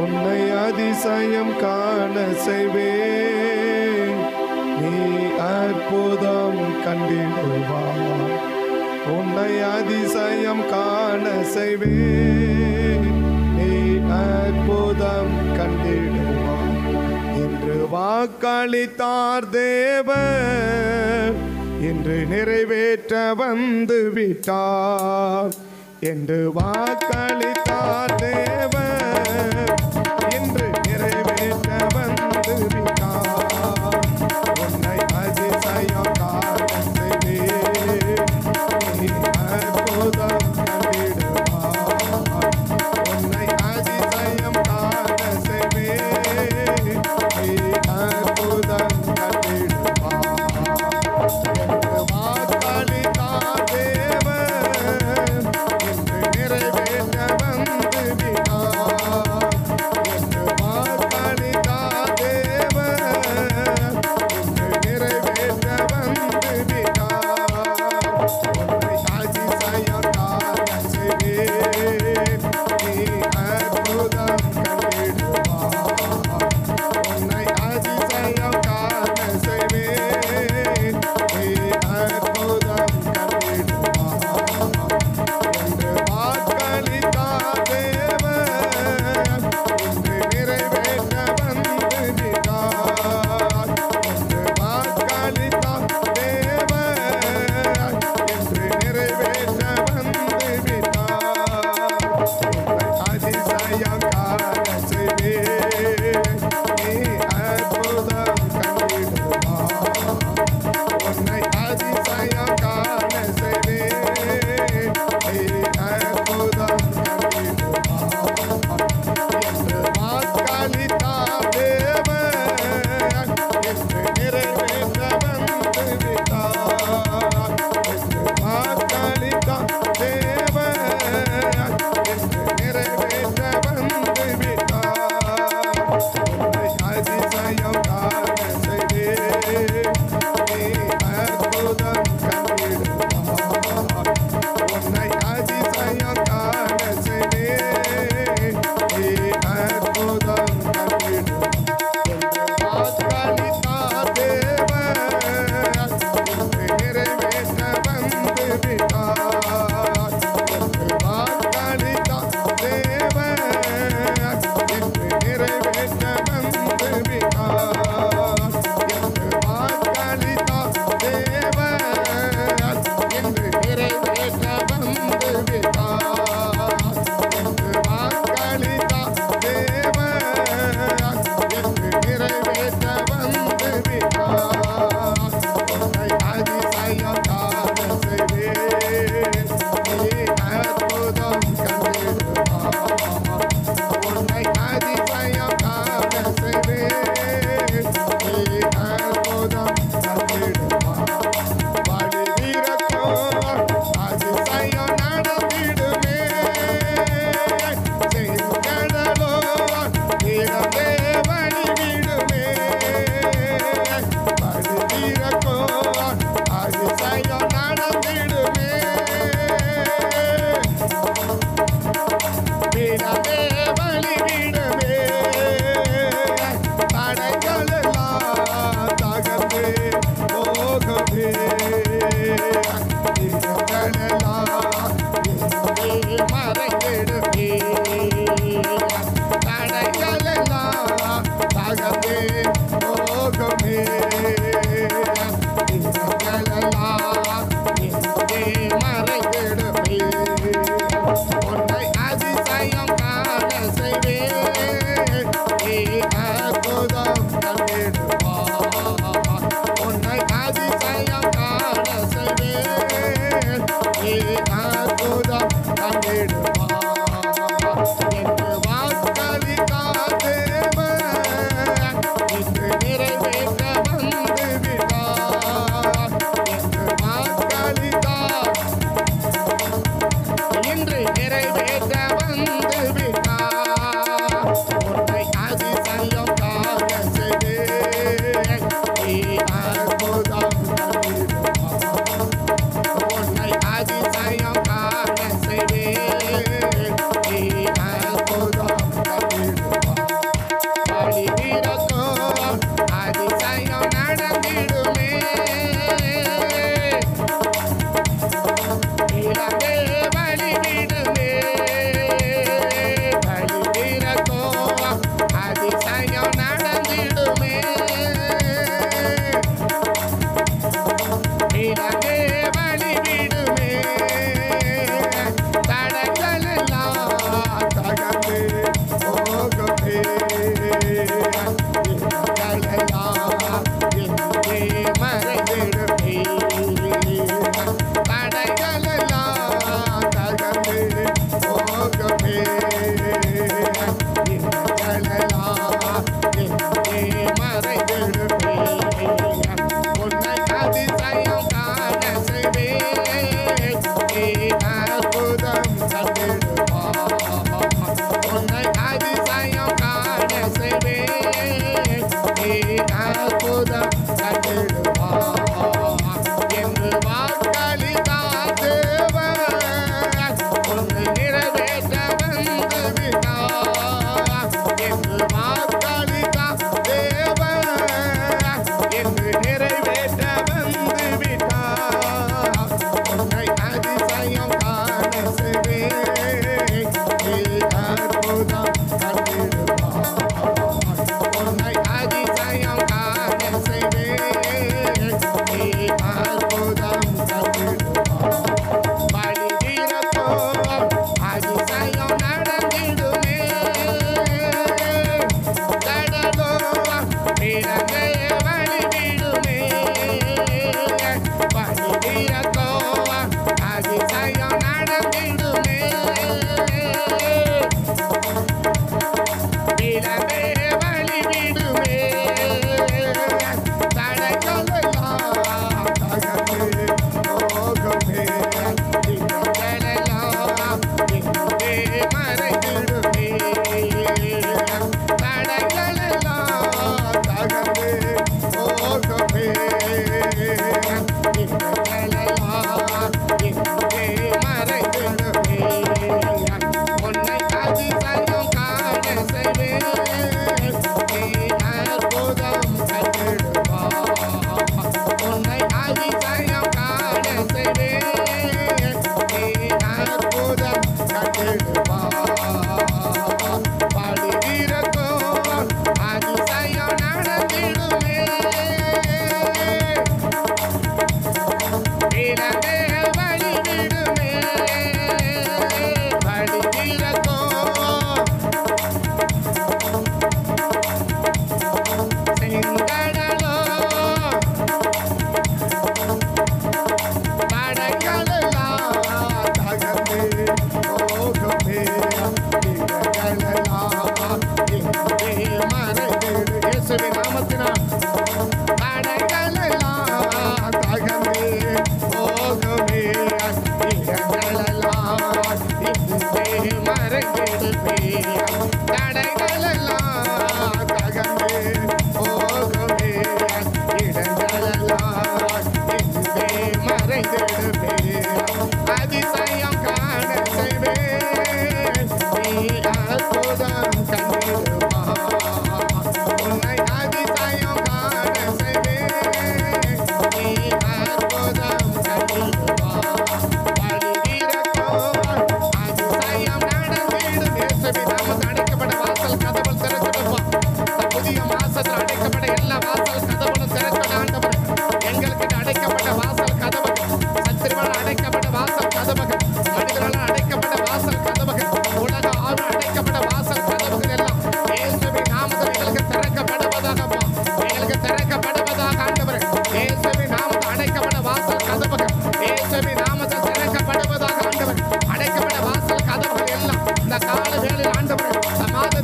உன்னை அதிசயம் காண செய்வேன். நீ அற்புதம் கண்டிடுவாய். உன்னை அதிசயம் காண செய்வேன். நீ அற்புதம் கண்டிடுவாய். இன்று வாக்களித்தார் தேவன், இன்று நிறைவேற்ற வந்து விட்டார். என்று வாக்களித்தார் தேவன், இன்று நிறைவேற்ற வந்து விட்டார். உன்னை அதிசயம் காண செய்வேன். நீ அற்புதம் கண்டிடுவாய். உன்னை அதிசயம் காண செய்வேன். நீ அற்புதம் கண்டிடுவாய். என்று வாக்களித்தார் தேவன், இன்று நிறைவேற்ற வந்து விட்டார்.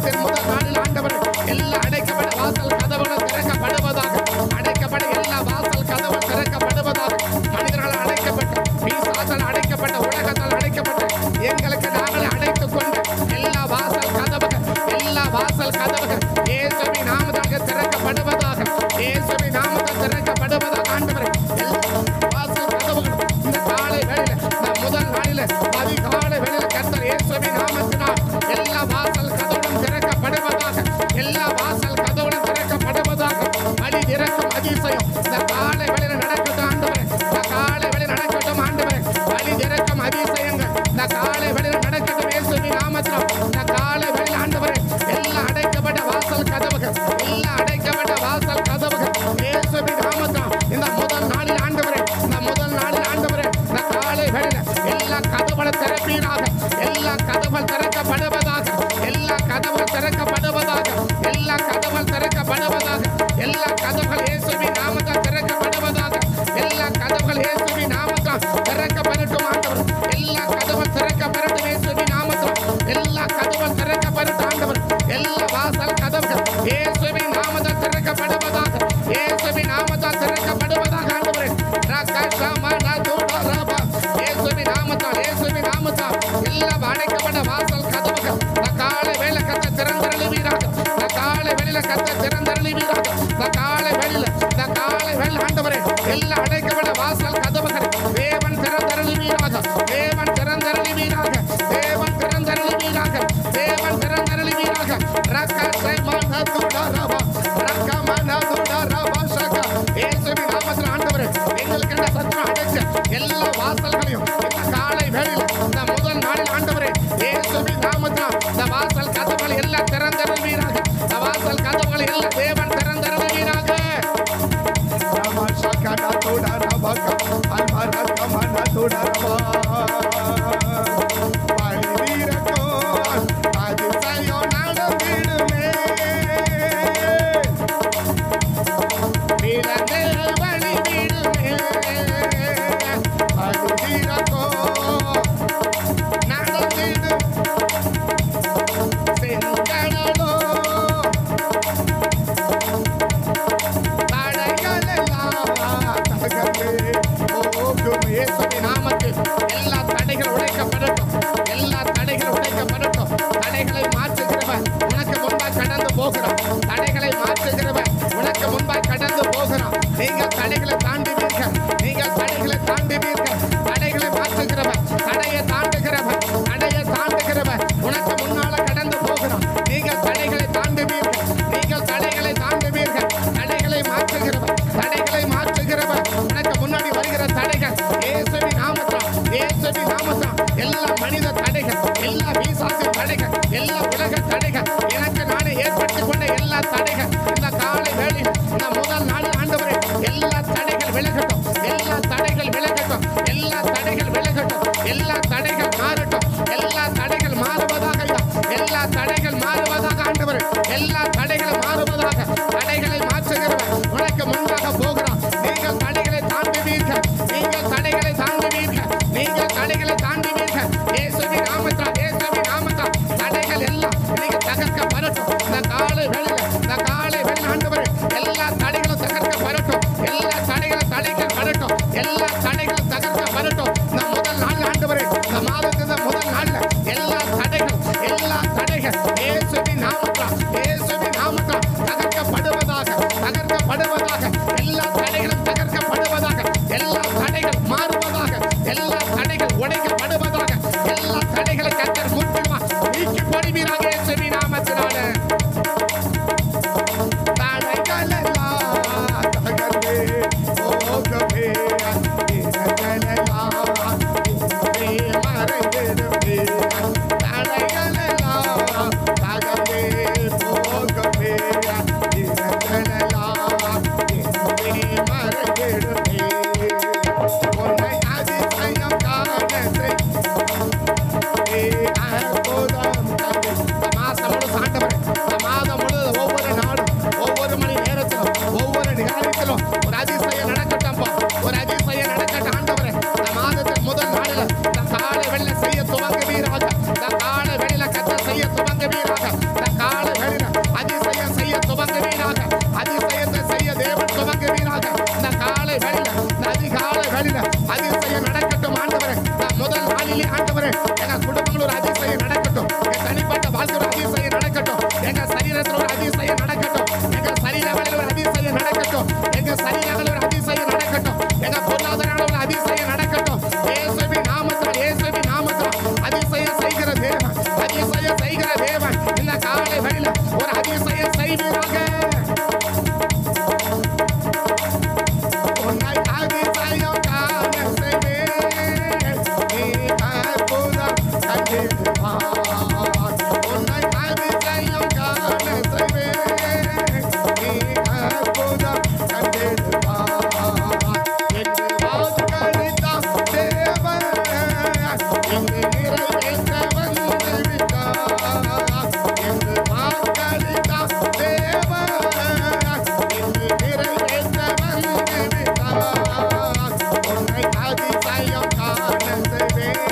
மாதத்தின் முதல் நாளில் ஆண்டவர் எல்லா அடைக்கப்பட்ட வாசல் கதவுகள் திறக்கப்படுவதாக. அடைக்கப்பட்ட எல்லா வாசல் கதவுகள் திறக்கப்படுவதாக. மனிதர்கள் அடைக்கப்பட்ட, பிசாசால் அடைக்கப்பட்ட, உலகத்தால் அடைக்கப்பட்ட, எங்களுக்கு நாங்களே அடைத்துக் கொண்ட எல்லா வாசல் கதவுகள், எல்லா வாசல் கதவுகள் இயேசுவின் நாமத்தால் திறக்கப்படுவதாக. இயேசுவின் நாமத்தால் திறக்கப்படுவதாக. ஆண்டவரே வாசல் கதவுகள் இந்த காலை வேளையில, இந்த முதல் நாளில அதிகாலை வேளையில கர்த்தர் இயேசுவின் நாமத்தினால் எல்லா வாசல் கதவுகளும் திறக்கப்படுவதாக. எல்லா வாசல் கதவுகளும் திறக்கப்படுவதாக. வழி திறக்கும் அதிசயம் இந்த காலை வேளையில நடக்கட்டும் ஆண்டவரே. இந்த காலை வேளையில நடக்கட்டும் ஆண்டவரே. வழி திறக்கும் அதிசயங்கள் இந்த காலை வேளையில நடக்கட்டும் இயேசுவின் நாமத்தினால். இந்த காலை வேளையில ஆண்டவரே எல்லா அடைக்கப்பட்ட வாசல் கதவுகள், எல்லா அடைக்கப்பட்ட வாசல் கதவுகள் இயேசுவின் நாமத்தினால் இந்த முதல் நாளில் ஆண்டவரே, இந்த முதல் நாளில் ஆண்டவரே இந்த காலை வேளையில எல்லா கதவுகள் திறப்பீராக. எல்லா கதவுகள் திறக்கப்படுவதாக. எல்லா கதவுகள் திறக்கப்படுவதாக. எல்லா கதவுகள் திறக்கப்படுவதாக. எல்லா கதவுகள் இயேசுவின் நாமத்தால் திறக்கப்படுவதாக. எல்லா கதவுகள் இயேசுவின் நாமத்தால் திறக்கப்படட்டும் ஆண்டவர். எல்லா கதவுகள் திறக்கப்படட்டும் இயேசுவின் நாமத்தால். எல்லா கதவுகள் திறக்கப்படட்டும் ஆண்டவர். எல்லா வாசல் கதவுகள் இயேசுவின் நாமத்தால் திறக்கப்படுவதாக. இயேசுவின் நாமத்தால் திறக்கப்படுவதாக ஆண்டவரே. இயேசுவின் நாமத்தால், இயேசுவின் நாமத்தால் எல்லா அடைக்கப்பட்ட வாசல் கதவுகள் காலை வேளை கத்த திறந்தருளுவீராக. காலை வேளையில கத்த திறந்தருளுவீராக. காலை வேளையில, காலை வேளை ஆண்டவரே எல்லா அடைக்கப்பட்ட வாசல் கதவுகள் தேவன் திறந்தருளுவீராக. தேவன் திறந்தருளுவீராக. தேவன் திறந்தருளுவீராக. தேவன் திறந்தருளுவீராக. இயேசுவின் நாமத்தில் ஆண்டவரே எங்களுக்கு சத்துரு அடைச்ச எல்லா வாசல்களையும் இந்த காலை வேளையில, இந்த முதல் நாளில் ஆண்டவரே இயேசுவின் நாமத்தில் இந்த வாசல் கதவுகள் எல்லாம் திறந்தருளுவீராக. இந்த வாசல் கதவுகள் எல்லாம் தேவன் திறந்தருளுவீராக. இயேசுவின் நாமத்தில் எல்லா தடைகள் உடைக்கப்படட்டும். எல்லா தடைகள் உடைக்கப்படட்டும். தடைகளை மாற்றுகிறவன் உனக்கு முன்பாய் கடந்து போகிறான். தடைகளை மாற்றுகிறவன் உனக்கு முன்பாய் கடந்து போகிறான். நீங்கள் தடைகளை தாண்டுவீர்கள். நீங்கள் தடைகளை தாண்டுவீர்கள். தடைகளை மாற்றுகிறவன், தடையை தாண்டுகிறவன், தடையை தாண்டுகிறவன் உனக்கு முன்னால கடந்து போகிறான். நீங்கள் தடைகளை தாண்டுவீர்கள். நீங்கள் தடைகளை தாண்டுவீர்கள். தடைகளை மாற்றுகிறவன், தடைகளை மாற்றுகிறவன் உனக்கு முன்னாடி வருகிற தடைகள் இயேசுவின் நாமத்தில், இயேசுவின் நாமத்தில் எல்லா மனித தடைகள், எல்லா பிசாசின் தடைகள், எல்லா உலக தடைகள், எனக்கு நானே ஏற்படுத்திக் கொண்ட எல்லா தடைகள் இந்த காலை வேளையில், இந்த முதல் நாளில் ஆண்டவரே எல்லா தடைகள் விலகட்டும். எல்லா தடைகள் விலகட்டும். எல்லா தடைகள் விலகட்டும். எல்லா தடைகள் மாறட்டும். எல்லா தடைகள் மாறுவதாக. எல்லா தடைகள் மாறுவதாக ஆண்டவரே. எல்லா தடைகள் மாறுவதாக. தடைகளை மாற்றுகிறவன் உனக்கு முன்பாக போகிறான். நீங்கள் தடைகளை தாண்டுவீர்கள். நீங்கள் தடைகளை தாண்டுவீர்கள். நீங்கள் தடைகளை தாண்டுவீர்கள். இயேசுவின் நாமத்தால், இயேசுவின் நாமத்தால் தடைகள் எல்லாம் இன்னைக்கு தகர்க்கப்படட்டும். இந்த காலை வேளையில, இந்த காலை வேளையில ஆண்டவரே எல்லா தடைகளும் தகர்க்கப்படட்டும். எல்லா தடைகளும் தடைக்கப்படட்டும். எல்லா தடைகளும் தகர்க்கப்படட்டும். இந்த முதல் நாள் ஆண்டவரே, இந்த மாதத்தின் முதல் நாள்ல எல்லா தடைகள், எல்லா தடைகள் இயேசுவின் நாமத்தால், இயேசுவின் நாமத்தால் தகர்க்கப்படுவதாக. தகர்க்கப்படுவதாக. எல்லா தடைகளும் தகர்க்கப்படுவதாக. எல்லா தடைகள் மாறுவதாக. எல்லா தடைகள் உடைக்கப்படுவதாக. எல்லா தடைகளை கர்த்தர் முற்றிலுமாக நீக்கி போடுவீராக இயேசுவின் நாமத்தினால. ஒரு அதிசயம் செய்வீராக. உன்னை அதிசயம் காண செய்வேன். நீ அற்புதம் கண்டிடுவாய். உன்னை அதிசயம் காண செய்வேன். நீ அற்புதம் கண்டிடுவாய். என்று வாக்களித்தார் தேவன். இன்று நிறைவேற்ற வந்து விட்டார். என்று வாக்களித்தார் தேவன். இன்று நிறைவேற்ற வந்து விட்டார். உன்னை அதிசயம் காண செய்வேன்.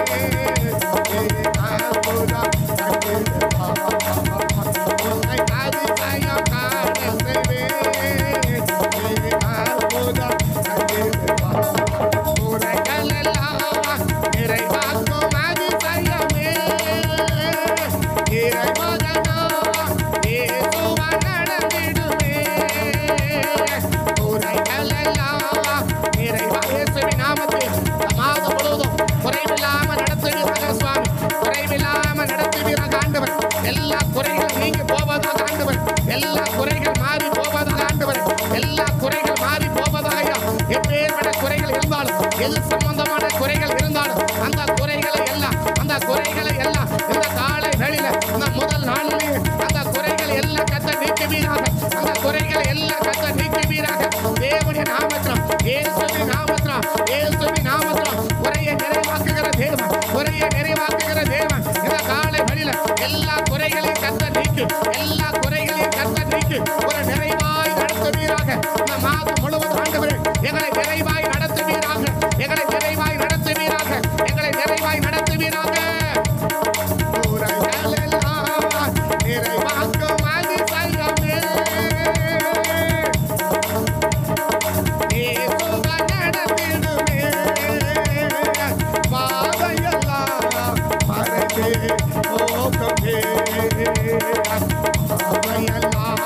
நீ அற்புதம் கண்டிடுவாய். உன்னை அதிசயம் காண செய்வேன். நீ அற்புதம் கண்டிடுவாய். உரைகள் எல்லாம் நிறைவாக்கும் அதிசயமே. இறைமகனா இயேசுவா நடந்திடுமே. உரைகள் எல்லாம் நிறைவா இயேசுவின் நாமத்தில் இந்த மாதம் முழுவதும் குறைவில்லாம நடத்துவீராக சுவாமி. குறைவில்லாம நடத்துவீராக ஆண்டவர். எல்லா குறைகள் நீங்கி போவதாக ஆண்டவர். எல்லா குறைகள் மாறி போவதாக ஆண்டவர். எல்லா குறைகள் மாறி போவதாக எப்பேற்பட்ட குறைகள் இருந்தாலும், எது சம்பந்தமான குறைகள் இருந்தாலும் அந்த குறைகளை எல்லாம் இந்த காலை வேளையில இந்த முதல் நாளிலே அந்த குறைகளை எல்லாம் கத்த நீக்குவீராக. அந்த குறைகளை எல்லாம் கத்த நீக்குவீராக. தேவனுடைய நாமத்திரம், இயேசுவின் நாமத்திரம், இயேசுவின் நாமத்திரம் குறையை நிறைவாக்குகிற தேவன், குறையை நிறைவாக்குகிற தேவன். இந்த காலை வேளையில எல்லா குறைகளையும் கத்த நீக்கு, எல்லா குறைகளையும் கத்த நீக்கு. ஒரு நிறைவாய் நடத்துவீராக. இந்த மாதம் முழுவதும் ஆண்டவரே எங்களை நிறைவாய் நடத்துவீராக. எங்களை நிறைவாய் நடத்துவீராக. எங்களை நிறைவாய் நடத்துவீராக. குறைகள் எல்லாம் நிறைவாக்கும் அதிசயமே. இயேசுவா நடத்திடுமே. பாதையெல்லாம் மறைந்தே போகுமே. பாதையெல்லாம்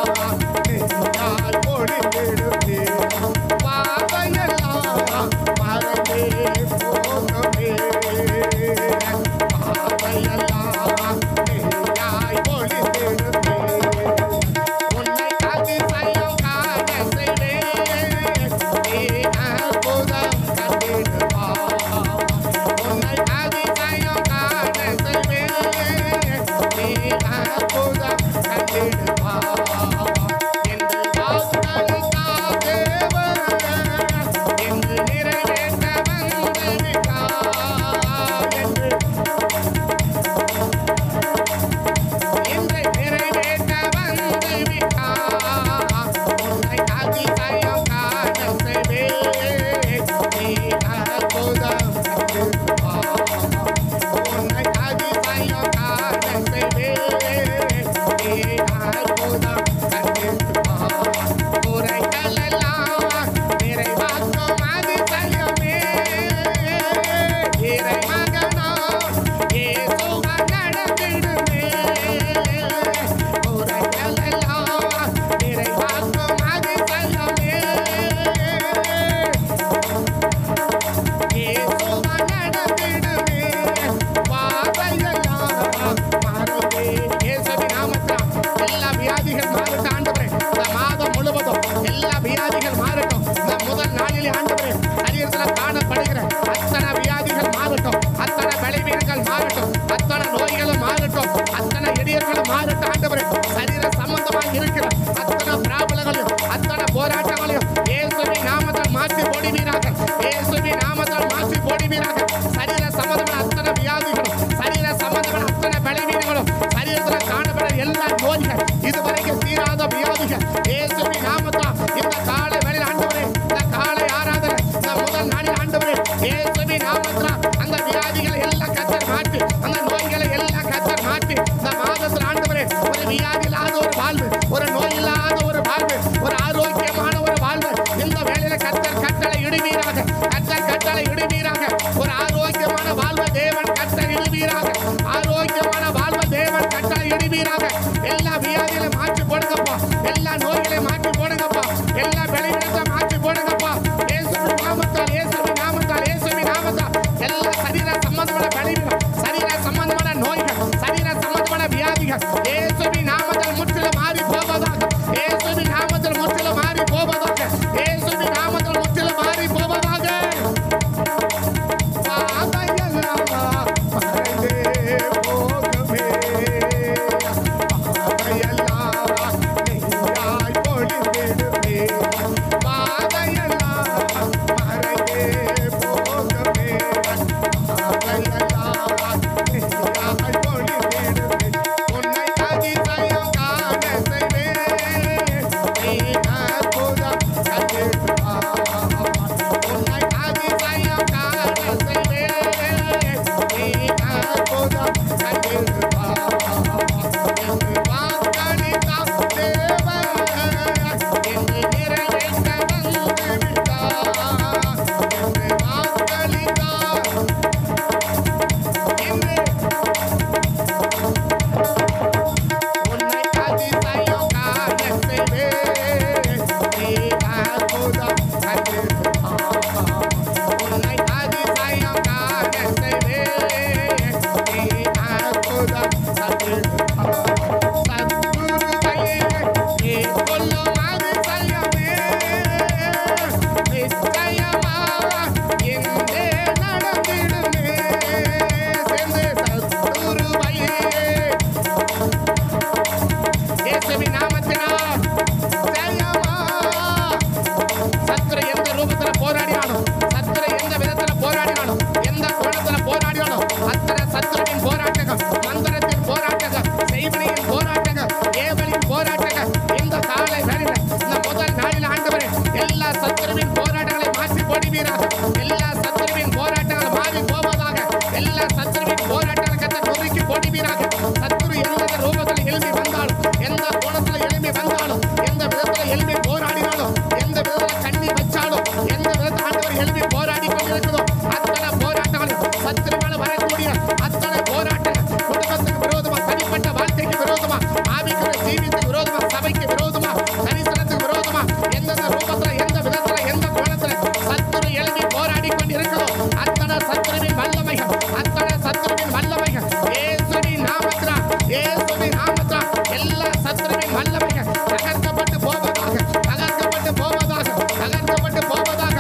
எழுப்பி போராடினாலும், எந்த விதத்துல கண்ணி வச்சாலும், எந்த விதத்தை ஆண்டவர் எழுப்பி போராடி கொண்டிருக்கிறதோ அத்தனை போராட்டங்களும், சத்துருவால வரக்கூடிய அத்தனை போராட்டங்கள், குடும்பத்துக்கு விரோதமா, தனிப்பட்ட வாழ்க்கைக்கு விரோதமா, ஆவிக்குரிய ஜீவியத்துக்கு விரோதமா, சபைக்கு விரோதமா, தரிசனத்துக்கு விரோதமா, எந்தெந்த ரூபத்துல, எந்த விதத்துல, எந்த கோணத்துல சத்துரு எழுப்பி போராடி கொண்டிருக்கிறதோ அத்தனை சத்துருவின் வல்லமைகள், அத்தனை சத்துருவின் வல்லமைகள் இயேசுவின் நாமத்தினால், இயேசுவின் நாமத்தினால் எல்லா சத்துருவின் வல்லமைகள் தகர்க்கப்பட்டு போவதாக, தகர்க்கப்பட்டு போவதாக, தகர்க்கப்பட்டு போவதாக.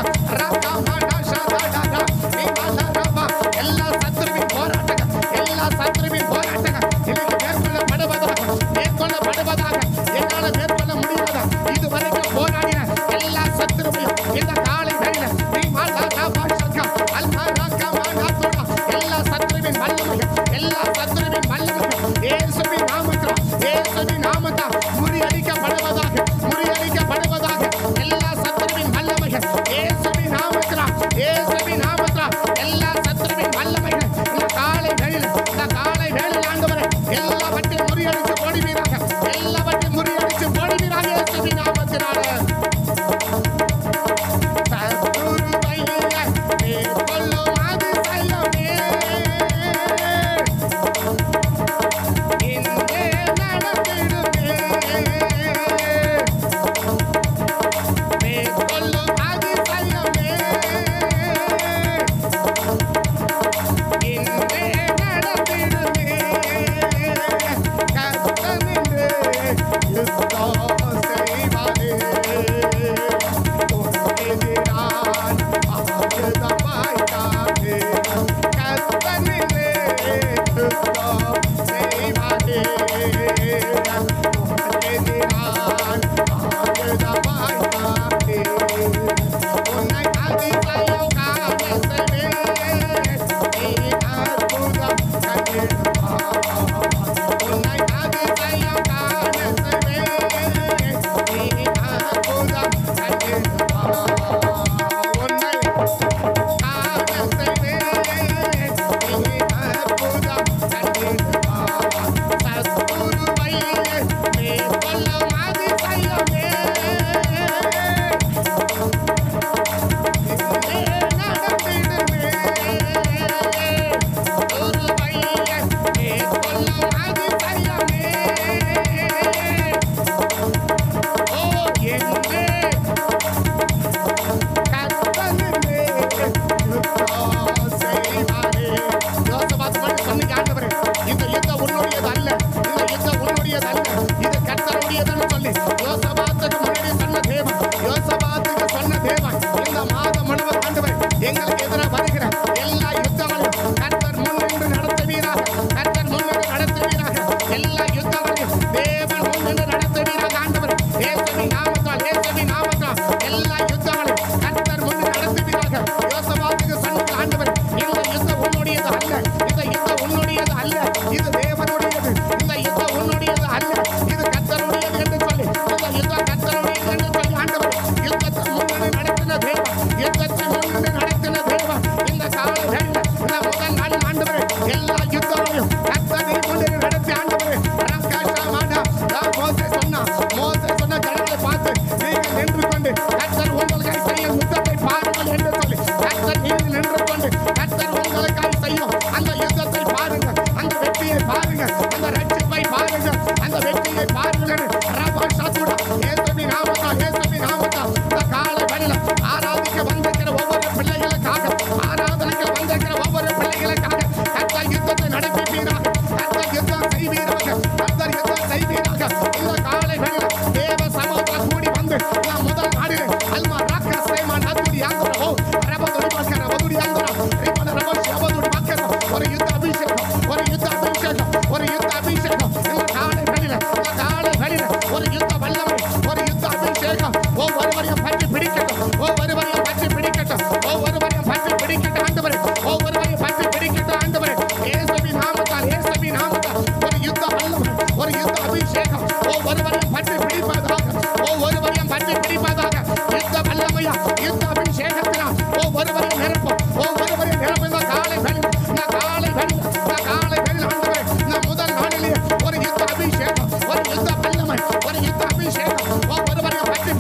எல்லா சத்துருவின் போராட்டங்கள், எல்லா சத்துருவின் போராட்டங்கள் இன்னைக்கு மேற்கொள்ளப்படுவதாக, மேற்கொள்ளப்படுவதாக. என்னால் மேற்கொள்ள முடியாதா இதுவரைக்கும் போராடின எல்லா சத்துருவையும் இந்த காலை வேளையில நீ எல்லா சத்துருவின் வல்லமைகள், எல்லா சத்துருவின் வல்லமைகள் இயேசுவின் நாமத்தினால், இயேசுவின் நாமத்தால் முறியடிக்கப்படுவதாக, முறியடிக்கப்படுவதாக. எல்லா சத்துருவின் வல்லமைகள் இயேசுவின் நாமத்தினால், இயேசுவின் நாமத்தினால் எல்லா சத்துருவின் வல்லமைகள் இந்த காலை வேளையில, இந்த காலை வேளையில ஆண்டவரே எல்லாவற்றையும் முறியடிச்சு போடுவீராக, எல்லாவற்றையும் முறியடிச்சு போடுவீராக இயேசுவின் நாமத்தினால. எங்களுக்கு எதிராக வருகிற எல்லா யுத்தங்களையும் கர்த்தர் முன்னின்று நடத்துவீராக, கர்த்தர் முன்னின்று நடத்துவீராக. எல்லா யுத்தங்களையும் தேவன் முன்னின்று நடத்துவீராக ஆண்டவர். இயேசுவின் நாமத்தால், இயேசுவின் நாமத்தால் எல்லா யுத்தங்களையும் கர்த்தர் முன்னின்று நடத்துவீராக. யோசபாத்துக்கு சொன்னது ஆண்டவர், இந்த யுத்தம் உன்னுடையது அல்ல, இந்த யுத்தம் உன்னுடையது அல்ல, இது தேவனுடையது. இந்த யுத்தம் உன்னுடையது அல்ல, இது கர்த்தருடையது என்று சொல்லி, இந்த யுத்தம் கர்த்தருடையது என்று சொல்லி ஆண்டவர் யுத்தத்தை முன்னின்று நடத்தின தேவன், யுத்தத்தை முன்னின்று நடத்தின தேவன். இந்த கால வேளையில, இந்த முதல் நாள் ஆண்டவர் எல்லா யுத்தங்களையும் கர்த்தரை முன்னின்று நடத்தி ஆண்டவர் மோசே சொன்ன ஜனங்களை பார்த்து நீங்கள் நின்று கொண்டு கர்த்தர் உங்களுக்காக செய்யும் யுத்தத்தை பாருங்கள் என்று சொல்லி, கர்த்தர் நீங்கள் நின்று கொண்டு கர்த்தர் உங்களுக்காக செய்யும் அந்த யுத்தத்தை பாருங்கள், அந்த வெற்றியை பாருங்கள், அந்த ரட்சிப்பை பாருங்கள், அந்த வெற்றியை பாருங்கள். இயேசுவின் நாமத்தால், இயேசுவின் நாமத்தால் இந்த காலை வேளையில ஆராதிக்க வந்திருக்கிற ஒவ்வொரு பிள்ளைகளுக்காக, ஆராதனைக்கு வந்திருக்கிற ஒவ்வொரு பிள்ளைகளுக்காக கர்த்தர் யுத்தத்தை நடத்துவீராக, கர்த்தர் யுத்தம் செய்வீராக, கர்த்தர் யுத்தம் செய்வீராக. இந்த காலை வேளையில தேவ சமூகத்தில் கூடி வந்து நான் முதல் நாளிலே அல்மா ராக்கா சேமா நதுடி ஆங்கரோ ரபதுடி மக்கர வதுடி ஆங்கரோ ரிபன ரபஷ் ரபதுடி மக்கர ஒரு யுத்த அபிஷேகம், ஒரு யுத்த அபிஷேகம், ஒரு யுத்த அபிஷேகம். இந்த காலை வேளையில, இந்த காலை வேளையில ஒரு யுத்த வல்லமை, ஒரு யுத்த அபிஷேகம் ஒவ்வொருவரையும் பற்றி பிடிக்கட்டும், ஒவ்வொருவரையும் பற்றி பிடிக்கட்டும், ஒவ்வொருவரையும் பற்றி பிடிக்கட்டும் ஆண்டவரே, ஒவ்வொருவரையும் பற்றி பிடிக்கட்டும் ஆண்டவரே. இயேசுவின் நாமத்தால், இயேசுவின் நாமத்தால் ஒரு யுத்த வல்லமை, ஒரு யுத்த அபிஷேகம் ஒவ்வொருவரையும் பற்றி பிடிப்பதாக, ஒவ்வொருவரையும் பற்றி பிடிப்பதாக. யுத்த வல்லமையா, யுத்த அபிஷேகத்தினால் ஒவ்வொருவரையும் நிரப்பும், ஒவ்வொருவரையும் நிரப்பும். இந்த காலை வேளையில, இந்த காலை வேளையில, இந்த காலை வேளையில ஆண்டவரே இந்த முதல் நாளிலே ஒரு யுத்த அபிஷேகம், ஒரு யுத்த வல்லமை, ஒரு யுத்த அபிஷேகம் ஒவ்வொருவரையும் பற்றி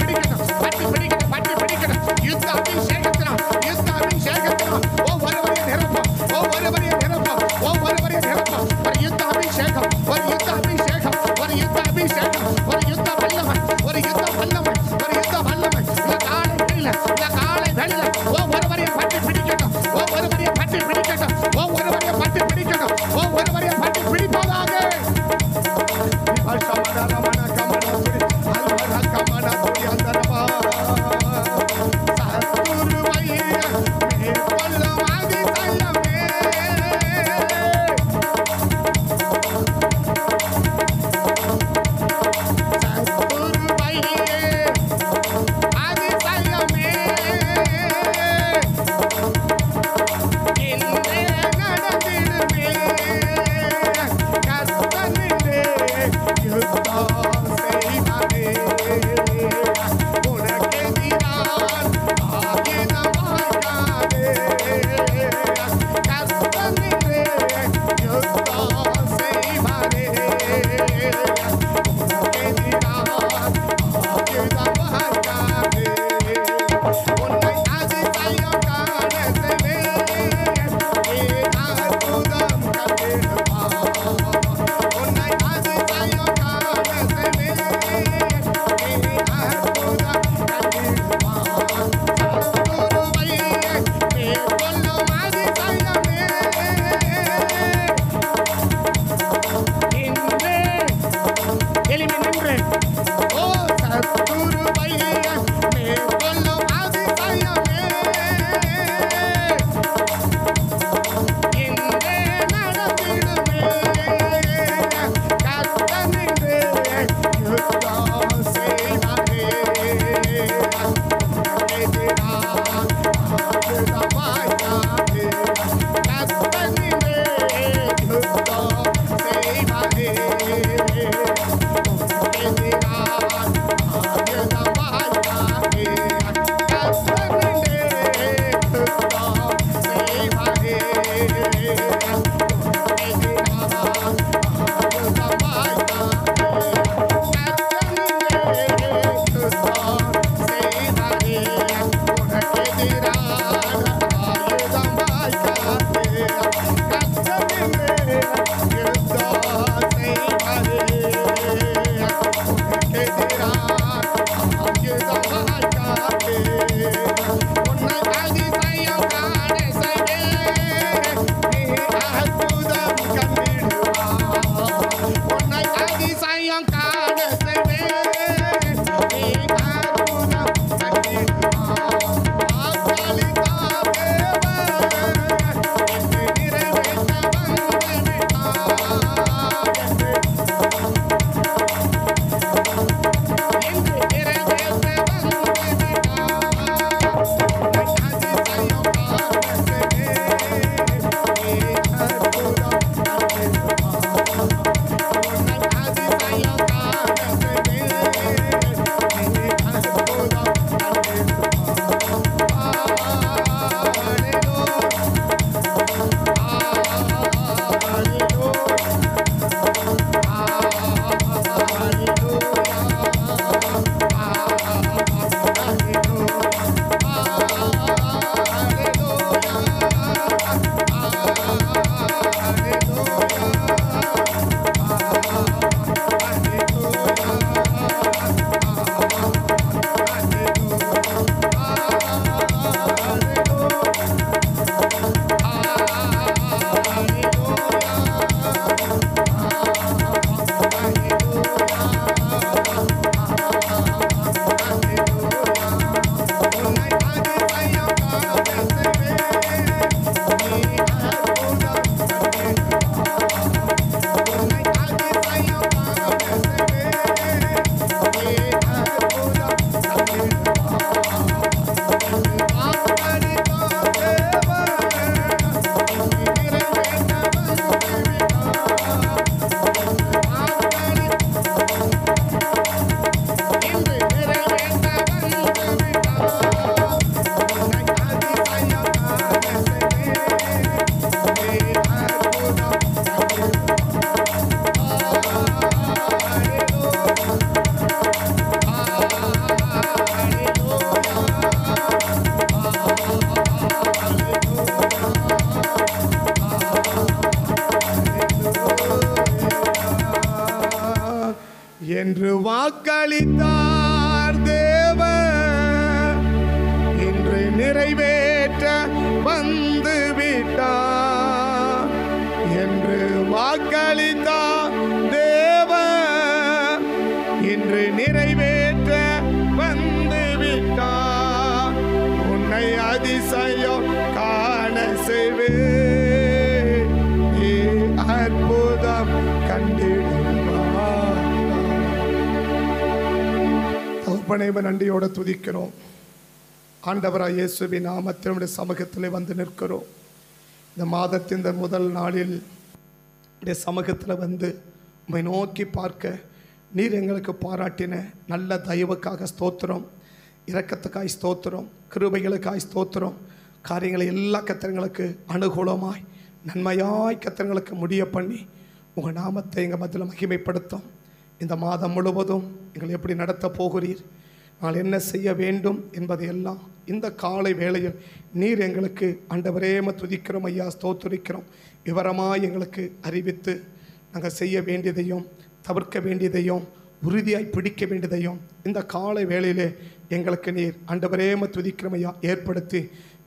வாக்களித்தார் தேவன் இன்று நிறைவேற்ற வந்து விட்டார். என்று வாக்களித்தார் தேவன் இன்று நிறைவேற்ற வந்து விட்டார். உன்னை அதிசயம் காண செய்வேன், நீ அற்புதம் கண்டிடுவார். தகப்பனே, நன்றியோட துதிக்கிறோம். ஆண்டவராய் இயேசுவின் நாமத்தினுடைய சமூகத்தில் வந்து நிற்கிறோம். இந்த மாதத்தின் இந்த முதல் நாளில் சமூகத்தில் வந்து உம்மை நோக்கி பார்க்க நீர் எங்களுக்கு பாராட்டின நல்ல தயவுக்காக ஸ்தோத்திரம், இரக்கத்துக்காய் ஸ்தோத்திரம், கிருபைகளுக்காய் ஸ்தோத்திரம். காரியங்களை எல்லா கத்திரங்களுக்கு அனுகூலமாய் நன்மையாய் கத்திரங்களுக்கு முடிய பண்ணி உங்கள் நாமத்தை எங்கள் மத்தியில் மகிமைப்படுத்தும். இந்த மாதம் முழுவதும் எங்களை எப்படி நடத்த போகிறீர், நான் என்ன செய்ய வேண்டும் என்பதையெல்லாம் இந்த காலை வேளையில் நீர் எங்களுக்கு ஆண்டவரேம துதிக்கிறோம் ஐயா, ஸ்தோத்திரிக்கிறோம். விவரமாய் எங்களுக்கு அறிவித்து நாங்கள் செய்ய வேண்டியதையும் தவிர்க்க வேண்டியதையும் உறுதியாய் பிடிக்க வேண்டியதையும் இந்த காலை வேளையிலே எங்களுக்கு நீர் ஆண்டவரேம துதிக்கிறோம் ஐயா ஏற்படுத்தி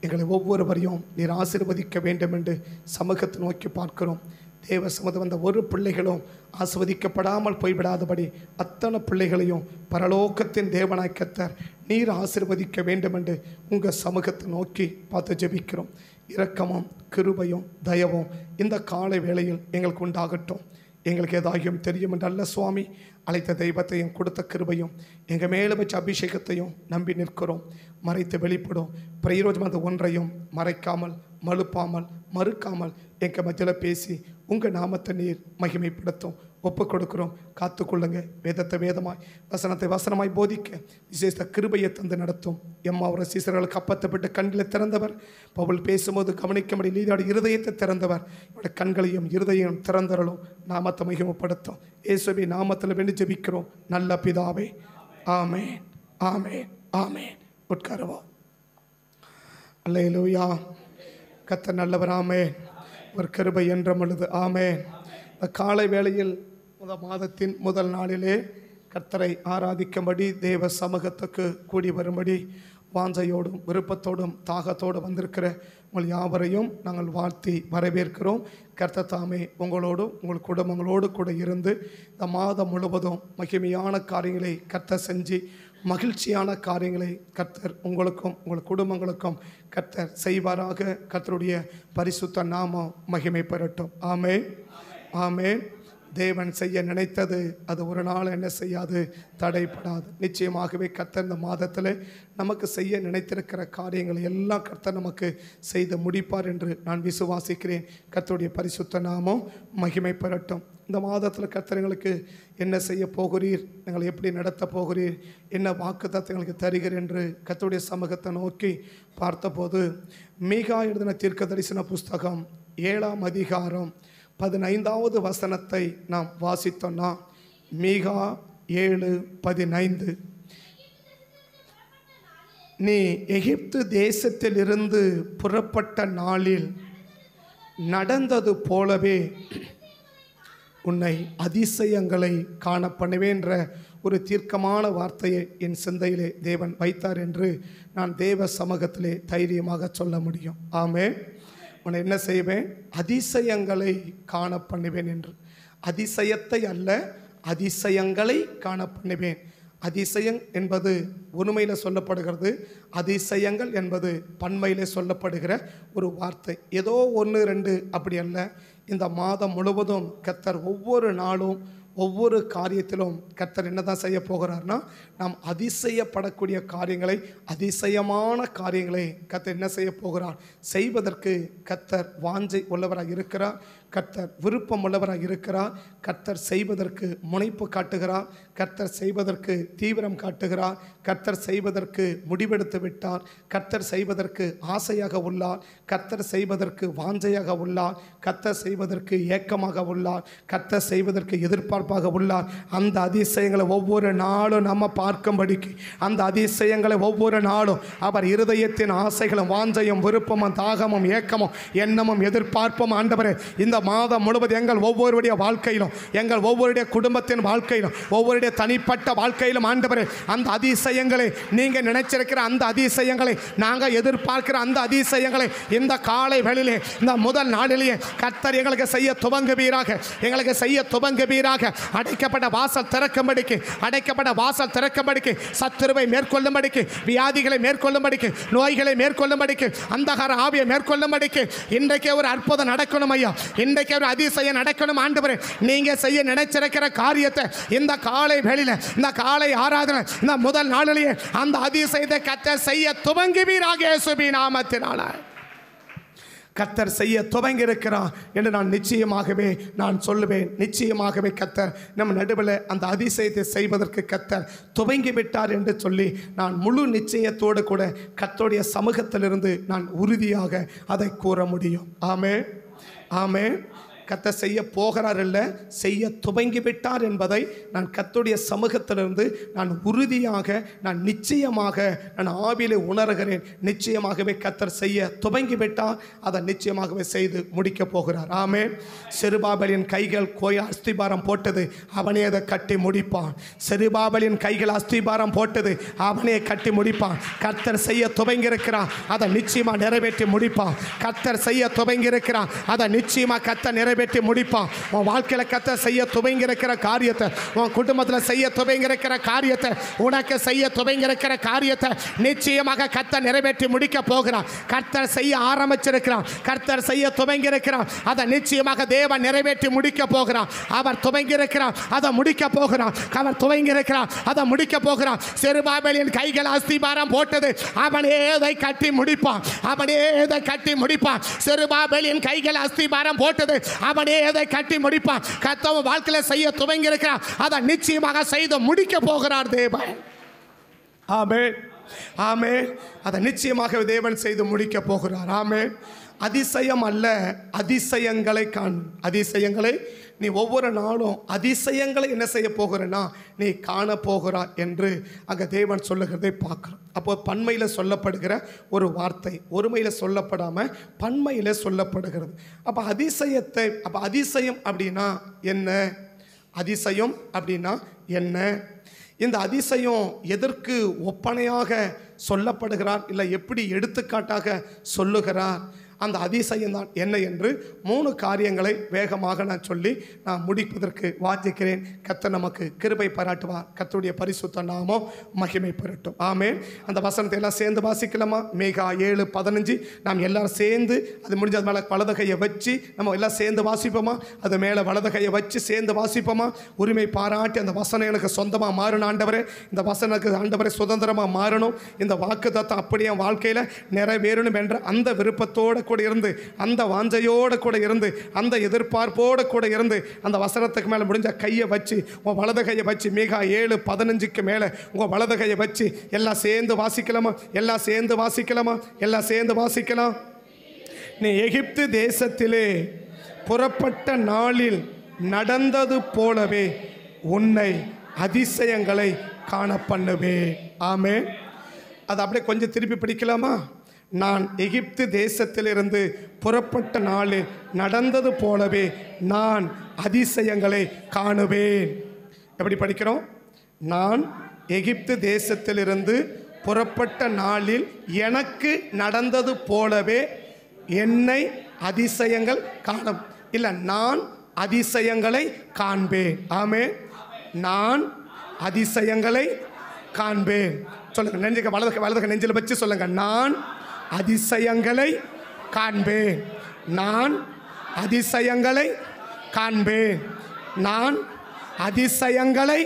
எங்களை ஒவ்வொருவரையும் நீர் ஆசீர்வதிக்க வேண்டும் என்று சமூகத்தை நோக்கி பார்க்கிறோம். தேவ சமூகம் வந்த ஒரு பிள்ளைகளும் ஆசீர்வதிக்கப்படாமல் போய்விடாதபடி அத்தனை பிள்ளைகளையும் பரலோகத்தின் தேவனாய் கர்த்தர் நீர் ஆசீர்வதிக்க வேண்டும் என்று உங்கள் சமூகத்தை நோக்கி பார்த்து ஜெபிக்கிறோம். இரக்கமும் கிருபையும் தயவும் இந்த காலை வேளையில் எங்களுக்கு உண்டாகட்டும். எங்களுக்கு ஏதாகியும் தெரியும் என்று அல்ல சுவாமி, அழைத்த தெய்வத்தையும் கொடுத்த கிருபையும் எங்கள் மேலே வச்ச அபிஷேகத்தையும் நம்பி நிற்கிறோம். மறைத்து வெளிப்படும் பிரயோஜனத்தை ஒன்றையும் மறைக்காமல் மழுப்பாமல் மறுக்காமல் எங்கள் மத்தியில் பேசி உங்கள் நாமத்தை நீர் மகிமைப்படுத்தும். ஒப்பு கொடுக்கிறோம். காத்துக்கொள்ளுங்க. வேதத்தை வேதமாய் வசனத்தை வசனமாய் போதிக்க விசேஷ கிருபையை தந்து நடத்தும். எம்மாவோட சீசர்களுக்கு அப்பத்தை விட்டு கண்களை திறந்தவர், பவுல் பேசும்போது கவனிக்கும்படி நீதியோட இருதயத்தை திறந்தவர், இவருடைய கண்களையும் இருதயம் திறந்தரலும் நாமத்தை மகிமைப்படுத்தும். இயேசுவின் நாமத்தில் வேண்டி ஜெபிக்கிறோம் நல்ல பிதாவே, ஆமென், ஆமென், ஆமென். உட்காருவா. அல்லேலூயா. கர்த்தர் நல்லவர். ஆமென். ஒரு கிருபை என்ற பொழுது. ஆமென். இந்த காலை வேளையில் மாதத்தின் முதல் நாளிலே கர்த்தரை ஆராதிக்கும்படி தேவ சமூகத்துக்கு கூடி வரும்படி வாஞ்சையோடும் விருப்பத்தோடும் தாகத்தோடு வந்திருக்கிற உங்கள் யாவரையும் நாங்கள் வாழ்த்தி வரவேற்கிறோம். கர்த்தர் தாமே உங்களோடும் உங்கள் குடும்பங்களோடு கூட இருந்து இந்த மாதம் முழுவதும் மகிமையான காரியங்களை கர்த்தர் செஞ்சு மகிழ்ச்சியான காரியங்களை கர்த்தர் உங்களுக்கும் உங்கள் குடும்பங்களுக்கும் கர்த்தர் செய்வாராக. கர்த்தருடைய பரிசுத்த நாமம் மகிமை பெறட்டும். ஆமென், ஆமென். தேவன் செய்ய நினைத்தது அது ஒரு நாள் என்ன செய்யாது, தடைப்படாது. நிச்சயமாகவே கர்த்தர் இந்த மாதத்தில் நமக்கு செய்ய நினைத்திருக்கிற காரியங்களை எல்லாம் கர்த்தர் நமக்கு செய்து முடிப்பார் என்று நான் விசுவாசிக்கிறேன். கர்த்தருடைய பரிசுத்த நாமம் மகிமை பெறட்டும். இந்த மாதத்தில் கர்த்தர் எங்களுக்கு என்ன செய்ய போகிறீர், எங்களை எப்படி நடத்த போகிறீர், என்ன வாக்குத்தத்தம் எங்களுக்கு தருகிறீர் என்று கர்த்தருடைய சமூகத்தை நோக்கி பார்த்தபோது மீகா எழுதின தீர்க்க தரிசன புஸ்தகம் 7ஆம் அதிகாரம் 15வது வசனத்தை நாம் வாசித்தோம்னா, மீகா 7:15, நீ எகிப்து தேசத்திலிருந்து புறப்பட்ட நாளில் நடந்தது போலவே உன்னை அதிசயங்களை காணப்பண்ணுவேன்ற ஒரு தீர்க்கமான வார்த்தையை என் சிந்தையிலே தேவன் வைத்தார் என்று நான் தேவ சமூகத்திலே தைரியமாக சொல்ல முடியும். ஆமென். உன்னை என்ன செய்வேன், அதிசயங்களை காண பண்ணுவேன் என்று. அதிசயத்தை அல்ல, அதிசயங்களை காண பண்ணுவேன். அதிசயம் என்பது ஒருமையில் சொல்லப்படுகிறது, அதிசயங்கள் என்பது பன்மையில் சொல்லப்படுகிற ஒரு வார்த்தை. ஏதோ 1 2 அப்படி அல்ல. இந்த மாதம் முழுவதும் கர்த்தர் ஒவ்வொரு நாளும் ஒவ்வொரு காரியத்திலும் கர்த்தர் என்ன தான் செய்ய போகிறார்னா, நாம் அதிசயப்படக்கூடிய காரியங்களை, அதிசயமான காரியங்களை கர்த்தர் என்ன செய்ய போகிறார், செய்வதற்கு கர்த்தர் வாஞ்சை உள்ளவராக இருக்கிறார். கர்த்தர் விருப்பம் உள்ளவராக இருக்கிறார். கர்த்தர் செய்வதற்கு முனைப்பு காட்டுகிறார். கர்த்தர் செய்வதற்கு தீவிரம் காட்டுகிறார். கர்த்தர் செய்வதற்கு முடிவெடுத்து விட்டார். கர்த்தர் செய்வதற்கு ஆசையாக உள்ளார். கர்த்தர் செய்வதற்கு வாஞ்சையாக உள்ளார். கர்த்தர் செய்வதற்கு ஏக்கமாக உள்ளார். கர்த்தர் செய்வதற்கு எதிர்பார்ப்பாக உள்ளார். அந்த அதிசயங்களை ஒவ்வொரு நாளும் நம்ம பார்க்கும்படிக்கு, அந்த அதிசயங்களை ஒவ்வொரு நாளும் அவர் இருதயத்தின் ஆசைகளும் வாஞ்சையும் விருப்பமும் தாகமும் ஏக்கமும் எண்ணமும் எதிர்பார்ப்பும் ஆண்டவரே இந்த மாதம் முழுவதும் எங்கள் ஒவ்வொருடைய வாழ்க்கையிலும், எங்கள் ஒவ்வொருடைய குடும்பத்தின் வாழ்க்கையிலும், ஒவ்வொருடைய தனிப்பட்ட வாழ்க்கையிலும் ஆண்டவரே, அந்த அதிசயங்களை நீங்கள் நினைச்சிருக்கிற அந்த அதிசயங்களை, நாங்கள் எதிர்பார்க்கிற அந்த அதிசயங்களை இந்த காலை வேளையிலே, இந்த முதல் நாளிலேயே கர்த்தர் எங்களுக்கு செய்ய துவங்குவீராக, எங்களுக்கு செய்ய துவங்குவீராக. அடைக்கப்பட்ட வாசல் திறக்கும்படிக்கு, அடைக்கப்பட்ட வாசல் திறக்கும்படிக்கு, சத்துருவை மேற்கொள்ளும்படிக்கு, வியாதிகளை மேற்கொள்ளும்படிக்கு, நோய்களை மேற்கொள்ளும்படிக்கு, அந்தகார ஆவியை மேற்கொள்ளும்படிக்கு இன்றைக்கே ஒரு அற்புதம் நடக்கணும் ஐயா. இன்றைக்கே ஒரு அதிசயம் நடக்கணும் ஆண்டவரே. நீங்க செய்ய நினைச்சிருக்கிற காரியத்தை இந்த காலை வேளையில, இந்த காலை ஆராதனை, இந்த முதல் நாளிலேயே அந்த அதிசயத்தை கர்த்தர் செய்ய துவங்குவீராக இயேசுவின் நாமத்தினால. கர்த்தர் செய்ய துவங்கி இருக்கிறார் என்று நான் நிச்சயமாகவே நான் சொல்லுவேன். நிச்சயமாகவே கர்த்தர் நம்ம நடுவில் அந்த அதிசயத்தை செய்வதற்கு கர்த்தர் துவங்கி விட்டார் என்று சொல்லி நான் முழு நிச்சயத்தோடு கூட கர்த்தருடைய சமூகத்திலிருந்து நான் உறுதியாக அதை கூற முடியும். ஆமே ஆமே. கர்த்தர் செய்ய போகிறார் இல்லை, செய்ய துவங்கி விட்டார் என்பதை நான் கர்த்தருடைய சமூகத்திலிருந்து நான் உறுதியாக, நான் நிச்சயமாக, நான் ஆவியிலே உணர்கிறேன். நிச்சயமாகவே கர்த்தர் செய்ய துவங்கி விட்டார், அதை நிச்சயமாகவே செய்து முடிக்க போகிறார். ஆமே. செருபாபேலின் கைகள் கோயில் அஸ்திபாரம் போட்டது, அவனே அதை கட்டி முடிப்பான். செருபாபேலின் கைகள் அஸ்திபாரம் போட்டது, அவனே கட்டி முடிப்பான். கர்த்தர் செய்ய துவங்கி இருக்கிறான், அதை நிச்சயமாக நிறைவேற்றி முடிப்பான். கர்த்தர் செய்ய துவங்கி இருக்கிறான், அதை நிச்சயமாக கர்த்தர் நிறைவேற்றி முடிப்பான். உன் வாழ்க்கையில் கர்த்தர் செய்ய துவங்கி இருக்கிற காரியத்தை, உன் குடும்பத்தில் செய்ய துவங்கி இருக்கிற காரியத்தை, உனக்கு செய்ய துவங்கி இருக்கிற காரியத்தை நிச்சயமாக கர்த்தர் நிறைவேற்றி முடிக்க போகிறான். கர்த்தர் செய்ய ஆரம்பிச்சிருக்கிறான், கர்த்தர் செய்ய துவங்கி இருக்கிறான், அதை நிச்சயமாக தேவன் நிறைவேற்றி முடிக்க போகிறான். அவர் துவங்கி இருக்கிறான், அதை முடிக்க போகிறான். அவர் துவங்கி இருக்கிறான், அதை முடிக்க போகிறான். செருபாபேலின் கைகள் அஸ்திபாரம் போட்டது, அவனே அதை கட்டி முடிப்பான். அவனே அதை கட்டி முடிப்பான். செருபாபேலின் கைகள் அஸ்திபாரம் போட்டது, அவனே அதை கட்டி முடிப்பான். கர்த்தர் வாழ்க்கையில் செய்ய துவங்கி இருக்கிறார், அதை நிச்சயமாக செய்து முடிக்க போகிறார் தேவன். ஆமென் ஆமென். அதை நிச்சயமாக தேவன் செய்து முடிக்க போகிறார். ஆமென். அதிசயம் அல்ல, அதிசயங்களை காண். அதிசயங்களை நீ ஒவ்வொரு நாளும் அதிசயங்களை என்ன செய்ய போகிறனா நீ காண போகிறாய் என்று அங்கே தேவன் சொல்லுகிறதை பார்க்குறோம். அப்போ பன்மையில் சொல்லப்படுகிற ஒரு வார்த்தை ஒருமையில் சொல்லப்படாமல் பன்மையில் சொல்லப்படுகிறது. அப்போ அதிசயத்தை, அப்போ அதிசயம் அப்படின்னா என்ன? அதிசயம் அப்படின்னா என்ன? இந்த அதிசயம் எதற்கு ஒப்பனையாக சொல்லப்படுகிறார், இல்லை எப்படி எடுத்துக்காட்டாக சொல்லுகிறார்? அந்த அதிசயம் தான் என்ன என்று 3 காரியங்களை வேகமாக நான் சொல்லி நான் முடிப்பதற்கு வாஞ்சிக்கிறேன். கர்த்தர் நமக்கு கிருபை பாராட்டுவார். கர்த்தருடைய பரிசுத்த நாமம் மகிமை பெறட்டும். ஆமென். அந்த வசனத்தை எல்லாம் சேர்ந்து வாசிக்கலாமா? மேகா 7:15 நாம் எல்லாரும் சேர்ந்து அது முடிஞ்ச அது மேலே வலது கையை வச்சு நம்ம எல்லாம் சேர்ந்து வாசிப்போமா? அது மேலே வலது கையை வச்சு சேர்ந்து வாசிப்போமா? உரிமை பாராட்டி அந்த வசனம் எனக்கு சொந்தமாக மாறணும் ஆண்டவரே, இந்த வசனத்துக்கு ஆண்டவரே சுதந்திரமாக மாறணும், இந்த வாக்குத்தத்தம் அப்படியே வாழ்க்கையில் நிறைவேறணும் என்ற அந்த விருப்பத்தோடு கூட இருந்து, அந்த வாஞ்சையோடு கூட இருந்து, அந்த எதிர்பார்ப்போடு கூட இருந்து அந்த வசனத்துக்கு மேலே முடிஞ்ச கையை வச்சு உங்கள் வலது கையை வச்சு மேகா 7:15 மேலே உங்கள் வலது கையை வச்சு எல்லாம் சேர்ந்து வாசிக்கலாமா? எல்லாம் சேர்ந்து வாசிக்கலாமா? எல்லாம் சேர்ந்து வாசிக்கலாம். நீ எகிப்து தேசத்திலே புறப்பட்ட நாளில் நடந்தது போலவே உன்னை அதிசயங்களை காண பண்ணுவே. ஆமே. அது அப்படியே கொஞ்சம் திருப்பி படிக்கலாமா? நான் எகிப்து தேசத்திலிருந்து புறப்பட்ட நாளில் நடந்தது போலவே நான் அதிசயங்களை காணுவேன். எப்படி படிக்கிறோம்? நான் எகிப்து தேசத்திலிருந்து புறப்பட்ட நாளில் எனக்கு நடந்தது போலவே என்னை அதிசயங்கள் காணும். இல்லை, நான் அதிசயங்களை காண்பேன். ஆமென். நான் அதிசயங்களை காண்பேன். சொல்லுங்க, நெஞ்சுக்கு வலதுக நெஞ்சில் வச்சு சொல்லுங்க, நான் அதிசயங்களை காண்பேன். நான் அதிசயங்களை காண்பேன். நான் அதிசயங்களை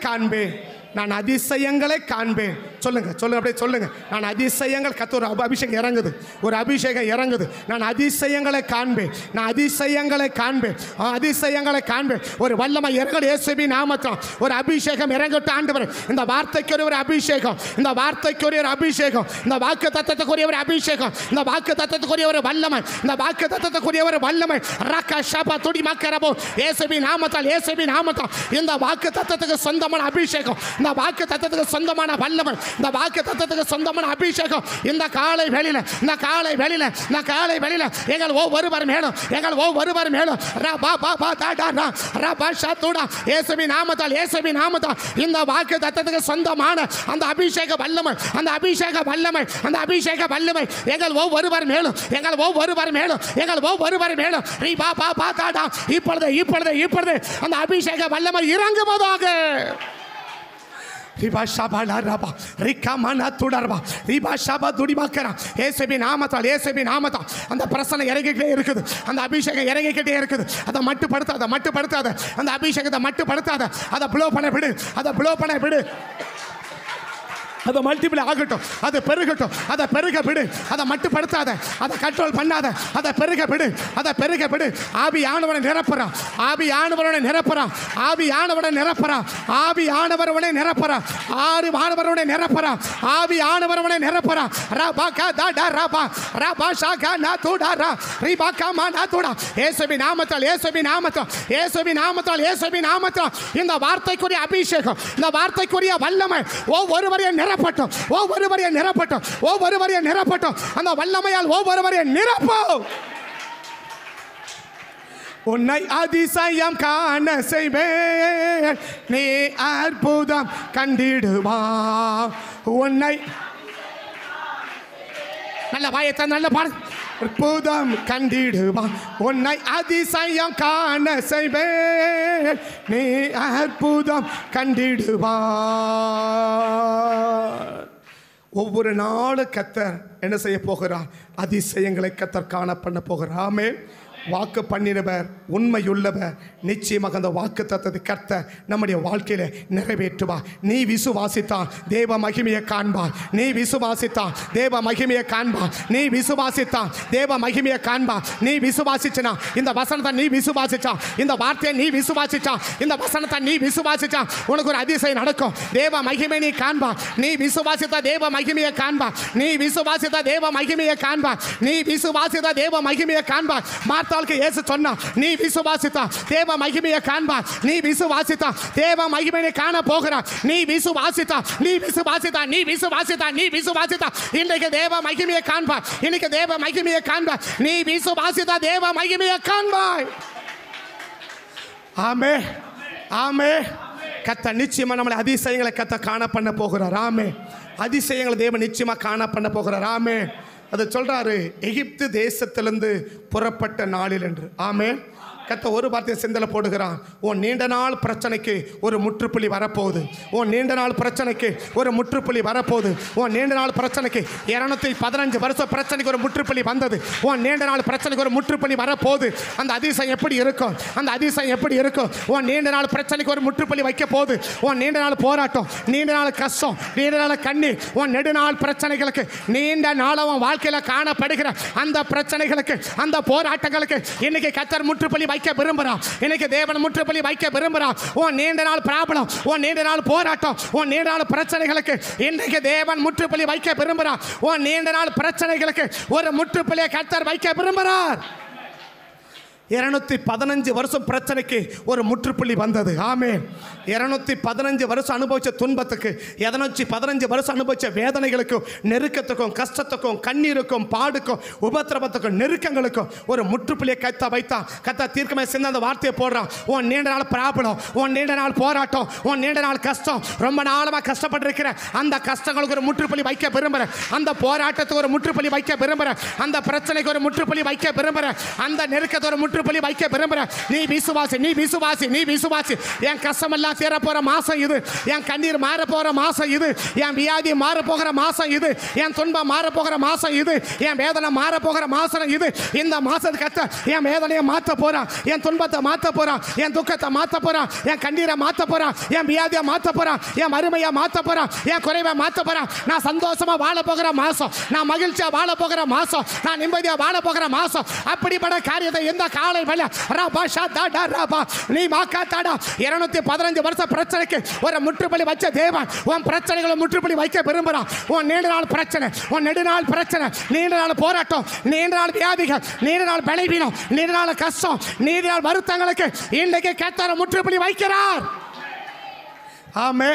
காண்பேன். நான் அதிசயங்களை காண்பேன். சொல்லுங்க சொல்லுங்க, அப்படியே சொல்லுங்க. நான் அதிசயங்கள், கத்த ஒரு அபிஷேகம் இறங்குது, ஒரு அபிஷேகம் இறங்குது. நான் அதிசயங்களை காண்பேன். நான் அதிசயங்களை காண்பேன். அதிசயங்களை காண்பேன். ஒரு வல்லமை இறங்கல் இயேசுவின் நாமத்தில் ஒரு அபிஷேகம் இறங்கட்டும் ஆண்டவரே. இந்த வார்த்தைக்கு ஒரு அபிஷேகம், இந்த வார்த்தைக்கு ஒரு அபிஷேகம், இந்த வாக்கு தத்தத்துக்குரிய ஒரு அபிஷேகம், இந்த வாக்கு தத்தத்துக்குரிய ஒரு வல்லமை, இந்த வாக்கு தத்தத்துக்குரிய ஒரு வல்லமை ரக்கஷபா துடி மக்கரபோ இயேசுவின் நாமத்தில், இயேசுவின் நாமத்தில் இந்த வாக்கு தத்தத்துக்கு சொந்தமான அபிஷேகம், இந்த வாக்கு தத்தத்துக்கு சொந்தமான வல்லமை இந்த வாக்குத்தத்தத்துக்கு சொந்தமான அபிஷேகம் இந்த காலை வேளையில எங்கள் ஒவ்வொருவர் மேலும் இயேசுவின் நாமத்தால் இந்த வாக்குத்தத்தத்துக்கு சொந்தமான அந்த அபிஷேக வல்லமை எங்கள் ஒவ்வொருவர் மேலும் இப்பொழுது அந்த அபிஷேக வல்லமை இறங்குவதாக. அந்த பிரசன்னம் இறங்கிக்கிட்டே இருக்குது, அந்த அபிஷேகம் இறங்கிக்கிட்டே இருக்குது. அதை மட்டுப்படுத்தாத அந்த அபிஷேகத்தை மட்டுப்படுத்தாத, அதை ப்ளோ பண்ண விடு. அது மல்டிபிள் ஆகட்டும், அது பெருகட்டும், அதை பெருக விடு. அதை மட்டுப்படுத்தாத, அதை கண்ட்ரோல் பண்ணாத, அதை பெருக விடு. ஆவியானவரை நிரப்புறா. இந்த வார்த்தைக்குரிய அபிஷேகம், இந்த வார்த்தைக்குரிய வல்லமை ஒவ்வொருவரையும் நிரப்பட்டும். அந்த வல்லமையால் ஒவ்வொருவரையும் நிரப்பும். உன்னை அதிசயம் காண செய்வேன், நீ அற்புதம் கண்டிடுவா. உன்னை நல்ல வாயத்தை நல்ல பாடு. அற்புதம் கண்டிடுவா, உன்னை அதிசயம் காண செய்வேன், நீ அற்புதம் கண்டிடுவா. ஒவ்வொரு நாளும் கர்த்தர் என்ன செய்ய போகிறார்? அதிசயங்களை கர்த்தர் காண பண்ண போகிறார். ஆமென். வாக்கு பண்ணினவர் உண்மையுள்ளவர். நிச்சயமாக அந்த வாக்கு தத்தத்தை கர்த்தர் நம்முடைய வாழ்க்கையில நிறைவேற்றுவார். நீ விசுவாசித்தால் தேவ மகிமையை காண்பார். நீ விசுவாசித்தால் தேவ மகிமையை காண்பார். நீ விசுவாசிச்சனா இந்த வசனத்தை, நீ விசுவாசிச்சா இந்த வார்த்தையை, நீ விசுவாசிச்சா இந்த வசனத்தை, நீ விசுவாசிச்சா உனக்கு ஒரு அதிசயம் நடக்கும். தேவ மகிமை நீ காண்பார். நீ விசுவாசித்த தேவ மகிமையை காண்பார். மார்த்தாளுக்கு இயேசு சொன்னார், நீ விசுவாசித்தா தேவ மகிமையை காண்பார். நீ விசுவாசித்தா தேவ மகிமையை காண போகிறார். நீ விசுவாசித்தா இன்றைக்கு தேவ மகிமையை காண்பார். நீ விசுவாசித்தா தேவ மகிமையை காண்பாய். ஆமே. கர்த்தர் நிச்சயமா நம்மளை அதிசயங்களை கர்த்தர் காண பண்ண போகிறார். ஆமே. அதிசயங்களை தேவன் நிச்சயமா காண பண்ண போகிறார். ஆமே. அதை சொல்றாரு, எகிப்து தேசத்திலிருந்து புறப்பட்ட நாளில் என்று. ஆமே. கர்த்தர் ஒரு வார்த்தையை சிந்தனை போடுகிறான். உன் நீண்ட நாள் பிரச்சனைக்கு ஒரு முற்றுப்புள்ளி வரப்போகுது. உன் நீண்ட நாள் பிரச்சனைக்கு 215 வருஷம் பிரச்சனைக்கு ஒரு முற்றுப்புள்ளி வந்தது. உன் நீண்ட நாள் பிரச்சனைக்கு ஒரு முற்றுப்புள்ளி வரப்போகுது. அந்த அதிசயம் எப்படி இருக்கும்? உன் நீண்ட நாள் பிரச்சனைக்கு ஒரு முற்றுப்புள்ளி வைக்க போகுது. உன் நீண்ட நாள் போராட்டம், நீண்ட நாள் கஷ்டம், நீண்ட நாள் கண்ணீர், உன் நெடுநாள் பிரச்சனைகளுக்கு, நீண்ட நாளவன் வாழ்க்கையில் காணப்படுகிற அந்த பிரச்சனைகளுக்கு, அந்த போராட்டங்களுக்கு இன்னைக்கு கர்த்தர் முற்றுப்புள்ளி வைக்க விரும்புகிறார். இன்னைக்கு தேவன் முற்றுப்புள்ளி வைக்க விரும்புகிறார். உன் நீண்ட நாள் ப்ராப்ளம், உன் நீண்ட நாள் போராட்டம், உன் நீண்ட நாள் பிரச்சனைகளுக்கு இன்னைக்கு தேவன் முற்றுப்புள்ளி வைக்க விரும்புகிறார். உன் நீண்ட நாள் பிரச்சனைகளுக்கு ஒரு முற்றுப்புள்ளியை கர்த்தர் வைக்க விரும்புகிறார். 215 வருஷம் பிரச்சனைக்கு ஒரு முற்றுப்புள்ளி வந்தது. ஆமென். 215 வருஷம் அனுபவிச்ச துன்பத்துக்கு, 215 வருஷம் அனுபவிச்ச வேதனைகளுக்கும், நெருக்கத்துக்கும், கஷ்டத்துக்கும், கண்ணீருக்கும், பாடுக்கும், உபத்திரவத்துக்கும், நெருக்கங்களுக்கும் ஒரு முற்றுப்புள்ளியை கர்த்தர் வைத்தான். கர்த்தர் தீர்க்கமே சின்ன அந்த வார்த்தையை போடுறான். உன் நீண்ட நாள் ப்ராப்ளம், உன் நீண்ட நாள் போராட்டம், உன் நீண்ட நாள் கஷ்டம், ரொம்ப நாளமாக கஷ்டப்பட்டிருக்கிற அந்த கஷ்டங்களுக்கு ஒரு முற்றுப்புள்ளி வைக்க விரும்புகிறேன். அந்த போராட்டத்துக்கு ஒரு முற்றுப்புள்ளி வைக்க விரும்புகிறேன். அந்த பிரச்சனைக்கு ஒரு முற்றுப்புள்ளி வைக்க விரும்புகிறேன். அந்த நெருக்கத்தை ஒரு முற்றுப்புள்ளி வைக்க விரும்புகிறேன். நீ விசுவாசி. என் கஷ்டமெல்லாம் தீர போற மாசம் இது. என் கண்ணீர் மாற போற மாசம் இது. என் வியாதி மாற போகிற மாசம் இது. என் துன்பம் மாற போகிற மாசம் இது. என் வேதனை மாற போகிற மாசம் இது. இந்த மாசத்துக்கு கர்த்தர் என் வேதனையை மாற்ற போறான். என் துன்பத்தை மாற்ற போறான். என் துக்கத்தை மாற்ற போறான். என் கண்ணீரை மாற்ற போறான். என் வியாதியை மாற்ற போறான். என் வறுமையை மாற்ற போறான். என் குறைவை மாற்ற போறான். நான் சந்தோஷமா வாழ போகிற மாசம், நான் மகிழ்ச்சியா வாழ போகிற மாசம், நான் நிம்மதியா வாழ போகிற மாசம். அப்படிப்பட்ட காரியத்தை இந்த காலை வேளை நீ மாக்காத்தாடா 215 வருஷம் பிரச்சனைக்கு ஒரு முற்றுப்புள்ளி வச்ச தேவன் உன் பிரச்சனைகளை முற்றுப்புள்ளி வைக்க விரும்புகிறான். உன் நீண்ட நாள் பிரச்சனை, உன் நெடுநாள் பிரச்சனை, நீண்ட நாள் போராட்டம், நீண்ட நாள் வியாதிகள், நீண்ட நாள் பலவீனம், நீண்ட நாள் கஷ்டம், நீண்ட நாள் வருத்தங்களுக்கு இன்றைக்கு கர்த்தர் முற்றுப்புள்ளி வைக்கிறார். ஆமே.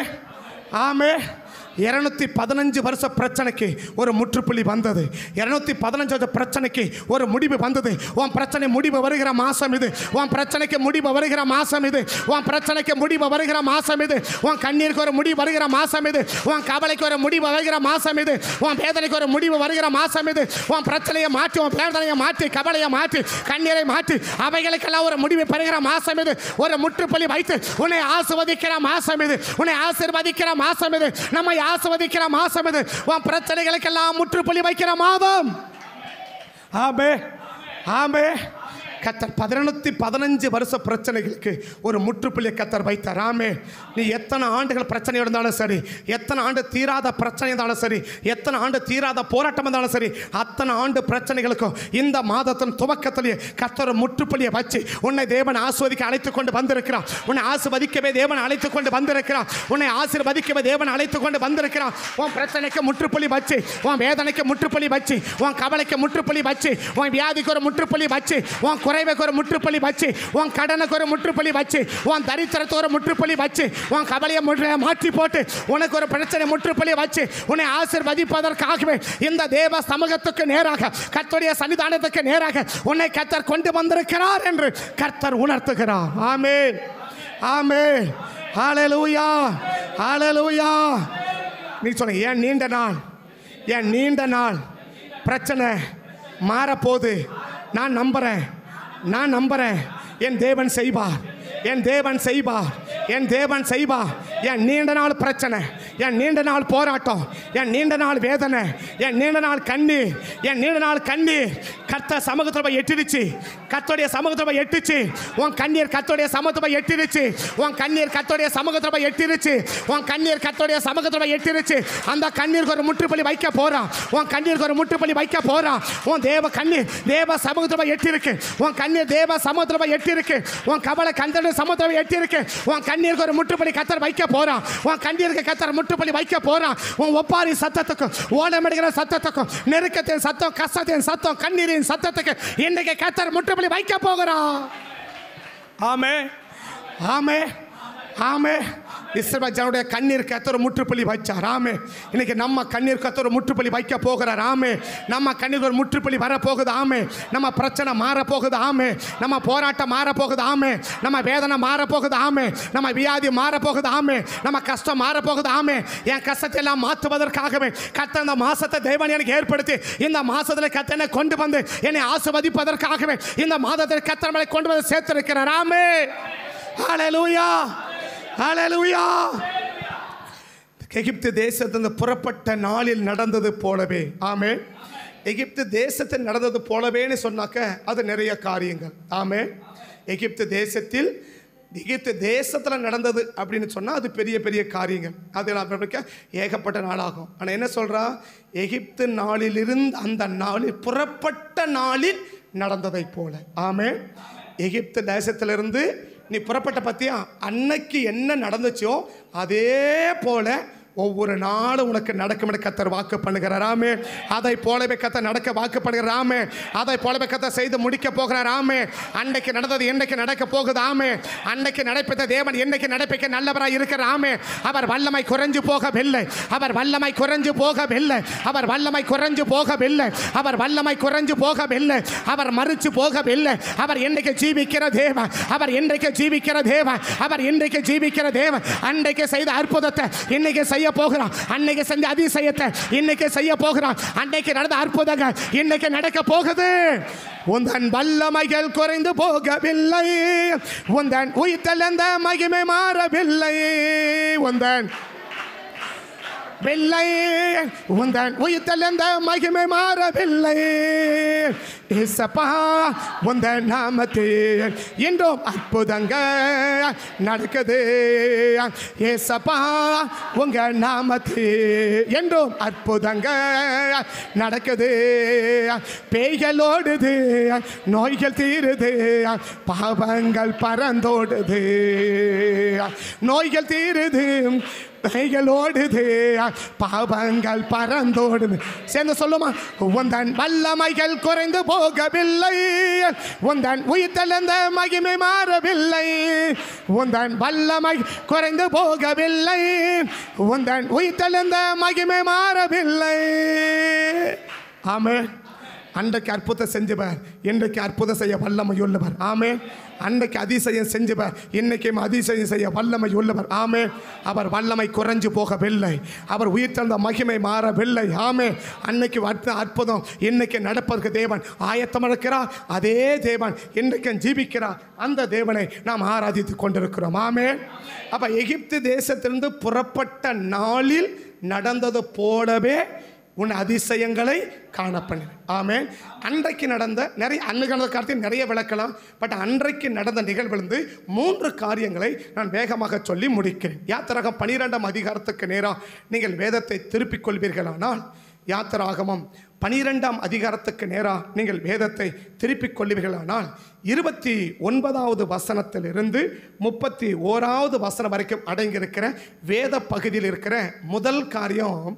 215 வருஷ பிரச்சனைக்கு ஒரு முற்றுப்புள்ளி வந்தது. 215 பிரச்சனைக்கு ஒரு முடிவு வந்தது. உன் பிரச்சனை முடிவு வருகிற மாசம் இது. உன் பிரச்சனைக்கு முடிவு வருகிற மாசம் இது. உன் பிரச்சனைக்கு முடிவு வருகிற மாசம் இது. உன் கண்ணீருக்கு ஒரு முடிவு வருகிற மாசம் இது. உன் கவலைக்கு ஒரு முடிவு வருகிற மாசம் இது. உன் வேதனைக்கு ஒரு முடிவு வருகிற மாசம் இது. உன் பிரச்சனையை மாற்றி, உன் வேதனையை மாற்றி, கவலையை மாற்றி, கண்ணீரை மாற்றி, அவைகளுக்கெல்லாம் ஒரு முடிவு பெறுகிற மாசம் இது. ஒரு முற்றுப்புள்ளி வைத்து உன்னை ஆசீர்வதிக்கிற மாசம் இது. உன்னை ஆசீர்வதிக்கிற மாசம் இது. நம்மை ஆசீர்வதிக்கிற மாசம் இது. உன் பிரச்சனைகளுக்கெல்லாம் முற்றுப்புள்ளி வைக்கிற மாதம். ஆமென், ஆமென். கர்த்தர் 215 வருஷ பிரச்சனைகளுக்கு ஒரு முற்றுப்புள்ளியை கர்த்தர் வைத்தார். ஆமே. நீ எத்தனை ஆண்டுகள் பிரச்சனை இருந்தாலும் சரி, எத்தனை ஆண்டு தீராத பிரச்சனை இருந்தாலும் சரி, எத்தனை ஆண்டு தீராத போராட்டம் இருந்தாலும் சரி, அத்தனை ஆண்டு பிரச்சனைகளுக்கும் இந்த மாதத்தின் துவக்கத்திலேயே கர்த்தர் முற்றுப்புள்ளியை வச்சு உன்னை தேவன் ஆசீர்வதிக்க அழைத்து கொண்டு வந்திருக்கிறார். உன்னை ஆசீர்வதிக்கவே தேவன் அழைத்து கொண்டு வந்திருக்கிறார். உன்னை ஆசீர்வதிக்கவே தேவன் அழைத்து கொண்டு வந்திருக்கிறார். உன் பிரச்சனைக்கு முற்றுப்புள்ளி வச்சு, உன் வேதனைக்கு முற்றுப்புள்ளி வச்சு, உன் கவலைக்கு முற்றுப்புள்ளி வச்சு, உன் வியாதிக்கு ஒரு முற்றுப்புள்ளி வச்சு, உன் குறைவுக்கு ஒரு முற்றுப்புள்ளி வச்சு, உன் கடனுக்கு ஒரு முற்றுப்புள்ளி வச்சு, உன் தரித்திரத்துக்கு ஒரு முற்றுப்புள்ளி வச்சு, உன் கவலையை மாற்றி போட்டு உனக்கு ஒரு பிரச்சனை முற்றுப்புள்ளி வச்சு உன்னை ஆசீர்வதிப்பதற்காகவே இந்த தேவ சமூகத்துக்கு நேராக, கர்த்தருடைய சன்னிதானத்துக்கு நேராக உன்னை கர்த்தர் கொண்டு வந்திருக்கிறார் என்று கர்த்தர் உணர்த்துகிறார். ஆமென், ஆமென். ஹல்லேலூயா, ஹல்லேலூயா. நீ சொன்ன ஏன் நீண்ட நாள், ஏன் நீண்ட நாள் பிரச்சனை மாறப்போகுது. நான் நம்புறேன், நான் நம்புறேன். என் தேவன் செய்வார், என் தேவன் செய்வார், என் தேவன் செய்வார். என் நீண்ட நாள் பிரச்சனை, என் நீண்ட நாள் போராட்டம், என் நீண்ட நாள் வேதனை, என் நீண்ட நாள் கண்ணீர், என் நீண்ட நாள் கண்ணீர் கர்த்தர் சமூகத்தில் போய் எட்டிடுச்சு. கர்த்தருடைய சமூகத்தில் போய் எட்டுச்சு. உன் கண்ணீர் கர்த்தருடைய சமூகத்தில் போய் எட்டிடுச்சு. உன் கண்ணீர் கர்த்தருடைய சமூகத்தில் போய் எட்டிடுச்சு. உன் கண்ணீர் கர்த்தருடைய சமூகத்தில் போய் எட்டிடுச்சு. அந்த கண்ணீருக்கு ஒரு முற்றுப்புள்ளி வைக்க போறான். உன் கண்ணீருக்கு ஒரு முற்றுப்புள்ளி வைக்க போறான். உன் தேவ கண்ணீர் தேவ சமூகத்தில் போய் எட்டிருக்கு. உன் கண்ணீர் தேவ சமூகத்தில் போய் எட்டிருக்கு. உன் கவலை கர்த்தருடைய சமூகத்தில் போய் எட்டிருக்கு. உன் கண்ணீருக்கு ஒரு முற்றுப்புள்ளி கர்த்தர் வைக்க போறான். உன் கண்ணீருக்கு கர்த்தர் முற்றுப்புள்ளி வைக்க போறான். உன் ஒப்பாரி சத்தத்துக்கும், ஓலமிடுகிற சத்தத்துக்கும், நெருக்கத்தின் சத்தம், கஷ்டத்தின் சத்தம், கண்ணீரின் சத்தத்துக்கு இன்றைக்கு கர்த்தர் முற்றுப்புள்ளி வைக்க போகிறான். ஆமென், ஆமென், ஆமென். இஸ்ரவேல் ஜனங்களுடைய கண்ணீர் கர்த்தர் முற்றுப்புள்ளி வச்சார். ஆமே. இன்னைக்கு நம்ம கண்ணீர் கர்த்தர் முற்றுப்புள்ளி வைக்க போகிறார். ஆமே. நம்ம கண்ணீர் ஒரு முற்றுப்புள்ளி வர போகுது. ஆமே. நம்ம பிரச்சனை மாற போகுது. ஆமே. நம்ம போராட்டம் மாற போகுது. ஆமே. நம்ம வேதனை மாற போகுது. ஆமே. நம்ம வியாதி மாற போகுது. ஆமே. நம்ம கஷ்டம் மாற போகுது. ஆமே. என் கஷ்டத்தை எல்லாம் மாற்றுவதற்காகவே கர்த்தர் இந்த மாசத்தை தேவன் எனக்கு ஏற்படுத்தி இந்த மாசத்துல கர்த்தர் என்னை கொண்டு வந்து என்னை ஆசீர்வதிப்பதற்காகவே இந்த மாதத்தில் கர்த்தர் நம்மை கொண்டு வந்து சேர்த்திருக்கிறார். ஆமே. ஹல்லேலூயா, ஹல்லேலூயா. எகிப்து தேசத்திலிருந்து புறப்பட்ட நாளில் நடந்தது போலவே. ஆமே. எகிப்து தேசத்தில் நடந்தது போலவேன்னு சொன்னாக்க அது நிறைய காரியங்கள். ஆமே. எகிப்து தேசத்தில் நடந்தது அப்படின்னு சொன்னால் அது பெரிய பெரிய காரியங்கள். அது ஏகப்பட்ட நாளாகும். ஆனால் என்ன சொல்கிறா, எகிப்து நாளிலிருந்து அந்த நாளில் புறப்பட்ட நாளில் நடந்ததை போல. ஆமே. எகிப்து தேசத்திலிருந்து நீ புறப்பட்ட பத்தியா, அன்னைக்கு என்ன நடந்துச்சோ அதே போல ஒவ்வொரு நாளும் உனக்கு நடக்கும் கர்த்தர் வாக்கு பண்ணுகிறாராமே. அதை போலவே கர்த்தர் நடக்க வாக்கு பண்ணுகிறாராமே. அதை போலவே கர்த்தர் செய்து முடிக்க போகிறாராமே. அன்னைக்கு நடந்தது என்னைக்கு நடக்க போகுது. ஆமே. அன்னைக்கு நடைபெற்ற தேவன் என்னைக்கு நடைபெற்ற நல்லவராய் இருக்கிறாமே. அவர் வல்லமை குறைஞ்சு போகவில்லை. அவர் வல்லமை குறைஞ்சு போகவில்லை. அவர் வல்லமை குறைஞ்சு போகவில்லை. அவர் வல்லமை குறைஞ்சு போகவில்லை. அவர் மறுச்சு போகவில்லை. அவர் என்னைக்கு ஜீவிக்கிற தேவன். அவர் இன்றைக்கு ஜீவிக்கிற தேவன். அவர் இன்றைக்கு ஜீவிக்கிற தேவன். அன்றைக்கு செய்த அற்புதத்தை இன்னைக்கு செய்ய போகிறான். அன்னைக்கு செஞ்ச அதிசயத்தை இன்னைக்கு செய்ய போகிறான். அன்னைக்கு நடந்த அற்புதங்கள் இன்னைக்கு நடக்க போகுது. உந்தன் வல்லமைகள் குறைந்து போகவில்லை. உந்தன் உயிர்த்தெழுந்த மகிமை மாறவில்லை. உந்தன் வில்லை, உந்தன் உயிர்த்தெழுந்த மகிமை மாறவில்லை. இயேசப்பா உந்தன் நாமத்தில் இன்றும் அற்புதங்கள் நடக்குது. இயேசப்பா உங்க நாமத்தில் என்றும் அற்புதங்கள் நடக்குது. பேய்கள் ஓடுது, நோய்கள் தீருது, பாவங்கள் பறந்தோடுது. நோய்கள் தீருது, கைகளோடுது பாவங்கள் பறந்தோடுது. சேர்ந்து சொல்லுமா, உந்தன் வல்லமைகள் குறைந்து போகவில்லை, உந்தன் உயிர்த்தெழுந்த மகிமை மாறவில்லை, உந்தன் வல்லமை குறைந்து போகவில்லை, உந்தன் உயிர்த்தெழுந்த மகிமை மாறவில்லை. ஆமென். அன்றைக்கு அற்புதம் செஞ்சவர் இன்றைக்கு அற்புதம் செய்ய வல்லமை உள்ளவர். ஆமென். அன்றைக்கு அதிசயம் செஞ்சவர் இன்னைக்கும் அதிசயம் செய்ய வல்லமை உள்ளவர். ஆமென். அவர் வல்லமை குறைஞ்சு போகவில்லை, அவர் உயிர்த்தெழுந்த மகிமை மாறவில்லை. ஆமென். அன்னைக்கு அற்புதம் இன்னைக்கு நடப்பதற்கு தேவன் ஆயத்தம் இருக்கிறார். அதே தேவன் இன்றைக்கு ஜீவிக்கிறார். அந்த தேவனை நாம் ஆராதித்து கொண்டிருக்கிறோம். ஆமென். அப்ப எகிப்து தேசத்திலிருந்து புறப்பட்ட நாளில் நடந்தது போலவே உன் அதிசயங்களை காணப்பண்ணு. ஆமென். அன்றைக்கு நடந்த அன்னைக்கு நடந்த காரியத்தை நிறைய விளக்கலாம். பட் அன்றைக்கு நடந்த நிகழ்விலிருந்து 3 காரியங்களை நான் வேகமாக சொல்லி முடிக்கிறேன். யாத்திராகமம் 12ஆம் அதிகாரத்துக்கு நேராக நீங்கள் வேதத்தை திருப்பிக் கொள்வீர்களானால், யாத்திராகமம் 12ஆம் அதிகாரத்துக்கு நேராக நீங்கள் வேதத்தை திருப்பிக் கொள்வீர்களானால் 29வது வசனத்திலிருந்து 31வது வசனம் வரைக்கும் அடங்கியிருக்கிற வேத பகுதியில் இருக்கிற முதல் காரியம்,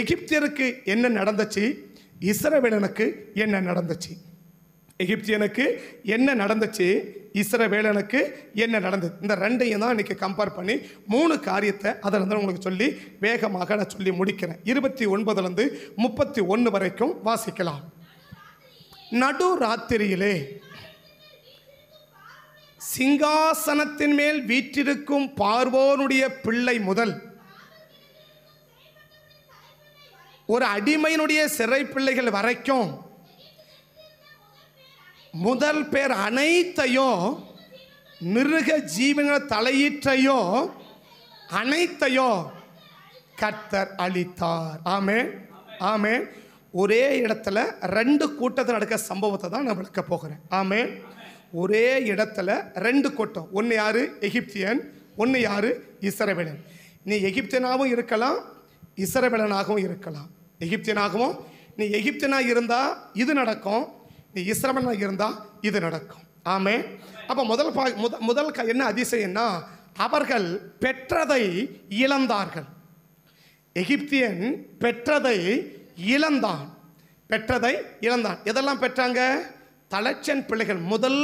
எகிப்தியருக்கு என்ன நடந்துச்சு, இஸ்ரவேலனுக்கு என்ன நடந்துச்சு. எகிப்தியனுக்கு என்ன நடந்துச்சு, இஸ்ரவேலனுக்கு என்ன நடந்தது. இந்த ரெண்டையும் தான் இன்னைக்கு கம்பேர் பண்ணி 3 காரியத்தை அதில் இருந்து உங்களுக்கு சொல்லி வேகமாக நான் சொல்லி முடிக்கிறேன். 29லேருந்து 31 வரைக்கும் வாசிக்கலாம். நடு ராத்திரியிலே சிங்காசனத்தின் மேல் வீற்றிருக்கும் பார்வோனுடைய பிள்ளை முதல் ஒரு அடிமையினுடைய சிறை பிள்ளைகள் வரைக்கும் முதல் பேர் அனைத்தையும், மிருக ஜீவன்கள் தலையீற்றையும் அனைத்தையும் கர்த்தர் அளித்தார். ஆமென். ஆமென். ஒரே இடத்துல 2 கூட்டத்தில் நடக்க சம்பவத்தை தான் நான் விளக்க போகிறேன். ஆமென். ஒரே இடத்துல 2 கூட்டம். ஒன்று யாரு? எகிப்தியன். ஒன்று யாரு? இஸ்ரவேலன். நீ எகிப்தியனாகவும் இருக்கலாம், இஸ்ரவேலனாகவும் இருக்கலாம். எகிப்தியனாகவும் நீ எகிப்தியனாக இருந்தால் இது நடக்கும், நீ இஸ்ரவேலனாக இருந்தால் இது நடக்கும். ஆமென். அப்போ முதல் என்ன அதிசயம்னா, அவர்கள் பெற்றதை இழந்தார்கள். எகிப்தியன் பெற்றதை இழந்தான். எதெல்லாம் பெற்றாங்க? தலைச்சன் பிள்ளைகள், முதல்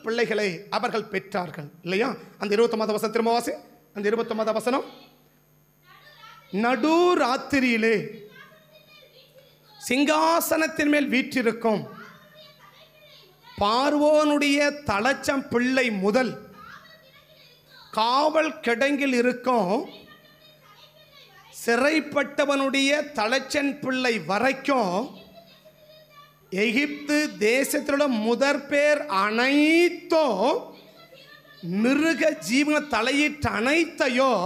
பிள்ளைகளை அவர்கள் பெற்றார்கள் இல்லையா? அந்த 29 வசனம் திரும்ப வாசி. அந்த 29 வசனம், நடு ராத்திரியிலே சிங்காசனத்தின் மேல் வீற்றிருக்கும் பார்வோனுடைய தலைச்சம் பிள்ளை முதல் காவல் கிடங்கில் இருக்கும் சிறைப்பட்டவனுடைய தலைச்சன் பிள்ளை வரைக்கும் எகிப்து தேசத்திலுள்ள முதற் பேர் அனைத்தும், மிருக ஜீவன தலையீட்டு அனைத்தையும்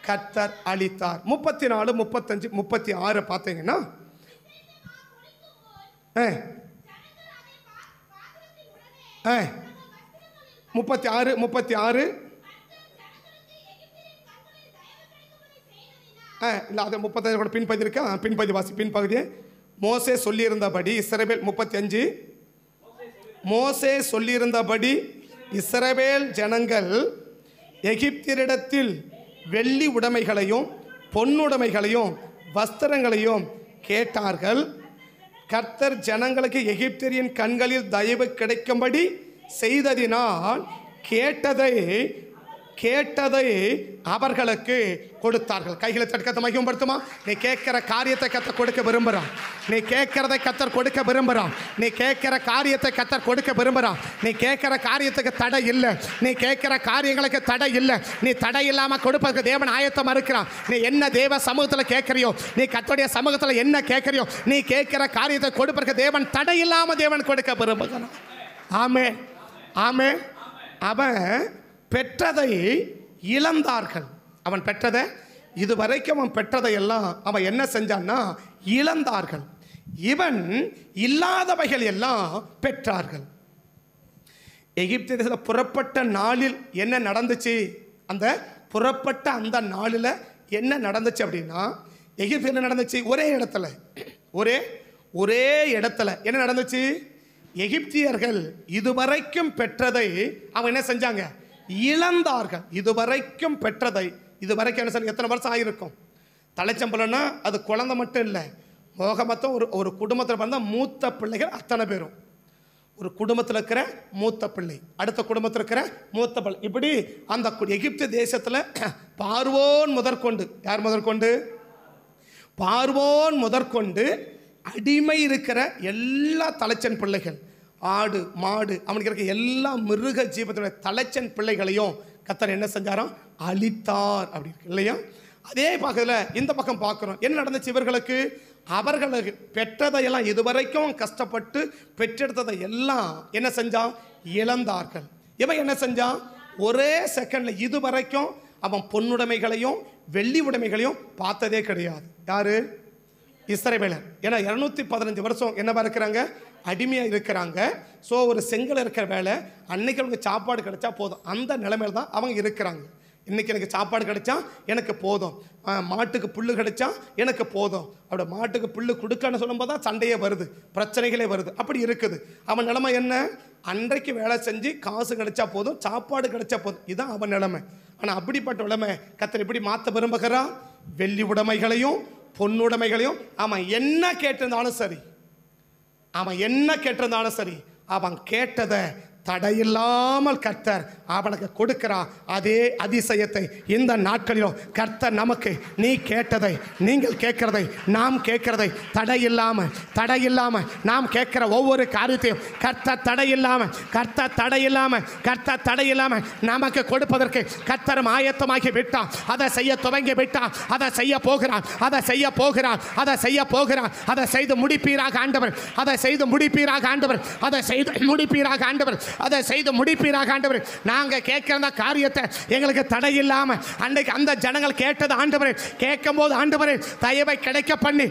கர்த்தர் அளித்தார். 34, 35, 36 பார்த்தீங்கன்னா, ஆ 36 இல்லை, அது 35 கூட பின்பகுதி இருக்கா? பின்பகுதி வாசி. பின்பகுதியை மோசே சொல்லியிருந்தபடி இஸ்ரவேல் 35 மோசே சொல்லியிருந்தபடி இஸ்ரவேல் ஜனங்கள் எகிப்தியரிடத்தில் வெள்ளி உடைமைகளையும் பொன்னுடைமைகளையும் வஸ்திரங்களையும் கேட்டார்கள். கர்த்தர் ஜனங்களுக்கு எகிப்தியரின் கண்களில் தயவு கிடைக்கும்படி செய்ததினால் கேட்டதை அவர்களுக்கு கொடுத்தார்கள். கைகளை தடுக்கத்தை மகிமைப்படுத்துமா? நீ கேட்கிற காரியத்தை கர்த்தர் கொடுக்க விரும்புகிறான். நீ கேட்கிறதை கர்த்தர் கொடுக்க விரும்புகிறான். நீ கேட்கிற காரியத்தை கர்த்தர் கொடுக்க விரும்புகிறான். நீ கேட்கிற காரியத்துக்கு தடை இல்லை. நீ கேட்கிற காரியங்களுக்கு தடை இல்லை. நீ தடை இல்லாமல் கொடுப்பதற்கு தேவன் ஆயத்தமாக இருக்கிறான். நீ என்ன தேவ சமூகத்தில் கேட்கிறியோ, நீ கர்த்தருடைய சமூகத்தில் என்ன கேட்கிறியோ, நீ கேட்கிற காரியத்தை கொடுப்பதற்கு தேவன் தடை இல்லாமல் தேவன் கொடுக்க விரும்புகிறான். ஆமென். ஆமென். அவன் பெற்றதை இழந்தார்கள். அவன் பெற்றதை இதுவரைக்கும் அவன் பெற்றதை எல்லாம் அவன் என்ன செஞ்சான்னா இழந்தார்கள். இவன் இல்லாதவைகள் எல்லாம் பெற்றார்கள். எகிப்து தேசத்தில் புறப்பட்ட நாளில் என்ன நடந்துச்சு? அந்த புறப்பட்ட அந்த நாளில் என்ன நடந்துச்சு அப்படின்னா, எகிப்து என்ன நடந்துச்சு? ஒரே இடத்துல என்ன நடந்துச்சு? எகிப்தியர்கள் இதுவரைக்கும் பெற்றதை அவன் என்ன செஞ்சாங்க? இழந்தார்கள். இதுவரைக்கும் பெற்றதை, இதுவரைக்கும் என்ன சார் எத்தனை வருஷம் ஆகிருக்கும்? தலைச்சம்பளம்னா அது குழந்தை மட்டும் இல்லை, மொத்தம் ஒரு குடும்பத்தில் பிறந்த மூத்த பிள்ளைகள் அத்தனை பேரும். ஒரு குடும்பத்தில் இருக்கிற மூத்த பிள்ளை, அடுத்த குடும்பத்தில் இருக்கிற மூத்த பிள்ளை, இப்படி அந்த எகிப்து தேசத்தில் பார்வோன் முதற்கொண்டு, யார் முதற்கொண்டு? பார்வோன் முதற்கொண்டு அடிமை இருக்கிற எல்லா தலைச்சன் பிள்ளைகள், ஆடு மாடு அவனுக்கு இருக்க எல்லா மிருக ஜீவத்தினுடைய தலைச்சன் பிள்ளைகளையும் கர்த்தர் என்ன செஞ்சாராம்? அழித்தார். அப்படி இருக்கு இல்லையா? அதே பக்கத்தில் இந்த பக்கம் பார்க்குறோம். என்ன நடந்துச்சு இவர்களுக்கு? அவர்களுக்கு பெற்றதையெல்லாம், இதுவரைக்கும் கஷ்டப்பட்டு பெற்றெடுத்ததை எல்லாம் என்ன செஞ்சான்? இழந்தார்கள். இவன் என்ன செஞ்சான்? ஒரே செகண்ட்ல இதுவரைக்கும் அவன் பொன்னுடைமைகளையும் வெள்ளி உடைமைகளையும் பார்த்ததே கிடையாது. யாரு? இஸ்ரவேலர். ஏன்னா 215 வருஷம் என்னவா இருக்கிறாங்க? அடிமையாக இருக்கிறாங்க. ஸோ ஒரு செங்கல் இருக்கிற வேலை, அன்னைக்கு அவங்களுக்கு சாப்பாடு கிடைச்சா போதும், அந்த நிலைமையில தான் அவங்க இருக்கிறாங்க. இன்றைக்கி எனக்கு சாப்பாடு கிடைச்சா எனக்கு போதும், மாட்டுக்கு புல்லு கிடைச்சா எனக்கு போதும். அப்படி மாட்டுக்கு புல்லு கொடுக்கன்னு சொல்லும்போது தான் சண்டையே வருது, பிரச்சனைகளே வருது. அப்படி இருக்குது அவன் நிலைமை. என்ன? அன்றைக்கு வேலை செஞ்சு காசு கிடைச்சா போதும், சாப்பாடு கிடைச்சா போதும், இதுதான் அவன் நிலைமை. ஆனால் அப்படிப்பட்ட நிலைமை கர்த்தர் எப்படி மாற்ற விரும்புகிறான்? வெள்ளி உடைமைகளையும் பொன்னுடைமைகளையும் அவன் என்ன கேட்டிருந்தாலும் சரி, அவன் என்ன கேட்டிருந்தாலும் சரி, அவன் கேட்டதை தடையில்லாமல் கர்த்தர் அவனுக்கு கொடுக்கிறார். அதே அதிசயத்தை இந்த நாட்களிலும் கர்த்தர் நமக்கு, நீ கேட்டதை, நீங்கள் கேட்கிறதை, நாம் கேட்கிறதை தடையில்லாமல் நாம் கேட்கிற ஒவ்வொரு காரியத்தையும் கர்த்தர் தடையில்லாமல் நமக்கு கொடுப்பதற்கு கர்த்தர் ஆயத்தமாகி விட்டார். அதை செய்ய துவங்கி விட்டார். அதை செய்ய போகிறார். அதை செய்து முடிப்பீராக ஆண்டவர். அதை செய்து முடிப்பீராக ஆண்டவர். நாங்கள் கேட்கிற அந்த காரியத்தை எங்களுக்கு தடை இல்லாமல் அன்றைக்கு அந்த ஜனங்கள் கேட்டது ஆண்டவர், கேட்கும் போது ஆண்டவர் தயவை கிடைக்க பண்ணி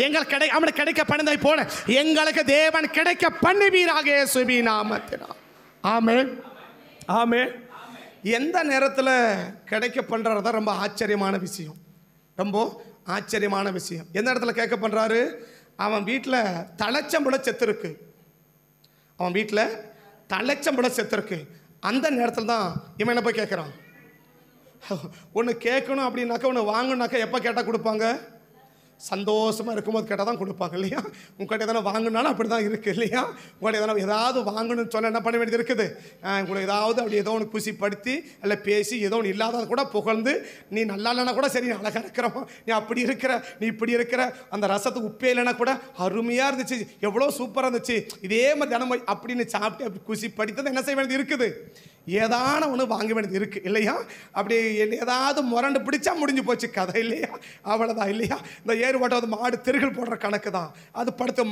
எங்களுக்கு கிடைக்க பண்ணதை போல எங்களுக்கு தேவன் கிடைக்க பண்ணுவீராக இயேசுவின் நாமத்தினால். ஆமென். எந்த நேரத்தில் கிடைக்க பண்றது தான் ரொம்ப ஆச்சரியமான விஷயம். எந்த இடத்துல கேட்க பண்றாரு? அவன் வீட்டில் தலைச்சம்பளம் செத்துருக்கு. அந்த நேரத்தில் தான் இவன் என்ன போய் கேட்குறான்? ஒன்று கேட்கணும் அப்படின்னாக்கா, ஒன்று வாங்கணுனாக்கா எப்போ கேட்டால் கொடுப்பாங்க? சந்தோஷமாக இருக்கும்போது கேட்டால் தான் கொடுப்பாங்க இல்லையா? உங்கள்கிட்ட எதனா வாங்கினாலும் அப்படி தான் இருக்குது இல்லையா? உங்கள்கிட்ட ஏதாவது வாங்கணும்னு சொன்னால் என்ன பண்ண வேண்டியது இருக்குது? உங்களை ஏதாவது அப்படி ஏதோ ஒன்று குசிப்படுத்தி இல்லை பேசி ஏதோ ஒன்று இல்லாத கூட புகழ்ந்து, நீ நல்லா இல்லைன்னா கூட சரி, அழகாக இருக்கிறோம், நீ அப்படி இருக்கிற, நீ இப்படி இருக்கிற, அந்த ரசத்துக்கு உப்பே இல்லைன்னா கூட அருமையாக இருந்துச்சு, எவ்வளோ சூப்பராக இருந்துச்சு, இதே மாதிரி தினமும் அப்படின்னு சாப்பிட்டு அப்படி குசிப்படுத்தி என்ன செய்ய வேண்டியது இருக்குது? ஏதான ஒன்று வாங்க வேண்டியது இருக்குது இல்லையா? அப்படி ஏதாவது முரண்டு பிடிச்சா முடிஞ்சு போச்சு கதை இல்லையா? அவ்வளோதான் இல்லையா? இந்த ஏறு ஓட்டம் மாடு தெருகள் போடுற கணக்கு தான். அது படுத்து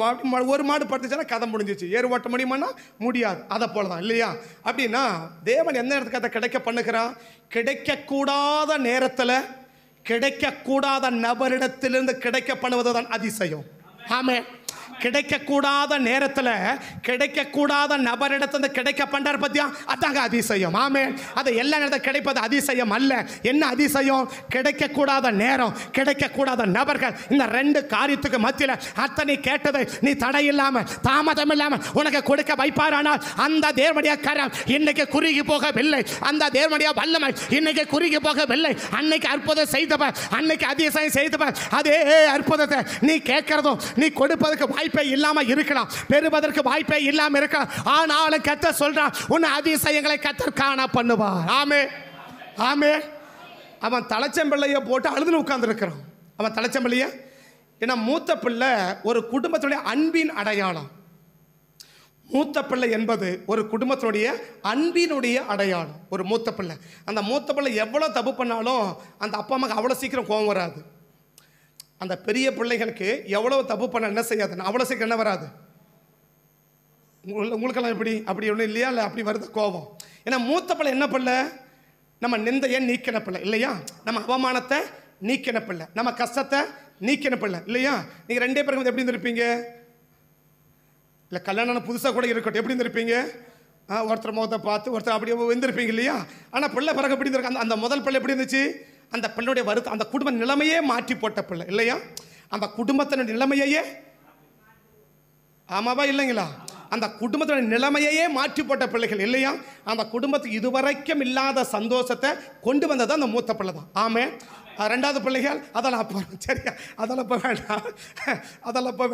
ஒரு மாடு படுத்துச்சுன்னா கதை முடிஞ்சிச்சு. ஏறு ஓட்ட முடியுமான்னா முடியாது. அதை போல தான் இல்லையா? அப்படின்னா தேவன் எந்த நேரத்துக்கு அதை கிடைக்க பண்ணுகிறான்? கிடைக்கக்கூடாத நேரத்தில், கிடைக்கக்கூடாத நபரிடத்திலிருந்து கிடைக்க பண்ணுவது தான் அதிசயம். ஆமென். கிடைக்கக்கூடாத நேரத்தில் கிடைக்கக்கூடாத நபரிடத்துல கிடைக்க பண்றார் பத்தியா? அதாங்க அதிசயம். ஆமென். அது எல்லா நேரத்தில் கிடைப்பது அதிசயம் அல்ல. என்ன அதிசயம்? கிடைக்கக்கூடாத நேரம், கிடைக்கக்கூடாத நபர்கள், இந்த ரெண்டு காரியத்துக்கு மத்தியில் அத்தனை கேட்டதை நீ தடையில்லாம தாமதம் இல்லாம உனக்கு கொடுக்க வைப்பாரானால் அந்த தேவனுடைய கரம் இன்னைக்கு குறுகி போகவில்லை. அந்த தேவனுடைய வல்லமை இன்னைக்கு குறுகி போகவில்லை. அன்னைக்கு அற்புதம் செய்தவர், அன்னைக்கு அதிசயம் செய்தவர், அதே அற்புதத்தை நீ கேட்கிறதும் நீ கொடுப்பதற்கு வாய்ப்பே இல்லாம இருக்கலாம், பெறுவதற்கு வாய்ப்பே இல்லாம இருக்கலாம். ஆனாலும் கர்த்தர் சொல்றான், உன் அதிசயங்களை கர்த்தர் காண பண்ணுவார். ஆமென். அவன் தலைச்சம்பிள்ளைய போட்டு அழுதுன்னு உட்கார்ந்து இருக்கிறான். அவன் தலைச்சம்பிள்ளைய, ஏன்னா மூத்த பிள்ளை ஒரு குடும்பத்துடைய அன்பின் அடையாளம். மூத்த பிள்ளை என்பது ஒரு குடும்பத்தினுடைய அன்பினுடைய அடையாளம். ஒரு மூத்த பிள்ளை, அந்த மூத்த பிள்ளை எவ்வளோ தப்பு பண்ணாலும் அந்த அப்பா அம்மாவுக்கு அவ்வளோ சீக்கிரம் கோபம் வராது. அந்த பெரிய பிள்ளைகளுக்கு எவ்வளவு தப்பு பண்ண என்ன செய்யாது, அவ்வளோ சீக்கிரம் என்ன வராது. உங்களுக்கெல்லாம் எப்படி அப்படி ஒன்றும் இல்லையா? இல்லை அப்படி வருது கோபம். ஏன்னா மூத்த பிள்ளை என்ன பிள்ளை? நம்ம நிந்தையை நீக்கின பிள்ளை இல்லையா? நம்ம அவமானத்தை நீக்கின பிள்ளை, நம்ம கஷ்டத்தை நீக்கின பிள்ளை இல்லையா? நீங்கள் ரெண்டே பேருக்கு எப்படி இருந்திருப்பீங்க? இல்லை கல்யாணம் புதுசாக கூட இருக்கட்டும், எப்படி இருந்திருப்பீங்க? ஒருத்தர் முகத்தை பார்த்து ஒருத்தர் அப்படி இருந்திருப்பீங்க இல்லையா? ஆனால் பிள்ளை பிறகு எப்படி இருந்திருக்கு? அந்த முதல் பிள்ளை எப்படி இருந்துச்சு? அந்த பிள்ளையுடைய வருத்தம், அந்த குடும்ப நிலைமையே மாற்றி போட்ட பிள்ளை இல்லையா? அந்த குடும்பத்தினுடைய நிலைமையே, ஆமாவா இல்லைங்களா? அந்த குடும்பத்தோட நிலைமையே மாற்றி போட்ட பிள்ளைகள் இல்லையா? அந்த குடும்பத்துக்கு இதுவரைக்கும் இல்லாத சந்தோஷத்தை கொண்டு வந்தது அந்த மூத்த பிள்ளை தான். ஆமே. ரெண்டாவது பிள்ளைகள் அதெல்லாம் அப்போ சரியா, அதெல்லாம் இப்போ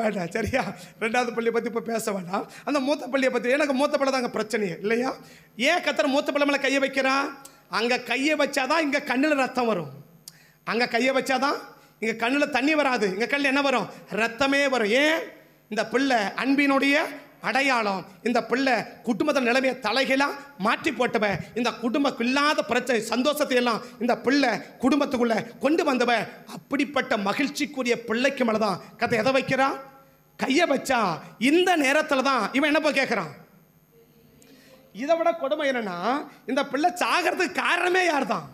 வேண்டாம் சரியா. ரெண்டாவது பிள்ளையை பற்றி இப்போ பேச வேண்டாம். அந்த மூத்த பிள்ளையை பற்றி எனக்கு மூத்த பிள்ளை தாங்க பிரச்சனையே இல்லையா? ஏன் கர்த்தர் மூத்த பிள்ளை மேலே கையை வைக்கிறான்? அங்கே கையை வச்சாதான் இங்கே கண்ணில் ரத்தம் வரும். அங்கே கையை வச்சாதான் இங்கே கண்ணில் தண்ணி வராது, இங்கே கண்ணில் என்ன வரும்? ரத்தமே வரும். ஏன்? இந்த பிள்ளை அன்பினுடைய அடையாளம். இந்த பிள்ளை குடும்பத்தின் நிலைமையை தலைகளாக மாற்றி போட்டவன். இந்த குடும்பம் இல்லாத பிரச்சனை சந்தோஷத்தை எல்லாம் இந்த பிள்ளை குடும்பத்துக்குள்ள கொண்டு வந்தவன். அப்படிப்பட்ட மகிழ்ச்சிக்குரிய பிள்ளைக்கு மேலே தான் கதை எதை வைக்கிறான்? கையை வச்சா இந்த நேரத்தில் தான் இவன் என்ன போய் கேட்குறான்? இதை விட கொடுமை என்னன்னா, இந்த பிள்ளை சாகிறதுக்கு காரணமே யார் தான்?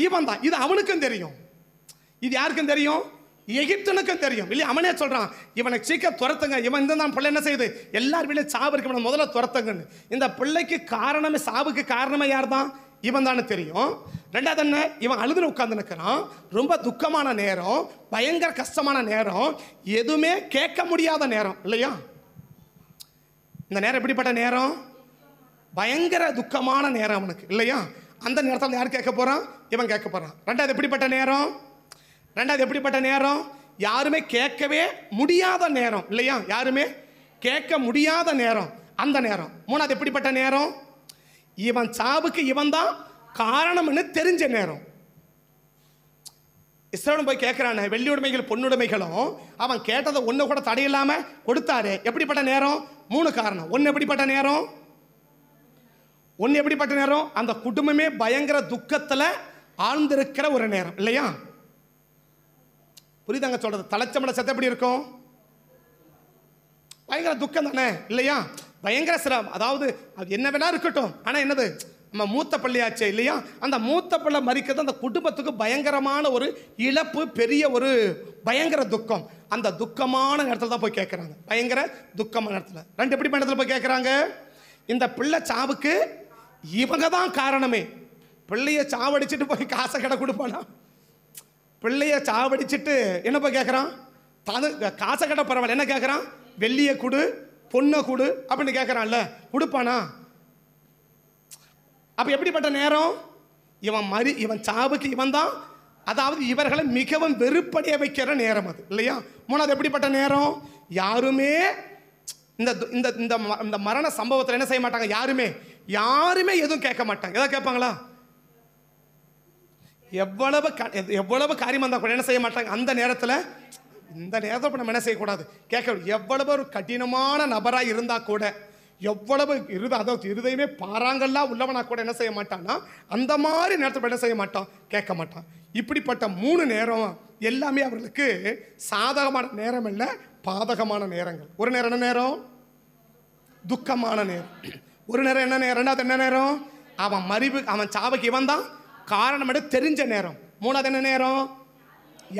இவன் தான். இது அவனுக்கும் தெரியும். இது யாருக்கும் தெரியும்? எகிப்தனுக்கும் தெரியும் இல்லையா? அவனே சொல்றான், இவனை சீக்கிரம் துரத்துங்க, இவன் இந்த தான் பிள்ளை என்ன செய்யுது, எல்லார் வீட்லையும் சாவு இருக்கு, முதல்ல துரத்துங்கன்னு. இந்த பிள்ளைக்கு காரணமே, சாவுக்கு காரணமே யார் தான்? இவன் தானே தெரியும். ரெண்டாவது என்ன, இவன் அழுதுன்னு உட்கார்ந்து நிற்கிறான். ரொம்ப துக்கமான நேரம், பயங்கர கஷ்டமான நேரம், எதுவுமே கேட்க முடியாத நேரம் இல்லையா? இந்த நேரம் எப்படிப்பட்ட நேரம்? பயங்கர துக்கமான நேரம் அவனுக்கு இல்லையா? அந்த நேரத்தில் யார் கேட்க போறான்? இவன் கேட்க போறான். ரெண்டாவது எப்படிப்பட்ட நேரம்? யாருமே கேட்கவே முடியாத நேரம் இல்லையா? யாருமே கேட்க முடியாத நேரம் அந்த நேரம். மூணாவது எப்படிப்பட்ட நேரம்? இவன் சாவுக்கு இவன் தான் காரணம்னு தெரிஞ்ச நேரம். இஸ்ரவேல் போய் கேட்கிறானே, வெள்ளி உடைமைகள் பொன்னுடைமைகளும் அவன் கேட்டதை ஒன்று கூட தடையில்லாம கொடுத்தாரு. எப்படிப்பட்ட நேரம்? 3 காரணம். ஒன்று எப்படிப்பட்ட நேரம்? அந்த குடும்பமே பயங்கர துக்கத்தில் ஆழ்ந்திருக்கிற ஒரு நேரம் இல்லையா? புரியுதாங்க சொல்றது? தலைச்சம்பள சத்தம் எப்படி இருக்கும்? பயங்கர துக்கம் தானே இல்லையா? பயங்கர சிரமம். அதாவது அது என்ன வேணா இருக்கட்டும், ஆனால் என்னது, நம்ம மூத்த பிள்ளையாச்சே இல்லையா? அந்த மூத்த பிள்ளை மறிக்கிறது அந்த குடும்பத்துக்கு பயங்கரமான ஒரு இழப்பு, பெரிய ஒரு பயங்கர துக்கம். அந்த துக்கமான நேரத்தில் தான் போய் கேட்குறாங்க. பயங்கர துக்கமான நேரத்தில். ரெண்டு எப்படி நேரத்தில் போய் கேட்குறாங்க? இந்த பிள்ளை சாவுக்கு இவங்க தான் காரணமே. பிள்ளைய சாவடிச்சுட்டு போய் காசை கடை கொடுப்பானா? பிள்ளைய சாவடிச்சுட்டு என்ன போய் கேட்குறான்? காசை கடை பரவாயில்ல, என்ன கேட்குறான்? வெள்ளியை கொடு, பொண்ணை கொடு அப்படின்னு கேட்குறான்ல, கொடுப்பானா? அப்போ எப்படிப்பட்ட நேரம்? இவன் சாவுக்கு இவன் தான், அதாவது இவர்களை மிகவும் வெறுப்படைய வைக்கிற நேரம் அது இல்லையா? மூணாவது எப்படிப்பட்ட நேரம்? யாருமே இந்த மரண சம்பவத்தில் என்ன செய்ய மாட்டாங்க? யாருமே எதுவும் கேட்க மாட்டாங்க. எதாவது கேட்பாங்களா? எவ்வளவு காரியம் வந்தால் கூட என்ன செய்ய மாட்டாங்க? அந்த நேரத்தில் இந்த நேரத்தில் நம்ம என்ன செய்யக்கூடாது? கேட்க. எவ்வளவு ஒரு கடினமான நபராக இருந்தால் கூட, எவ்வளவு அதாவது இருதயமே பாறாங்கல்லா உள்ளவனா கூட என்ன செய்ய மாட்டான்னா, அந்த மாதிரி நேரத்தில் என்ன செய்ய மாட்டான்? கேட்க மாட்டான். இப்படிப்பட்ட 3 நேரம் எல்லாமே அவர்களுக்கு சாதகமான நேரம் இல்லை, பாதகமான நேரங்கள். ஒரு நேரம் என்ன நேரம்? துக்கமான நேரம். ஒரு நேரம் என்ன நேரம்? ரெண்டாவது என்ன நேரம்? அவன் சாவுக்கு இவன் தான் காரணம் தெரிஞ்ச நேரம். மூணாவது என்ன நேரம்?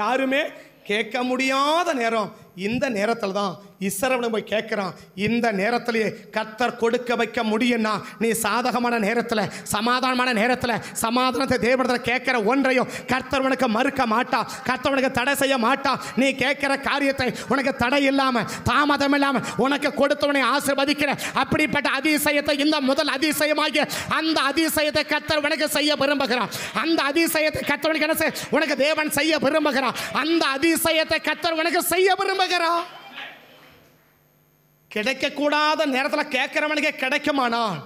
யாருமே கேட்க முடியாத நேரம். இந்த நேரத்தில் தான் இஸ்ரவேல் போய் கேட்குறான். இந்த நேரத்திலேயே கர்த்தர் கொடுக்க வைக்க முடியும்னா, நீ சாதகமான நேரத்தில், சமாதானமான நேரத்தில், சமாதானத்தை தேவனிடத்தில் கேட்குற ஒன்றையும் கர்த்தர் உனக்கு மறுக்க மாட்டா, கர்த்தர் உனக்கு தடை செய்ய மாட்டா. நீ கேட்குற காரியத்தை உனக்கு தடை இல்லாமல், தாமதம் இல்லாமல் உனக்கு கொடுத்தவனை ஆசீர்வதிக்கிற அப்படிப்பட்ட அதிசயத்தை, இந்த முதல் அதிசயமாகிய அந்த அதிசயத்தை கர்த்தர் உனக்கு செய்ய விரும்புகிறான். அந்த அதிசயத்தை கர்த்தர் உனக்கு என்ன செய்ய, உனக்கு தேவன் செய்ய விரும்புகிறான். அந்த அதிசயத்தை கர்த்தர் உனக்கு செய்ய விரும்புகிறான். கிடைக்கக்கூடாத நேரத்தில் கேட்கிறவனுக்கு கிடைக்குமானால்,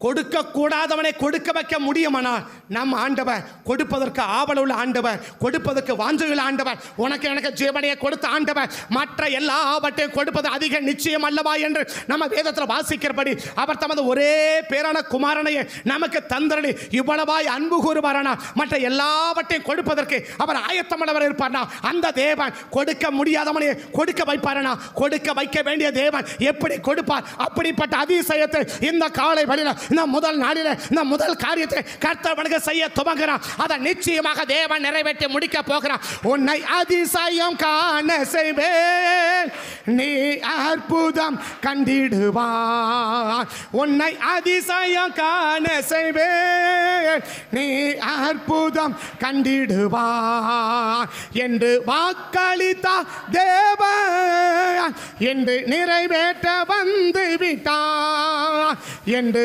கொடுக்க கூடாதவனை கொடுக்க வைக்க முடியுமானால், நம் ஆண்டவர் கொடுப்பதற்கு ஆவல் உள்ள ஆண்டவர், கொடுப்பதற்கு வாஞ்சையுள்ள ஆண்டவர், உனக்கு எனக்கு ஜீவனையை கொடுத்த ஆண்டவர், மற்ற எல்லாவற்றையும் கொடுப்பது அதிக நிச்சயம் அல்லவா என்று நம்ம வேதத்தில் வாசிக்கிறபடி அவர் தமது ஒரே பேரான குமாரனையே நமக்கு தந்தரளி இவ்வளவாய் அன்பு கூறுவாரானா, மற்ற எல்லாவற்றையும் கொடுப்பதற்கு அவர் ஆயத்தமானவர் இருப்பார்னா, அந்த தேவன் கொடுக்க முடியாதவனை கொடுக்க வைப்பாரனா? கொடுக்க வைக்க வேண்டிய தேவன் எப்படி கொடுப்பார்? அப்படிப்பட்ட அதிசயத்தை இந்த காலை வழியில், இந்த முதல் நாளில், இந்த முதல் காரியத்தை கர்த்தர் உனக்கு செய்ய துவங்குகிறான். அதை நிச்சயமாக தேவன் நிறைவேற்றி முடிக்க போகிறான். உன்னை அதிசயம் காண செய்வேன், நீ அற்புதம் கண்டிடுவான். உன்னை அதிசயம் காண செய்வேன், நீ அற்புதம் கண்டிடுவாய் என்று வாக்களித்தா தேவன் என்று நிறைவேற்ற வந்து விட்டார் என்று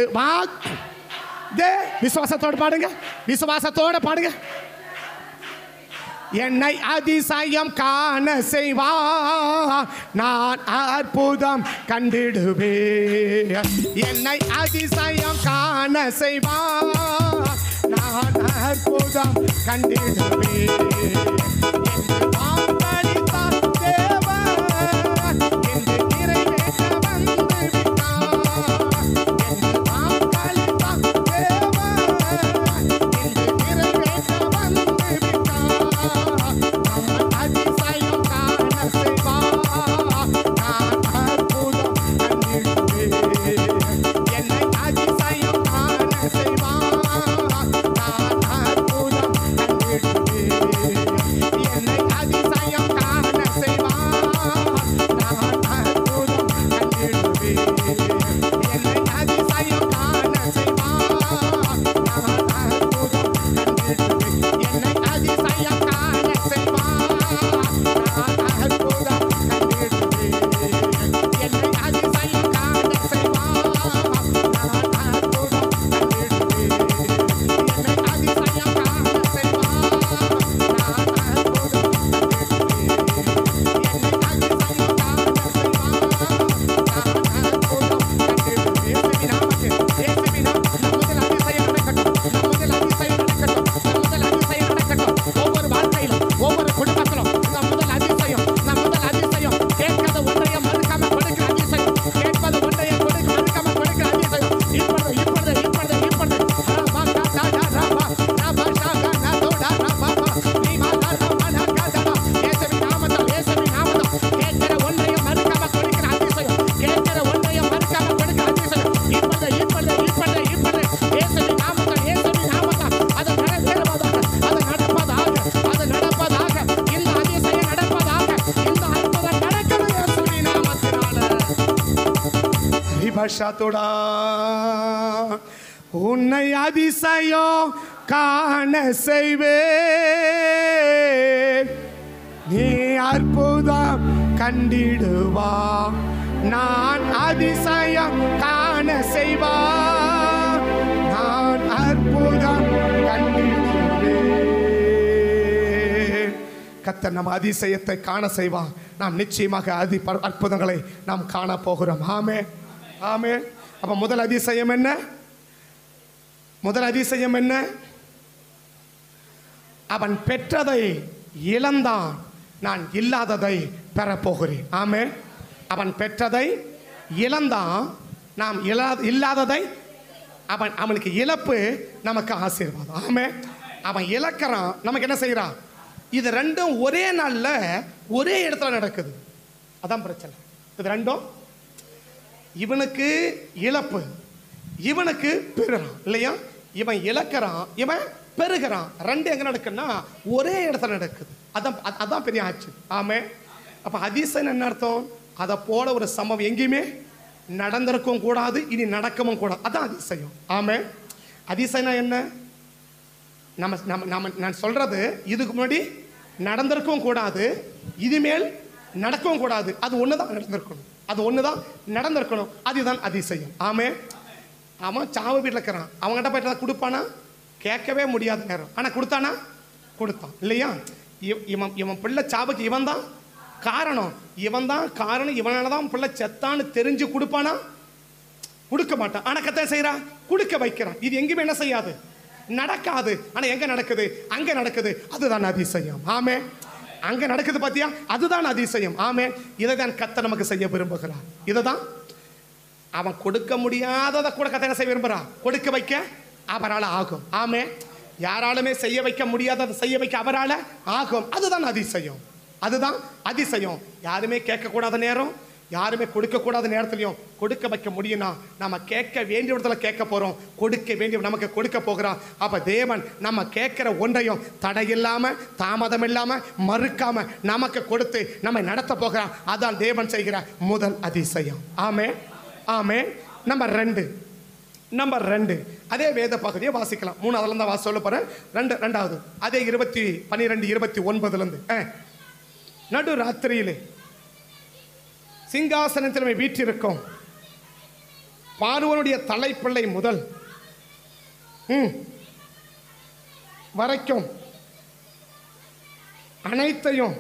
விசுவாசத்தோடு பாடுங்க, விசுவாசத்தோடு பாடுங்க. என்னை அதிசயம் காண செய்வார், நான் அற்புதம் கண்டிடுவேன். என்னை அதிசயம் காண செய்வார், நான் அற்புதம் கண்டிடுவேன். உன்னை அதிசயம் காண செய்வே, நீ அற்புதம் கண்டிடுவா. நான் அதிசயம் காண செய்வா, நான் அற்புதம் கண்டிடுவேன். கர்த்தர் நம்ம அதிசயத்தை காண செய்வா. நாம் நிச்சயமாக அற்புதங்களை நாம் காண போகிறோம். ஆமென், ஆமென். அப்ப முதல் அதிசயம் என்ன? முதல் அதிசயம் என்ன? அவன் பெற்றதை இழந்தான், நான் இல்லாததை பெறப்போகிறேன். ஆமென். அவன் பெற்றதை இழந்தான், நாம் இல்லாததை அவனுக்கு இழப்பு நமக்கு ஆசீர்வாதம். ஆமென். அவன் இழக்கிறான், நமக்கு என்ன செய்யறான்? இது ரெண்டும் ஒரே நாள்ல ஒரே இடத்துல நடக்குது. அதான் பிரச்சனை. இது ரெண்டும் இவனுக்கு இழப்பு, இவனுக்கு பெறுறான் இல்லையா? இவன் இழக்கிறான், இவன் பெறுகிறான். ரெண்டு எங்க நடக்குன்னா ஒரே இடத்துல நடக்குது. அதான் பெரிய ஆச்சு. ஆமே. அப்ப அதிசயம் என்ன அர்த்தம்? அதை போல ஒரு சம்பவம் எங்கேயுமே நடந்திருக்கவும் கூடாது, இனி நடக்கவும் கூடாது. அதான் அதிசயம். ஆமே. அதிசயம் என்ன? நான் சொல்றது இதுக்கு முன்னாடி நடந்திருக்கவும் கூடாது, இனிமேல் நடக்கவும் கூடாது. அது ஒண்ணுதான் நடந்திருக்கணும், அது ஒண்ணுதான் நடந்திருக்கணும். அதுதான் அதிசயம். ஆமே. அவன் சாவு வீட்டில் இருக்கிறான், அவங்ககிட்ட போயிட்டு கொடுப்பானா? கேட்கவே முடியாத நேரம். ஆனா கொடுத்தானா? கொடுத்தான் இல்லையா? இவன் பிள்ளை சாவுக்கு இவன் தான் காரணம், இவன் தான் காரணம், இவனாலதான் பிள்ளை செத்தான்னு தெரிஞ்சு கொடுப்பானா? கொடுக்க மாட்டான். ஆனா கர்த்தர் செய்யறான், கொடுக்க வைக்கிறான். இது எங்கேயுமே என்ன செய்யாது, நடக்காது. ஆனா எங்க நடக்குது? அங்க நடக்குது. அதுதான் அதிசயம். ஆமே. அங்க நடக்குது பாத்தியா? அதுதான் அதிசயம். ஆமே. இதைதான் கர்த்தர் நமக்கு செய்ய விரும்புகிறார். இதைதான் அவன் கொடுக்க முடியாததை கூட கர்த்தர் என்ன செய்ய விரும்புகிறான்? கொடுக்க வைக்க அவரால் ஆகும். ஆமே. யாராலுமே செய்ய வைக்க முடியாததை செய்ய வைக்க அவரால் ஆகும். அதுதான் அதிசயம். அதுதான் அதிசயம். யாருமே கேட்கக்கூடாத நேரம், யாருமே கொடுக்கக்கூடாத நேரத்திலையும் கொடுக்க வைக்க முடியும்னா நம்ம கேட்க வேண்டிய இடத்துல கேட்க போகிறோம், கொடுக்க வேண்டிய நமக்கு கொடுக்க போகிறோம். அப்போ தேவன் நம்ம கேட்குற ஒன்றையும் தடையில்லாமல் தாமதம் இல்லாமல் மறுக்காமல் நமக்கு கொடுத்து நம்மை நடத்த போகிறான். அதான் தேவன் செய்கிற முதல் அதிசயம். ஆமே. ஆமே. நம்பர் 2, நம்பர் 2 அதே வேத பகுதியை வாசிக்கலாம். 3 அதில் தான் சொல்ல போறேன். ரெண்டாவது அதே 12:29 நடு ராத்திரியிலே சிங்காசனத்தில் வீற்றிருக்கும் பார்வோனுடைய தலைப்பிள்ளை முதல் வரைக்கும் அனைத்தையும்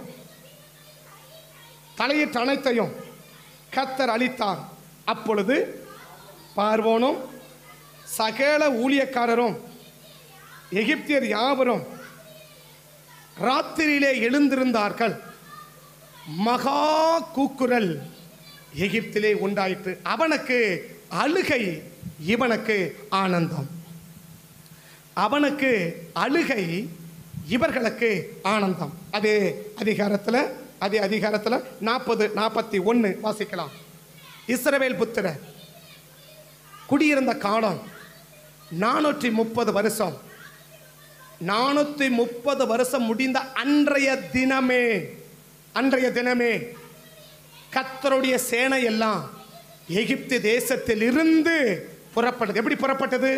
தலையிட்ட அனைத்தையும் கர்த்தர் அளித்தார். அப்பொழுது பார்வோனும் சகல ஊழியக்காரரும் எகிப்தியர் யாவரும் ராத்திரியிலே எழுந்திருந்தார்கள். மகா கூக்குரல் எகிப்திலே உண்டாயிற்று. அவனுக்கு அழுகை, இவனுக்கு ஆனந்தம். அவனுக்கு அழுகை, இவர்களுக்கு ஆனந்தம். அதே அதிகாரத்தில் 40-41 வாசிக்கலாம். இஸ்ரவேல் புத்திரர் குடியிருந்த காலம் 430 வருஷம். 430 வருஷம் முடிந்த அன்றைய தினமே கர்த்தருடைய சேனை எல்லாம் எகிப்து தேசத்தில் இருந்து புறப்பட்டது. எப்படி புறப்பட்டது?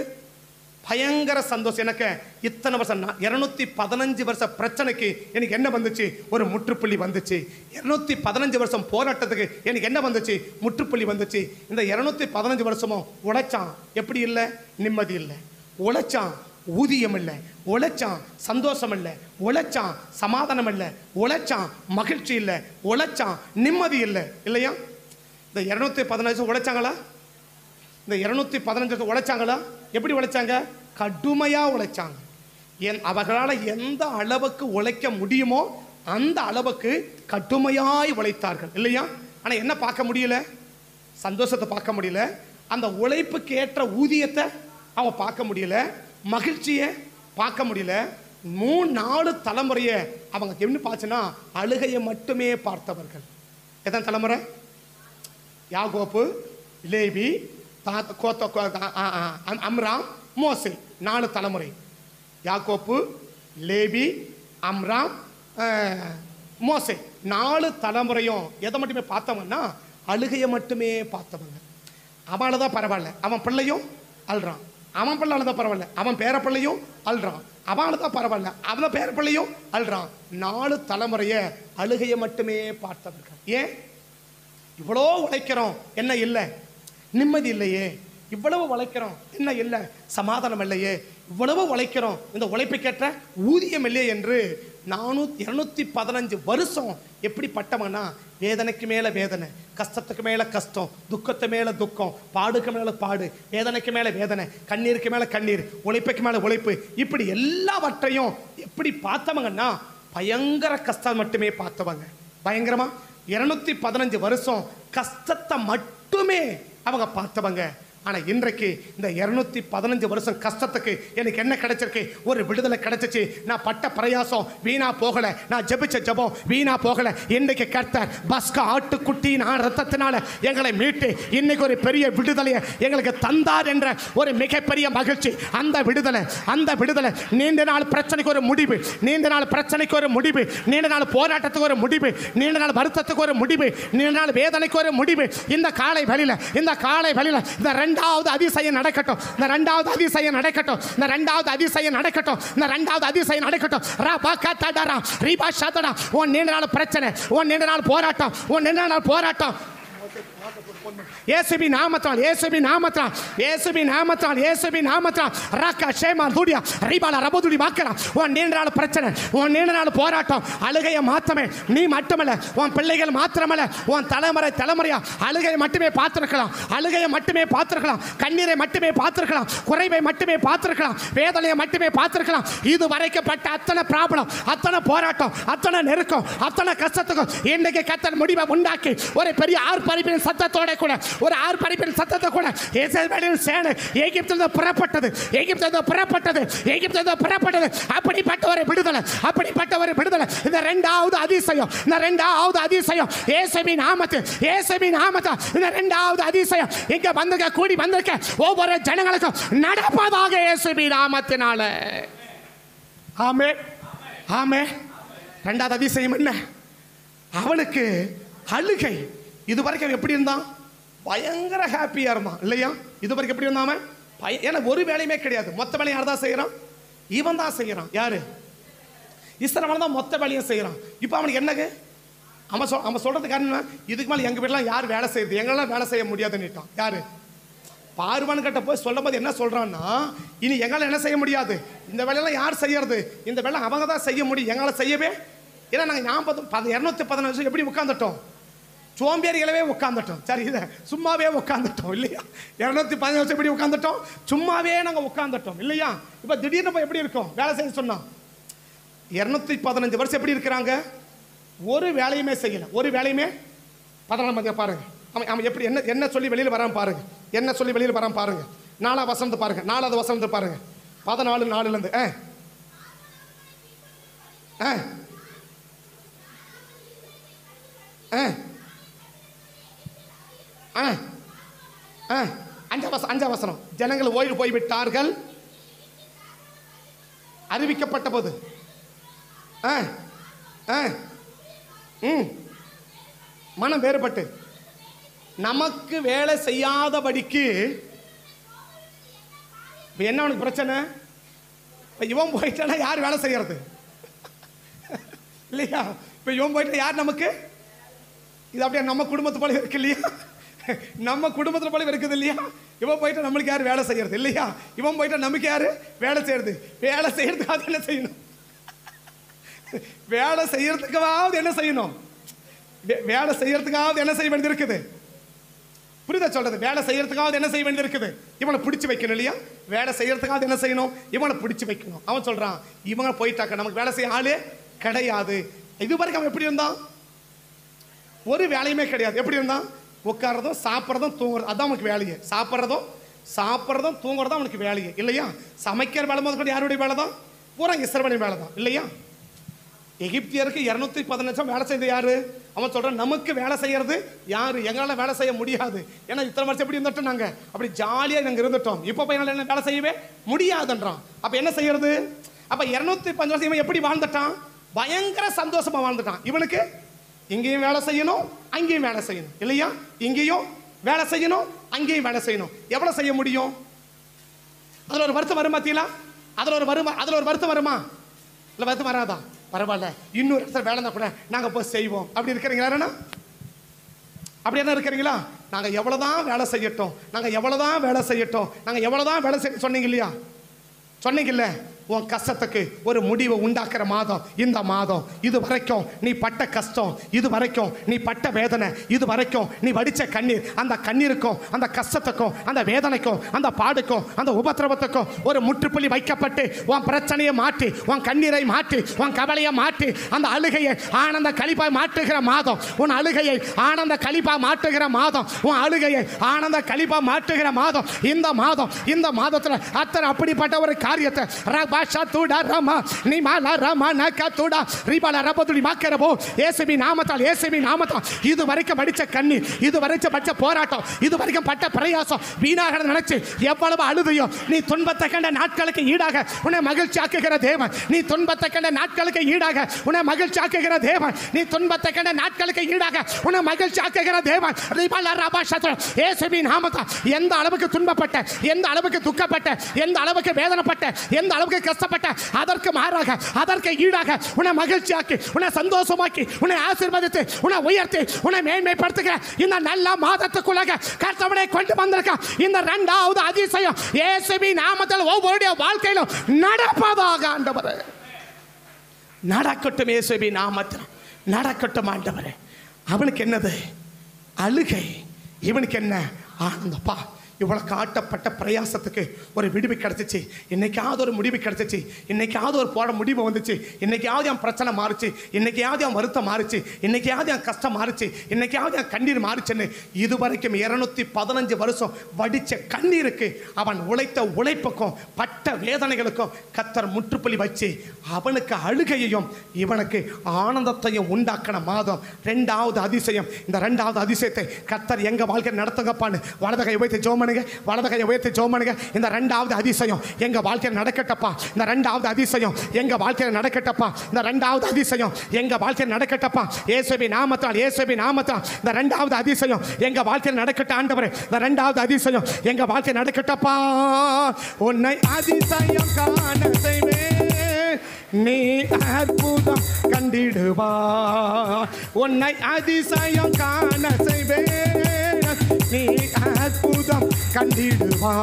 பயங்கர சந்தோஷம். எனக்கு இத்தனை வருஷம் 215 வருஷ பிரச்சனைக்கு எனக்கு என்ன வந்துச்சு? ஒரு முற்றுப்புள்ளி வந்துச்சு. 215 வருஷம் போராட்டத்துக்கு எனக்கு என்ன வந்துச்சு? முற்றுப்புள்ளி வந்துச்சு. இந்த 215 வருஷமும் உழைச்சான். எப்படி இல்லை? நிம்மதி இல்லை. உழைச்சான், ஊதியம் இல்லை. உழைச்சான், சந்தோஷம் இல்லை. உழைச்சான், சமாதானம் இல்லை. உழைச்சான், மகிழ்ச்சி இல்லை. உழைச்சான், நிம்மதி இல்லை. இல்லையா? இந்த 215 உழைச்சாங்களா? இந்த 215 உழைச்சாங்களா? எப்படி உழைச்சாங்க? கடுமையா உழைச்சாங்க. அவர்களால் எந்த அளவுக்கு உழைக்க முடியுமோ அந்த அளவுக்கு கடுமையாய் உழைத்தார்கள். இல்லையா? ஆனா என்ன பார்க்க முடியல? சந்தோஷத்தை பார்க்க முடியல. அந்த உழைப்புக்கு ஏற்ற ஊதியத்தை அவங்க பார்க்க முடியல. மகிழ்ச்சியை பார்க்க முடியல. 3-4 தலைமுறையை அவங்க எப்படி பார்த்துன்னா அழுகையை மட்டுமே பார்த்தவர்கள். எத்தனை தலைமுறை? யாக்கோப்பு, லேவி, அம்ராம், மோசே. 4 தலைமுறை. யாக்கோப்பு, லேவி, அம்ராம், மோசே. 4 தலைமுறையும் எதை மட்டுமே பார்த்தவங்கன்னா அழுகையை மட்டுமே பார்த்தவங்க. அவனாலதான் பரவாயில்ல, அவன் பிள்ளையும் அழுறான். அவன் பிள்ளைதான் பரவாயில்ல, அவன் பேர பிள்ளையும் அழுறான். அவனாலதான் பரவாயில்ல, அவன் பேர பிள்ளையும் அழுறான். 4 தலைமுறைய அழுகையை மட்டுமே பார்த்தவர்கள். ஏன்? இவ்வளோ உழைக்கிறோம், என்ன இல்லை? நிம்மதி இல்லையே. இவ்வளவு உழைக்கிறோம், என்ன இல்லை? சமாதானம் இல்லையே. இவ்வளவு உழைக்கிறோம், இந்த உழைப்புக்கேற்ற ஊதியம் இல்லையே என்று 215 வருஷம் எப்படி பட்டவங்கன்னா வேதனைக்கு மேல வேதனை, கஷ்டத்துக்கு மேல கஷ்டம், துக்கத்து மேல துக்கம், பாடுக்கு மேல பாடு, வேதனைக்கு மேல வேதனை, கண்ணீருக்கு மேல கண்ணீர், உழைப்புக்கு மேல உழைப்பு, இப்படி எல்லாவற்றையும் எப்படி பார்த்தவங்கன்னா பயங்கர கஷ்டம் மட்டுமே பார்த்தவங்க. பயங்கரமா 215 வருஷம் கஷ்டத்தை மட்டுமே அவங்க பார்த்தவங்க. ஆனா இன்றைக்கு இந்த 215 வருஷம் கஷ்டத்துக்கு எனக்கு என்ன கிடைச்சிருக்கு? ஒரு விடுதலை கிடைச்சிச்சு. நான் பட்ட பிரயாசம் வீணா போகல, நான் ஜெபிச்ச ஜெபம் வீணா போகல. இன்றைக்கு கர்த்தர் பஸ்கா ஆட்டுக்குட்டியின் ரத்தத்தினால எங்களை மீட்டு இன்னைக்கு ஒரு பெரிய விடுதலையை எங்களுக்கு தந்தார் என்ற ஒரு மிகப்பெரிய மகிழ்ச்சி. அந்த விடுதலை நீண்ட நாள் பிரச்சனைக்கு ஒரு முடிவு, நீண்ட நாள் பிரச்சனைக்கு ஒரு முடிவு, நீண்ட நாள் போராட்டத்துக்கு ஒரு முடிவு, நீண்ட நாள் வருத்தத்துக்கு ஒரு முடிவு, நீண்ட நாள் வேதனைக்கு ஒரு முடிவு. இந்த காலை வழியில இந்த 2வது அதிசயம் நடக்கட்டும். இந்த 2வது அதிசயம் நடக்கட்டும். இந்த 2வது அதிசயம் நடக்கட்டும். இந்த 2வது அதிசயம் நடக்கட்டும். ரபா கதடரா ரிபா ஷதடா. உன் நீண்ட நாள் பிரச்சனை, உன் நீண்ட நாள் போராட்டம், உன் நீண்ட நாள் போராட்டம் இயேசுவின் நாமத்தால், இயேசுவின் நாமத்தால், இயேசுவின் நாமத்தால், இயேசுவின் நாமத்தால் ரக்க ஷேமா துடியா ரிபால ரபதுடி வாக்கறா. உன் நீண்ட நாள் பிரச்சனை, உன் நீண்ட நாள் போராட்டம் அழுகையை மாத்தமே. நீ மட்டுமல்ல, உன் பிள்ளைகள் மாத்திரமல்ல, உன் தலைமுறையா அழுகையை மட்டுமே பார்த்திருக்கலாம். அழுகையை மட்டுமே பார்த்திருக்கலாம். கண்ணீரை மட்டுமே பார்த்திருக்கலாம். குறைவை மட்டுமே பார்த்திருக்கலாம். வேதனையை மட்டுமே பார்த்திருக்கலாம். இது வரைக்கும் பட்ட அத்தனை ப்ராப்ளம், அத்தனை போராட்டம், அத்தனை நெருக்கம், அத்தனை கஷ்டத்துக்கும் இன்னைக்கு கர்த்தர் முடிவை உண்டாக்கி ஒரு பெரிய ஆர்ப்பரிப்பின் சத்தத்தோட கூட, ஒரு ஆர்ப்பரிப்பின் சத்தத்தை கூட இஸ்ரவேலின் சேனை எகிப்திலிருந்து புறப்பட்டது, எகிப்திலிருந்து புறப்பட்டது, எகிப்திலிருந்து புறப்பட்டது. அப்படிப்பட்ட ஒரு விடுதலை, அப்படிப்பட்ட ஒரு விடுதலை. இந்த 2வது அதிசயம், இந்த 2வது அதிசயம் இயேசுவின் நாமத்தில், இயேசுவின் நாமத்தில் இந்த 2வது அதிசயம் இங்க வந்திருக்க, கூடி வந்திருக்க ஒவ்வொரு ஜனங்களுக்கும் நடப்பதாக இயேசுவின் நாமத்தினால. ஆமென், ஆமென். 2வது அதிசயம் என்ன? அவனுக்கு அழுகை. இதுவரைக்கும் எப்படி இருந்தான்? பயங்கர ஹாப்பியா இருந்தான். இல்லையா? இதுவரைக்கும் எப்படி இருந்தாம? ஏன்னா ஒரு வேலையுமே கிடையாது. மொத்த வேலையை யார் தான் செய்கிறான்? இவன் தான் செய்கிறான். யாரு? இஸ்ரவேல் தான் மொத்த வேலையும் செய்கிறான். இப்போ அவனுக்கு என்னங்க அவன் சொல்றதுக்கு காரணம், இதுக்கு மேலே எங்கள் வீட்டிலாம் யார் வேலை செய்யுது, எங்களெல்லாம் வேலை செய்ய முடியாதுன்னுட்டான். யாரு? பார்வன் கிட்ட போய் சொல்லும் போது என்ன சொல்றான்னா, இனி எங்களால் என்ன செய்ய முடியாது, இந்த வேலையெல்லாம் யார் செய்யறது, இந்த வேலை அவங்க தான் செய்ய முடியும், எங்களால் செய்யவே. ஏன்னா நாங்கள் 215 வருஷம் எப்படி உட்காந்துட்டோம், சோம்பேறிகளவே உட்காந்துட்டோம். சரி, இதை சும்மாவே உட்காந்துட்டோம் இல்லையா? 215 வருஷம் எப்படி உட்காந்துட்டோம், சும்மாவே நாங்கள் உட்காந்துட்டோம் இல்லையா? இப்போ திடீர்னு போய் எப்படி இருக்கோம், வேலை செய்ய சொன்னோம். 215 வருஷம் எப்படி இருக்கிறாங்க, ஒரு வேலையுமே செய்யல, ஒரு வேலையுமே. 14 பாருங்க, அவன் எப்படி என்ன சொல்லி வெளியில் வரான் பாருங்க, என்ன சொல்லி வெளியில் வரான் பாருங்க. 4ஆவது வசனத்தை பாருங்க, 4ஆவது வசனத்தை பாருங்க. 14:4 5 வசனம். ஜனங்கள் ஓய்வு போய்விட்டார்கள், அறிவிக்கப்பட்ட போது மனம் வேறுபட்டு நமக்கு வேலை செய்யாதபடிக்கு. என்ன அவனுக்கு பிரச்சனை, இவன் போயிட்டானா யார் வேலை செய்யறது இல்லையா? இப்ப இவன் போயிட்டா யார் நமக்கு, இது அப்படியே நம்ம குடும்பத்து போல இருக்கு இல்லையா? நம்ம குடும்பத்துல போல இருக்குது இல்லையா? இவன் போயிட்டா நம்மளுக்கு யார் வேலை செய்யறது இல்லையா? இவன் போயிட்டா நமக்கு யாரு வேலை செய்யறது? வேலை செய்யறதுக்காக என்ன செய்யணும், வேலை செய்யறதுக்காவது என்ன செய்யணும், வேலை செய்யறதுக்காவது என்ன செய்ய வேண்டியது இருக்குது. புரியுதா சொல்றது? வேலை செய்யறதுக்காவது என்ன செய்ய வேண்டியது இருக்குது, இவனை பிடிச்சி வைக்கணும் இல்லையா? வேலை செய்யறதுக்காவது என்ன செய்யணும், இவனை பிடிச்சி வைக்கணும். அவன் சொல்றான், இவங்க போயிட்டாக்க நமக்கு வேலை செய்ய ஆளே கிடையாது. இதுவரைக்கும் அவன் எப்படி இருந்தான், ஒரு வேலையுமே கிடையாது. எப்படி இருந்தான், உட்கார்றதும் சாப்பிட்றதும் தூங்குறதும், அதான் அவனுக்கு வேலையே. சாப்பிட்றதும் தூங்குறதும் அவனுக்கு வேலையே இல்லையா? சமைக்கிற வேலை முதல் யாருடைய வேலை தான், பூரா இஸ்ரவேலின் வேலை தான் இல்லையா? எகிப்தியருக்கு 215 வேலை செய்தது யாரு? அவன் சொல்றான், நமக்கு வேலை செய்யறது யாரு, எங்களால் வேலை செய்ய முடியாது. ஏன்னா இத்தனை வருஷம் எப்படி இருந்துட்டோம், நாங்கள் அப்படி ஜாலியாக நாங்கள் இருந்துட்டோம், இப்போ போய் எங்களால் என்ன வேலை செய்யவே முடியாதுன்றான். அப்போ என்ன செய்யறது? அப்போ 215 வருஷம் இவன் எப்படி வாழ்ந்துட்டான், பயங்கர சந்தோஷமா வாழ்ந்துட்டான். இவனுக்கு இங்கேயும் வேலை செய்யணும், அங்கேயும் வேலை செய்யணும் இல்லையா? இங்கேயும் வேலை செய்யணும், அங்கேயும் வேலை செய்யணும். எவ்வளவு செய்ய முடியும்? அதில் ஒரு வருத்தம் வருமா தீலா? அதில் ஒரு வருத்தம் வருமா? இல்லை வருத்தம் வராதா? பரவாயில்ல, இன்னொரு இடத்துல வேலை இருந்தால் கூட நாங்கள் போய் செய்வோம். அப்படி இருக்கிறீங்களா? அப்படி என்ன இருக்கிறீங்களா? நாங்கள் எவ்வளோதான் வேலை செய்யட்டும், நாங்கள் எவ்வளோதான் வேலை செய்யட்டும், நாங்கள் எவ்வளோதான் வேலை செய்ய சொன்னீங்க இல்லையா? சொன்னீங்கல்ல, உன் கஷ்டத்துக்கு ஒரு முடிவை உண்டாக்குற மாதம் இந்த மாதம். இது வரைக்கும் நீ பட்ட கஷ்டம், இது வரைக்கும் நீ பட்ட வேதனை, இது வரைக்கும் நீ வடித்த கண்ணீர், அந்த கண்ணீருக்கும் அந்த கஷ்டத்துக்கும் அந்த வேதனைக்கும் அந்த பாடுக்கும் அந்த உபத்திரவத்துக்கும் ஒரு முற்றுப்புள்ளி வைக்கப்பட்டு உன் பிரச்சனையை மாற்றி, உன் கண்ணீரை மாற்றி, உன் கவலையை மாற்றி, அந்த அழுகையை ஆனந்த களிப்பாய் மாற்றுகிற மாதம். உன் அழுகையை ஆனந்த களிப்பாய் மாற்றுகிற மாதம். உன் அழுகையை ஆனந்த களிப்பாய் மாற்றுகிற மாதம் இந்த மாதம். இந்த மாதத்தில் அத்தனை அப்படிப்பட்ட ஒரு காரியத்தை இது வரைக்கும் படிச்ச கண்ணீர், இது வரைக்கும் படிச்ச போராட்டம், இது வரைக்கும் பட்ட பிரயாசம் வீணாக நினைச்சு எவ்வளவு அழுதையோ, நீ துன்பத்தை கண்ட நாட்களுக்கு ஈடாக உன்னை மகிழ்ச்சி ஆக்குகிற தேவன். நீ துன்பத்தை கண்ட நாட்களுக்கு ஈடாக உன்னை மகிழ்ச்சி ஆக்குகிற தேவன். நீ துன்பத்தை கண்ட நாட்களுக்கு ஈடாக உன்னை மகிழ்ச்சி ஆக்குகிற தேவன். எந்த அளவுக்கு துன்பப்பட்ட, எந்த அளவுக்கு துக்கப்பட்ட, எந்த அளவுக்கு வேதனைப்பட்ட, எந்த அளவுக்கு கஷ்டப்பட்ட, அதற்கு மாறாக அதற்கு ஈடாக உன்னை மகிழ்ச்சியாக்கி, உன்னை சந்தோஷமாக்கி, உன்னை ஆசீர்வதித்து, உன்னை உயர்த்தி, உன்னை மேன்மைப்படுத்துகிற இந்த நல்ல மாதத்துக்குள்ளாக கர்த்தவனை கொண்டு வந்திருக்க இந்த 2வது அதிசயம் இயேசுவின் நாமத்தில் ஒவ்வொருடைய வாழ்க்கையிலும் நடப்பதாக ஆண்டவரே. நடக்கட்டும், இயேசுவின் நாமத்தில் நடக்கட்டும் ஆண்டவரே. அவனுக்கு என்னது அழுகை, இவனுக்கு என்ன ஆனந்தப்பா. இவ்வளோ காட்டப்பட்ட பிரயாசத்துக்கு ஒரு விடுவி கிடச்சிச்சு, இன்னைக்காவது ஒரு முடிவு கிடச்சிச்சு, இன்னைக்காவது ஒரு போட முடிவு வந்துச்சு, இன்னைக்காவது என் பிரச்சனை மாறுச்சு, இன்னைக்காவது என் வருத்தம் மாறுச்சு, இன்னைக்காவது என் கஷ்டம் மாறுச்சு, இன்னைக்காவது என் கண்ணீர் மாறுச்சுன்னு இதுவரைக்கும் 215 வருஷம் வடித்த கண்ணீருக்கு, அவன் உழைத்த உழைப்புக்கும் பட்ட வேதனைகளுக்கும் கர்த்தர் முற்றுப்புள்ளி வச்சு அவனுக்கு அழுகையையும் இவனுக்கு ஆனந்தத்தையும் உண்டாக்கின மாதம் 2வது அதிசயம். இந்த 2வது அதிசயத்தை கர்த்தர் எங்க வாழ்க்கை நடத்துங்கப்பான்னு வலதுகை வைத்து ஜெபம் பண்ணுங்க. வலது கையை உயர்த்தி ஜெபம் பண்ணுங்க. இந்த ரெண்டாவது அதிசயம் எங்க வாழ்க்கையில் நடக்கட்டப்பா. இந்த ரெண்டாவது அதிசயம் எங்க வாழ்க்கையில் நடக்கட்டப்பா. இந்த ரெண்டாவது அதிசயம் எங்க வாழ்க்கையில் நடக்கட்டப்பா. இயேசுவின் நாமத்தால், இயேசுவின் நாமத்தால் இந்த ரெண்டாவது அதிசயம் எங்க வாழ்க்கையில் நடக்கட்ட ஆண்டவரே. இந்த ரெண்டாவது அதிசயம் எங்க வாழ்க்கையில் நடக்கட்டப்பா. உன்னை அதிசயம் காண செய்வேன், நீ அற்புதம் கண்டிடுவா. உன்னை அதிசயம் காண செய்வேன், நீ அற்புதம் கண்டிடுவா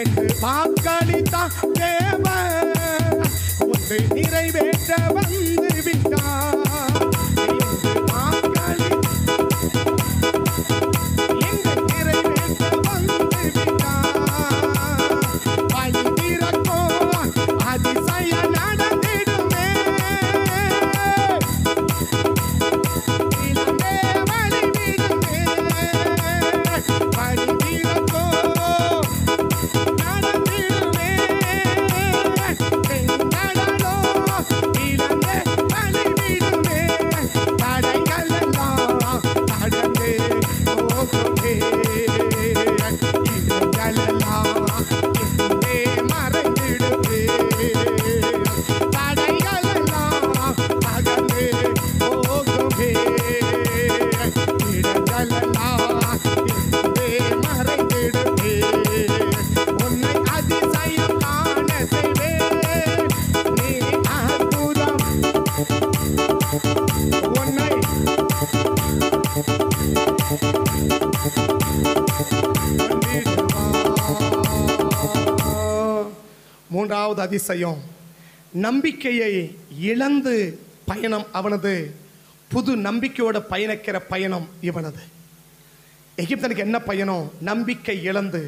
என்று வாக்களித்தான் தேவன். ஒன்று நிறைவேற்ற வந்து விட்டார். மூன்றாவது அதிசயம், நம்பிக்கையை இழந்து பயணம் அவனது, புது நம்பிக்கையோட பயணிக்கிற பயணம் இவனது. எகிப்தனுக்கு என்ன பயணம்? நம்பிக்கை இழந்து,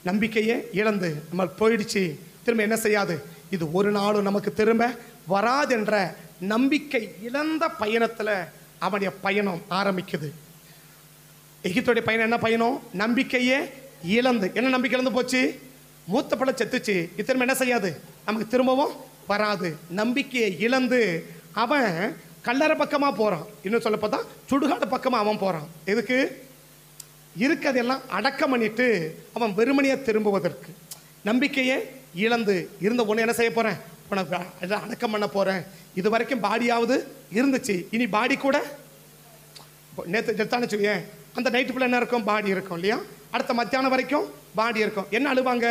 நம்பிக்கையே இழந்து நம்ம போயிடுச்சு, திரும்ப என்ன செய்யாது, இது ஒரு நாளும் நமக்கு திரும்ப வராது என்ற நம்பிக்கை இழந்த பயணத்தில் அவனுடைய பயணம் ஆரம்பிக்குது. எகிப்துடைய பயணம் என்ன பயணம்? நம்பிக்கையே இழந்து. என்ன நம்பிக்கை இழந்து போச்சு? மூத்த படம் செத்துச்சு, இத்தனை என்ன செய்யாது, நமக்கு திரும்பவும் வராது. நம்பிக்கையை இழந்து அவன் கல்லறை பக்கமாக போகிறான். இன்னும் சொல்ல பார்த்தா சுடுகாடு பக்கமாக அவன் போகிறான். எதுக்கு? இருக்கிறதெல்லாம் அடக்கம் பண்ணிட்டு அவன் வெறுமனையை திரும்புவதற்கு. நம்பிக்கையை இழந்து இருந்த ஒன்று என்ன செய்ய போகிறேன், உனக்கு அடக்கம் பண்ண போகிறேன். இது வரைக்கும் பாடியாவது இருந்துச்சு, இனி பாடி கூட நேற்று எடுத்தான்னு வச்சுக்கேன், அந்த நைட்டுக்குள்ளே என்ன இருக்கும், பாடி இருக்கும் இல்லையா? அடுத்த மத்தியானம் வரைக்கும் பாடி இருக்கும். என்ன அழுவாங்க,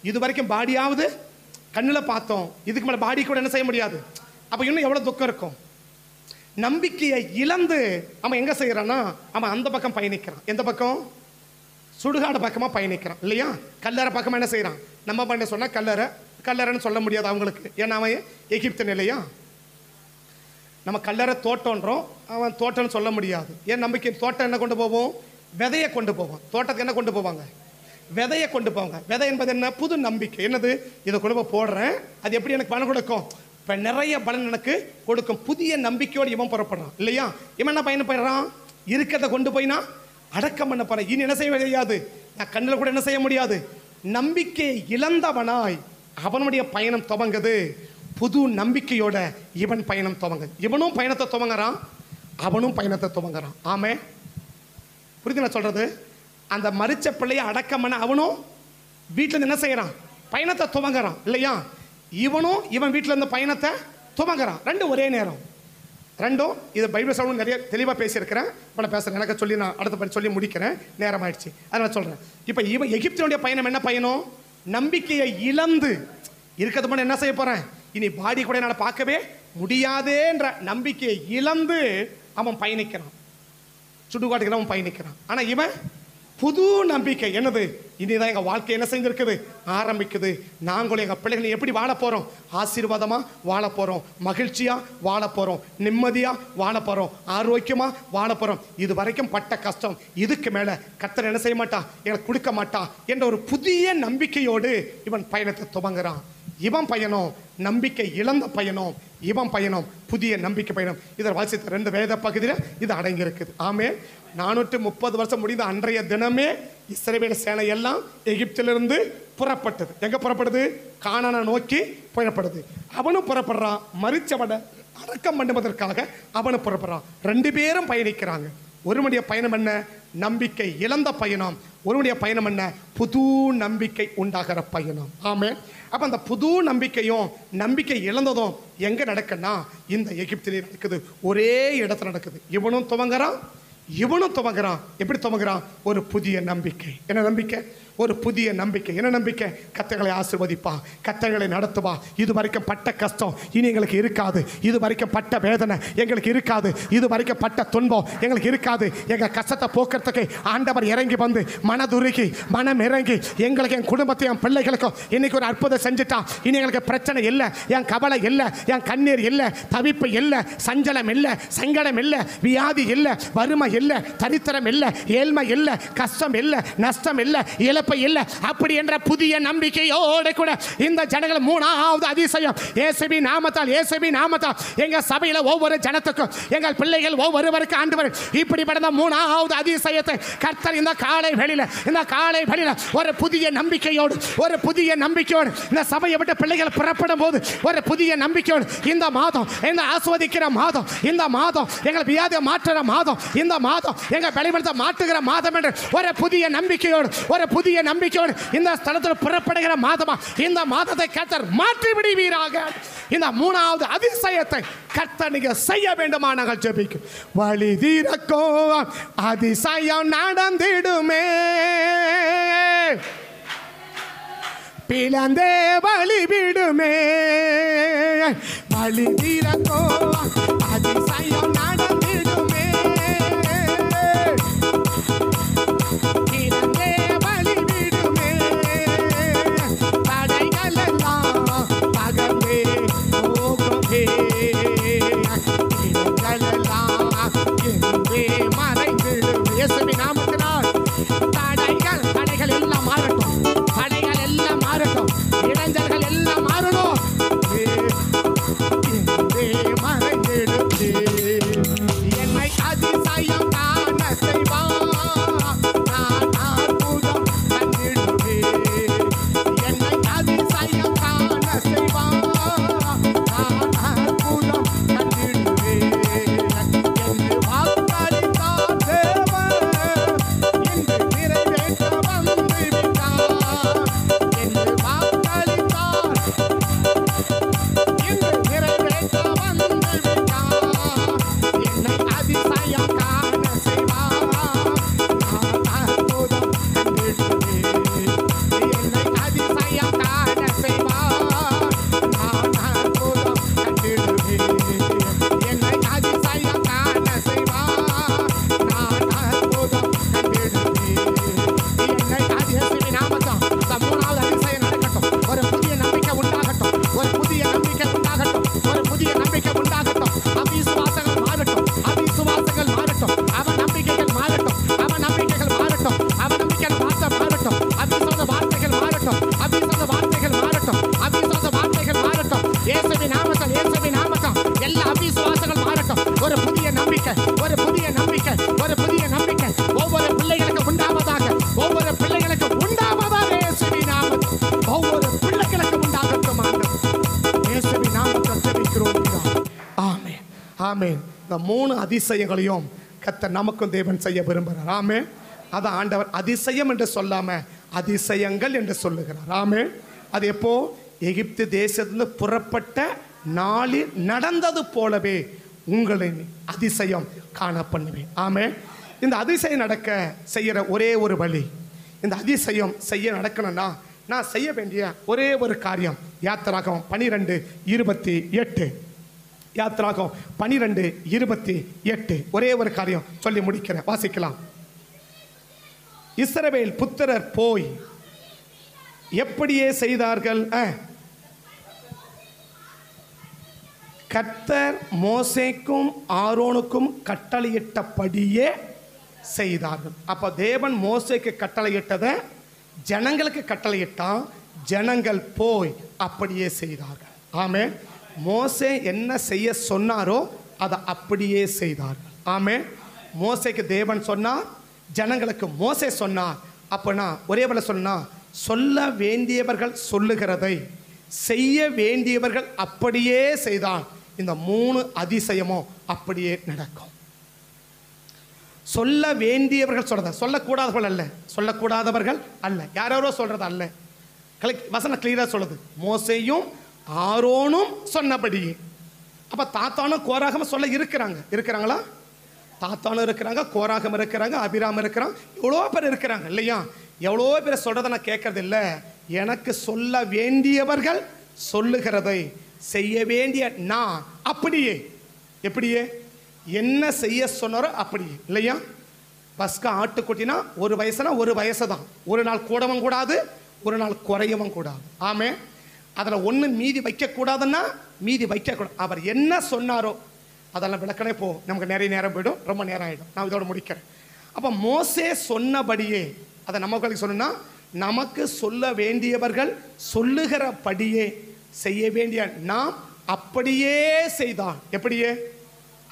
இது வரைக்கும் பாடியாவது கண்ணில் பார்த்தோம், இதுக்கு மேலே பாடி கூட என்ன செய்ய முடியாது. அப்போ இன்னும் எவ்வளோ துக்கம் இருக்கும். நம்பிக்கையை இழந்து அவன் எங்கே செய்கிறான்னா, அவன் அந்த பக்கம் பயணிக்கிறான். எந்த பக்கம்? சுடுகாடு பக்கமாக பயணிக்கிறான் இல்லையா? கல்லறை பக்கமாக என்ன செய்கிறான்? நம்ம பண்ண சொன்னால் கல்லறைன்னு சொல்ல முடியாது அவங்களுக்கு, ஏன்னா அவன் எகிப்தன் இல்லையா? நம்ம கல்லறை தோட்டம்ன்றோம், அவன் தோட்டம்னு சொல்ல முடியாது. ஏன்? நம்பிக்கை தோட்டம் என்ன கொண்டு போவோம்? விதையை கொண்டு போவோம். தோட்டத்துக்கு என்ன கொண்டு போவாங்க? விதையை கொண்டு போவாங்க. விதை என்பது என்ன? புது நம்பிக்கை. என்னது? இதை கொண்டு போய் போடுறேன், அது எப்படி எனக்கு பலன் கொடுக்கும்? இப்போ நிறைய பலன் எனக்கு கொடுக்கும். புதிய நம்பிக்கையோடு இவன் புறப்படுறான் இல்லையா? இவன் என்ன பயணப்படுறான்? இருக்கிறத கொண்டு போயினா அடக்கம் பண்ண போறேன், இனி என்ன செய்ய முடியாது, நான் கண்ணில் கூட என்ன செய்ய முடியாது. நம்பிக்கையை இழந்தவனாய் அவனுடைய பயணம் துவங்குது. புது நம்பிக்கையோட இவன் பயணம் துவங்குது. இவனும் பயணத்தை துவங்குறான், அவனும் பயணத்தை துவங்குறான். ஆமே, புரியுது நான் சொல்றது? அந்த மரிச்ச பிள்ளையை அடக்கம் பண்ண அவனும் வீட்டில் இருந்து என்ன செய்யறான்? பயணத்தை துவங்குறான் இல்லையா? இவனும் இவன் வீட்டில் இருந்த பயணத்தை துவங்குறான். ரெண்டும் ஒரே நேரம். ரெண்டும் இது பைபிள் சவுண்ட் நிறைய தெளிவாக பேசியிருக்கிறேன். இப்போ நான் பேசுகிறேன், எனக்கு சொல்லி நான் அடுத்த படி சொல்லி முடிக்கிறேன், நேரம் ஆயிடுச்சு, அதனால் சொல்கிறேன். இப்போ இவன் எகிப்தினுடைய பயணம் என்ன பயணம்? நம்பிக்கையை இழந்து இருக்கிறது மட்டும் என்ன செய்ய போகிறேன், இனி பாடி கூட என்னால் பார்க்கவே முடியாதேன்ற நம்பிக்கையை இழந்து அவன் பயணிக்கிறான். சுடுகாட்டுக்கு அவன் பயணிக்கிறான். ஆனால் இவன் புது நம்பிக்கை. என்னது? இனிதான் எங்கள் வாழ்க்கை என்ன செஞ்சிருக்குது, ஆரம்பிக்குது. நாங்களும் எங்கள் பிள்ளைகளை எப்படி வாழ போகிறோம்? ஆசீர்வாதமாக வாழ போகிறோம், மகிழ்ச்சியாக வாழ போகிறோம், நிம்மதியாக வாழ போகிறோம், ஆரோக்கியமாக வாழ போகிறோம். இது வரைக்கும் பட்ட கஷ்டம் இதுக்கு மேலே கர்த்தர் என்ன செய்ய மாட்டா, எனக்கு கொடுக்க மாட்டா என்ற ஒரு புதிய நம்பிக்கையோடு இவன் பயணத்தை துவங்குறான். இவன் பயணம் நம்பிக்கை இழந்த பயணம், இவன் பயணம் புதிய நம்பிக்கை பயணம். இதில் வாசித்த 2 வேத பகுதியில் இது அடங்கி இருக்குது. ஆமே, 430 வருஷம் முடிந்த அன்றைய தினமே இஸ்ரவேல் சேனை எல்லாம் எகிப்திலிருந்து புறப்பட்டது. எங்க புறப்படுது? கானானை நோக்கி புறப்படுது. அவனும் புறப்படுறான், மரிச்சவனை அடக்கம் பண்ணுவதற்காக அவனும் புறப்படுறான். 2 பேரும் பயணிக்கிறாங்க. ஒருவனுடைய பயணம் என்ன? நம்பிக்கை இழந்த பயணம். ஒருவனுடைய பயணம் என்ன? புது நம்பிக்கை உண்டாகிற பயணம். ஆமென். அப்போ அந்த புது நம்பிக்கையும் நம்பிக்கை இழந்ததும் எங்கே நடக்குன்னா இந்த எகிப்திலே நடக்குது. ஒரே இடத்துல நடக்குது. இவனும் துவங்குறான், இவனும் துவங்குறான். எப்படி துவங்குறான்? ஒரு புதிய நம்பிக்கை. என்ன நம்பிக்கை? ஒரு புதிய நம்பிக்கை. என்ன நம்பிக்கை? கர்த்தர்களை ஆசீர்வதிப்பா, கர்த்தர்களை நடத்துவா. இது வரைக்கும் பட்ட கஷ்டம் இனி எங்களுக்கு இருக்காது. இது வரைக்கும் பட்ட வேதனை எங்களுக்கு இருக்காது. இது வரைக்கும் பட்ட துன்பம் எங்களுக்கு இருக்காது. எங்கள் கஷ்டத்தை போக்குறதுக்கு ஆண்டவர் இறங்கி வந்து மனதுருகி மனம் இறங்கி எங்களுக்கு, என் குடும்பத்தையும், என் பிள்ளைகளுக்கும் இன்னைக்கு ஒரு அற்புதம் செஞ்சுட்டா. இனி எங்களுக்கு பிரச்சனை இல்லை, என் கவலை இல்லை, என் கண்ணீர் இல்லை, தவிப்பு இல்லை, சஞ்சலம் இல்லை, சங்கடம் இல்லை, வியாதி இல்லை, வறுமை இல்லை, தரித்திரம் இல்லை, ஏழ்மை இல்லை, கஷ்டம் இல்லை, நஷ்டம் இல்லை, இழப்பு இல்லை. அப்படி என்ற புதிய நம்பிக்கையோடு கூட இந்த ஜனங்கள் மூணாவது அதிசயம் இயேசுவின் நாமத்தால், இயேசுவின் நாமத்தால் எங்க சபையில ஒவ்வொரு ஜனத்துக்கும், எங்கள் பிள்ளைகள் ஒவ்வொருவருக்கு ஆண்டவர் இப்படிப்பட்ட மூணாவது அதிசயத்தை கர்த்தர் இந்த காலை வெளியில ஒரு புதிய நம்பிக்கையோடு, ஒரு புதிய நம்பிக்கையோடு இந்த சபையை விட்டு பிள்ளைகள் புறப்படும் போது ஒரு புதிய நம்பிக்கையோடு இந்த மாதம், இந்த ஆஸ்வதிக்கிற மாதம், இந்த மாதம் எங்கள் வியாதியை மாற்றுகிற மாதம், இந்த மாதம் எங்கள் பலவீனத்தை மாற்றுகிற மாதம் என்று ஒரு புதிய நம்பிக்கையோடு, ஒரு புதிய நம்பிக்கையோடு இந்த ஸ்தலத்தில் புறப்படுகிற மாதமா இந்த மாதத்தை கர்த்தர் மாற்றி விடுவீராக. இந்த மூணாவது அதிசயத்தை கர்த்தர் நீங்க செய்ய வேண்டுமா நாங்கள் ஜெபிக்கும். வழி தீரக்கும் அதிசயம் நடந்திடுமே, பிளந்தே வழி விடுமே. வழி தீரக்கும் அதிசயம் நடந்திடுமே, ஆமென். இந்த மூணு அதிசயங்களையும் கர்த்தர் நமக்கும் தேவன் செய்ய விரும்புகிறார். ஆமென். அதான் ஆண்டவர் அதிசயம் என்று சொல்லாம அதிசயங்கள் என்று சொல்லுகிறார். ஆமென். அது எப்போ? எகிப்து தேசத்திலிருந்து புறப்பட்ட நாளில் நடந்தது போலவே உங்களின் அதிசயம் காண பண்ணுவேன். ஆமென். இந்த அதிசயம் நடக்க செய்கிற ஒரே ஒரு வழி, இந்த அதிசயம் செய்ய நடக்கணும்னா நான் செய்ய வேண்டிய ஒரே ஒரு காரியம், யாத்திராகமம் 12:28. யாத்திராகமம் 12:28 ஒரே ஒரு காரியம் சொல்லி முடிக்கிறேன். வாசிக்கலாம். இஸ்ரவேல் புத்திரர் போய் எப்படியே செய்தார்கள். கர்த்தர் மோசேக்கும் ஆரோனுக்கும் கட்டளையிட்டபடியே செய்தார்கள். அப்போ தேவன் மோசேக்கு கட்டளையிட்டதை ஜனங்களுக்கு கட்டளையிட்டான். ஜனங்கள் போய் அப்படியே செய்தார்கள். ஆமென். மோசே என்ன செய்ய சொன்னாரோ அதை அப்படியே செய்தார்கள். ஆமென். மோசேக்கு தேவன் சொன்னார், ஜனங்களுக்கு மோசே சொன்னார். அப்போனா ஒரே போல சொன்னா, சொல்ல வேண்டியவர்கள் சொல்லுகிறதை செய்ய வேண்டியவர்கள் அப்படியே செய்தால் இந்த மூணு அதிசயமும் அப்படியே நடக்கும். சொல்ல வேண்டியவர்கள் சொல்றத, சொல்லக்கூடாதவர்கள் அல்ல, சொல்லக்கூடாதவர்கள் அல்ல, யாரோ சொல்றது அல்ல. வசனம் கிளியரா சொல்லுது, மோசேயும் ஆரோனும் சொன்னபடியே. அப்ப தாத்தானும் கோராகம் சொல்ல இருக்கிறாங்களா? தாத்தானும் இருக்கிறாங்க, கோராகம் இருக்கிறாங்க, அபிராம் இருக்கிறாங்க, எவ்வளோ பேர் இருக்கிறாங்க இல்லையா? எவ்வளோ பேர் சொல்றதை நான் கேட்கறது இல்லை. எனக்கு சொல்ல வேண்டியவர்கள் சொல்லுகிறதை செய்ய வேண்டிய நான் அப்படியே. எப்படியே? என்ன செய்ய சொன்னாரோ அப்படியே இல்லையா? பஸ்கா ஆட்டுக்குட்டினா ஒரு வயசுனா ஒரு வயசு தான். ஒரு நாள் கூடவும் கூடாது, ஒரு நாள் குறையவும் கூடாது. ஆமே. அதில் ஒன்று மீதி வைக்கக்கூடாதுன்னா மீதி வைக்கக்கூடாது. அவர் என்ன சொன்னாரோ அதெல்லாம் விளக்கணே போ, நமக்கு நிறைய நேரம் போயிடும், ரொம்ப நேரம் ஆகிடும். நான் இதோட முடிக்கிறேன். அப்போ மோசே சொன்னபடியே, அதை நமக்கு சொல்லணும்னா நமக்கு சொல்ல வேண்டியவர்கள் சொல்லுகிறபடியே செய்ய வேண்டிய நாம் அப்படியே செய்தான். எப்படியே?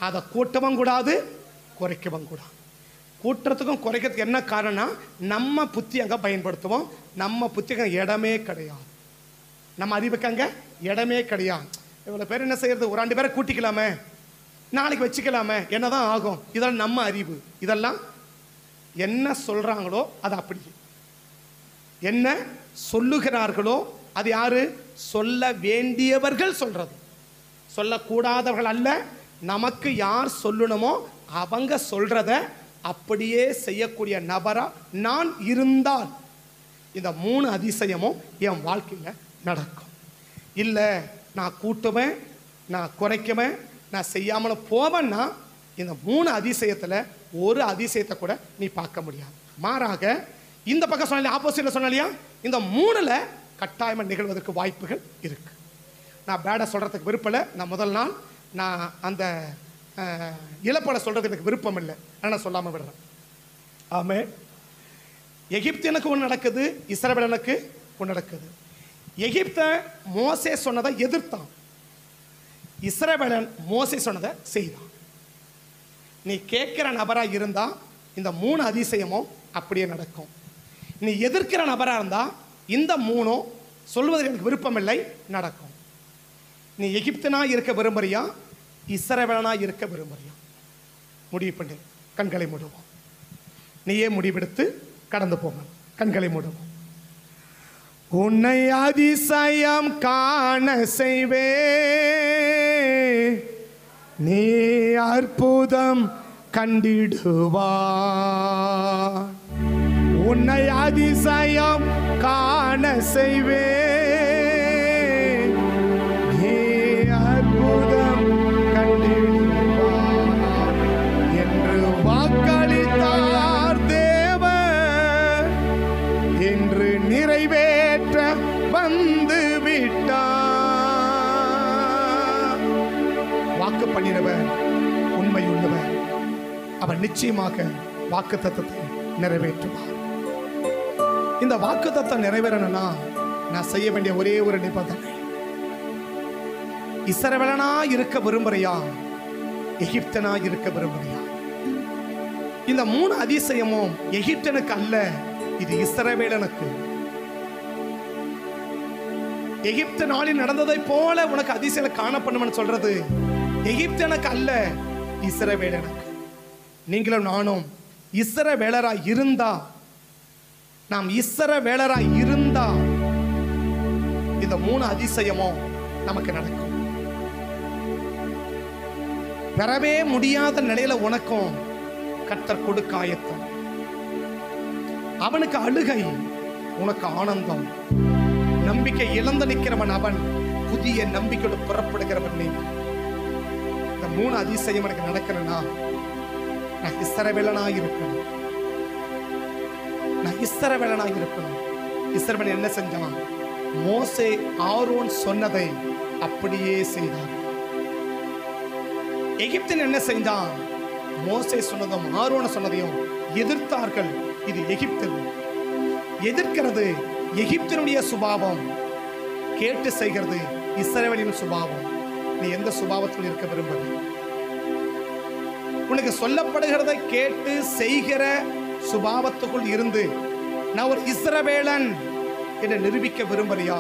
அதை கூட்டவும் கூடாது, குறைக்கவும் கூடாது. கூட்டுறதுக்கும் குறைக்கிறதுக்கு என்ன காரணம்? நம்ம புத்தி அங்கே பயன்படுத்துவோம். நம்ம புத்திக்கு இடமே கிடையாது, நம்ம அறிவுக்கு அங்கே இடமே கிடையாது. இவ்வளோ பேர் என்ன செய்யறது? ஒரு 2 பேரை கூட்டிக்கலாமே, நாளைக்கு வச்சுக்கலாமே, என்னதான் ஆகும்? இதெல்லாம் நம்ம அறிவு. இதெல்லாம் என்ன சொல்றாங்களோ அது அப்படி, என்ன சொல்லுகிறார்களோ அது யாரு? சொல்ல வேண்டியவர்கள் சொல்றது, சொல்லக்கூடாதவர்கள் அல்ல. நமக்கு யார் சொல்லணுமோ அவங்க சொல்றத அப்படியே செய்யக்கூடிய நபரா நான் இருந்தால் இந்த 3 அதிசயமும் என் வாழ்க்கையில் நடக்கும். இல்லை நான் கூட்டுவேன், நான் குறைக்குவேன், நான் செய்யாமல் போவேன்னா இந்த 3 அதிசயத்தில் ஒரு அதிசயத்தை கூட நீ பார்க்க முடியாது. மாறாக இந்த பக்கம் சொன்னாலே, ஆப்போசிட்ல சொன்னாலியா, இந்த 3ல் கட்டாயமாக நிகழ்வதற்கு வாய்ப்புகள் இருக்கு. நான் பேடை சொல்றதுக்கு விருப்பம் இல்லை. நான் முதல் நாள் நான் அந்த இழப்படை சொல்றதுக்கு எனக்கு விருப்பம் இல்லை, ஆனால் சொல்லாமல் விடுறேன். ஆமே. எகிப்தியனுக்கு ஒன்று நடக்குது, இஸ்ரவேலனுக்கு ஒன்று நடக்குது. எகிப்த மோசே சொன்னதை எதிர்த்தான், இஸ்ரவேலன் மோசே சொன்னதை செய்தான். நீ கேட்கிற நபரா இருந்தா இந்த 3 அதிசயமும் அப்படியே நடக்கும். நீ எதிர்க்கிற நபரா இருந்தா இந்த 3 சொல்வதற்கு எனக்கு விருப்பம் இல்லை நடக்கும். நீ எகிப்தனா இருக்க விரும்புறியா, இஸ்ரவேலனா இருக்க விரும்புறியா? முடிவு பண்ணு. கண்களை மூடுவோம். நீயே முடிவெடுத்து கடந்து போங்க. கண்களை மூடுவோம். உன்னை அதிசயம் காண செய்வே, நீ அற்புதம் கண்டிடுவா. உன்னை அதிசயம் காண செய்வே, நீ அற்புதம் கண்டிடுவா என்று வாக்களித்தார் தேவன். என்று நிறைவேற்ற வந்து விட்டார். வாக்கு பண்ணினவர் உண்மை உள்ளவர், அவர் நிச்சயமாக வாக்குத்தத்தத்தை நிறைவேற்றுவார். இந்த வாக்குத்தத்தம் நிறைவேறணும்னா நான் செய்ய வேண்டிய ஒரே ஒரு நிபந்தனை, இஸ்ரவேலனா இருக்க விரும்புறியா, எகிப்தனா இருக்க விரும்புறியா? இந்த 3 அதிசயமும் எகிப்தனுக்கு அல்ல, இது இஸ்ரவேலனுக்கு. எகிப்து நாளில் நடந்ததை போல உனக்கு அதிசயம் காணப்படும் சொல்றது எகிப்தனுக்கு அல்ல, இஸ்ரவேலனுக்கு. நீங்களும் நானும் இஸ்ரவேலராய் இருந்தா, நாம் இஸ்ரவேலராய் இருந்தா இந்த 3 அதிசயமும் நமக்கு நடக்கும். பெறவே முடியாத நிலையில உனக்கும் கர்த்தர் கொடுக்க ஆயத்தம். அவனுக்கு அழுகை, உனக்கு ஆனந்தம். நம்பிக்கை இழந்து நிற்கிறவன் அவன், புதிய நம்பிக்கையோடு புறப்படுகிறவன் நீ. இந்த 3 அதிசயம் எனக்கு நடக்கணும்னா நான் இஸ்ரவேலனாய் இருக்கணும். நான் இஸ்ரவேலனாய் இருக்கணும். இஸ்ரவேலன் என்ன செஞ்சான்? மோசே ஆரோன் சொன்னதை அப்படியே செய்தான். எகிப்தில் என்ன செஞ்சான்? மோசே சொன்னதும் ஆரோன சொன்னதையும் எதிர்த்தார்கள். இது எகிப்தில் எதிர்க்கிறது எகிப்தினுடைய சுபாவம், கேட்டு செய்கிறது இஸ்ரவேலின் சுபாவம். நீ எந்த சுபாவத்தில் இருக்க விரும்புகிற? உனக்கு சொல்லப்படுகிறதை கேட்டு செய்கிற சுபாவத்துக்குள் இருந்து நான் ஒரு இஸ்ரவேலன் என்று நிரூபிக்க விரும்புறியா?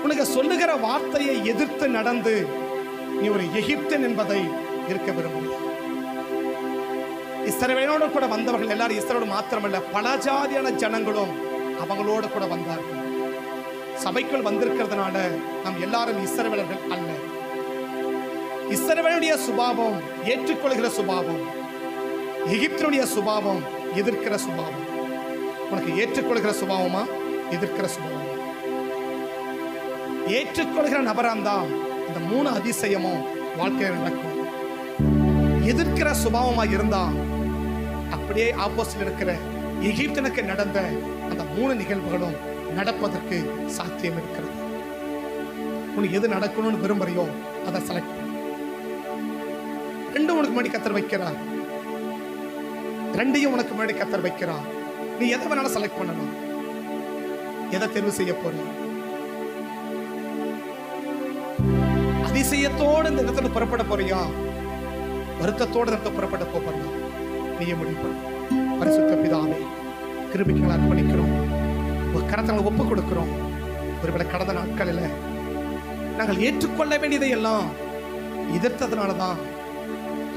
உனக்கு சொல்லுகிற வார்த்தையை எதிர்த்து நடந்து நீ ஒரு எகிப்தன் என்பதை இருக்க விரும்புறியா? இஸ்ரவேலோடு கூட வந்தவர்கள் எல்லாரும் இஸ்ரவேலோடு மாத்திரமல்ல, பல ஜாதியான ஜனங்களும் அவங்களோடு கூட வந்தார்கள். சபைக்குள் வந்திருக்கிறதுனால நாம் எல்லாரும் இஸ்ரவேலர்கள் அல்ல. இஸ்ரவேலுடைய சுபாவம் ஏற்றுக்கொள்கிற சுபாவம், எகிப்தினுடைய சுபாவம் எதிர்க்கிற சுபாவம். உனக்கு ஏற்றுக்கொள்கிற சுபாவமா, எதிர்க்கிற சுபாவமா? ஏற்றுக்கொள்கிற நபராந்தான் இந்த 3 அதிசயமும் வாழ்க்கையில் நடக்கும். எதிர்க்கிற சுபாவமா இருந்தா அப்படியே ஆப்போசிட் இருக்கிற எகிப்தினுக்கு நடந்த அந்த 3 நிகழ்வுகளும் நடப்பதற்கு சாத்தியம் இருக்கிறது. உனக்கு எது நடக்கணும்னு விரும்புறியோ அதை செலக்ட் பண்ணு. 2 உனக்கு முன்னாடி கத்தர் வைக்கிறார், 2ஐயும் உனக்கு முன்னாடி கத்தர் வைக்கிறார். நீ எதை வேணாலும் செலக்ட் பண்ணலாம். எதை தேர்வு செய்ய போற? அதிசயத்தோடு இந்த இடத்துல புறப்பட போறியா, வருத்தத்தோடு இந்த புறப்பட போறியா? நீயே முடிவு. பரிசுத்த பிதாவே, கிருபைகளை அர்ப்பணிக்கிறோம், ஒரு கரத்தை ஒப்பு கொடுக்கிறோம். ஒருவேளை கடந்த நாட்களில் நாங்கள் ஏற்றுக்கொள்ள வேண்டியதை எல்லாம் எதிர்த்ததுனாலதான்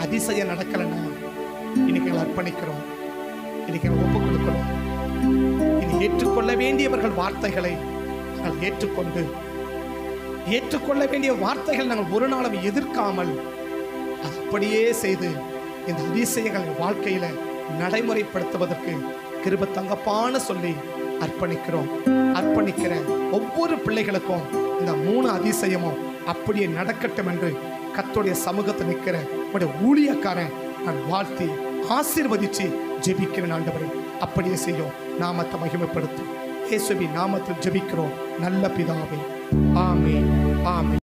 அதிசயம் நடக்கலைன்னா இன்னைக்கு எங்களை அர்ப்பணிக்கிறோம், இன்னைக்கு எங்களை ஒப்பு கொடுக்கிறோம். இனி ஏற்றுக்கொள்ள வேண்டியவர்கள் வார்த்தைகளை நாங்கள் ஏற்றுக்கொண்டு, ஏற்றுக்கொள்ள வேண்டிய வார்த்தைகள் நாங்கள் ஒரு நாளும் எதிர்க்காமல் அப்படியே செய்து இந்த அதிசயங்கள் வாழ்க்கையில நடைமுறைப்படுத்துவதற்கு கிருபை தங்கப்பான்னு சொல்லி அர்ப்பணிக்கிறோம். அர்ப்பணிக்கிற ஒவ்வொரு பிள்ளைகளுக்கும் இந்த 3 அதிசயமும் அப்படியே நடக்கட்டும் என்று கர்த்தருடைய சமூகத்தை நிற்கிற உடைய ஊழியக்காரன் நான் வாழ்த்தி ஆசீர்வதிச்சு ஜெபிக்கிறேன். ஆண்டவரே, அப்படியே செய்யும். நாமத்தை மகிமைப்படுத்தும் இயேசுவின் நாமத்தில் ஜெபிக்கிறோம் நல்ல பிதாவே. ஆமென், ஆமென்.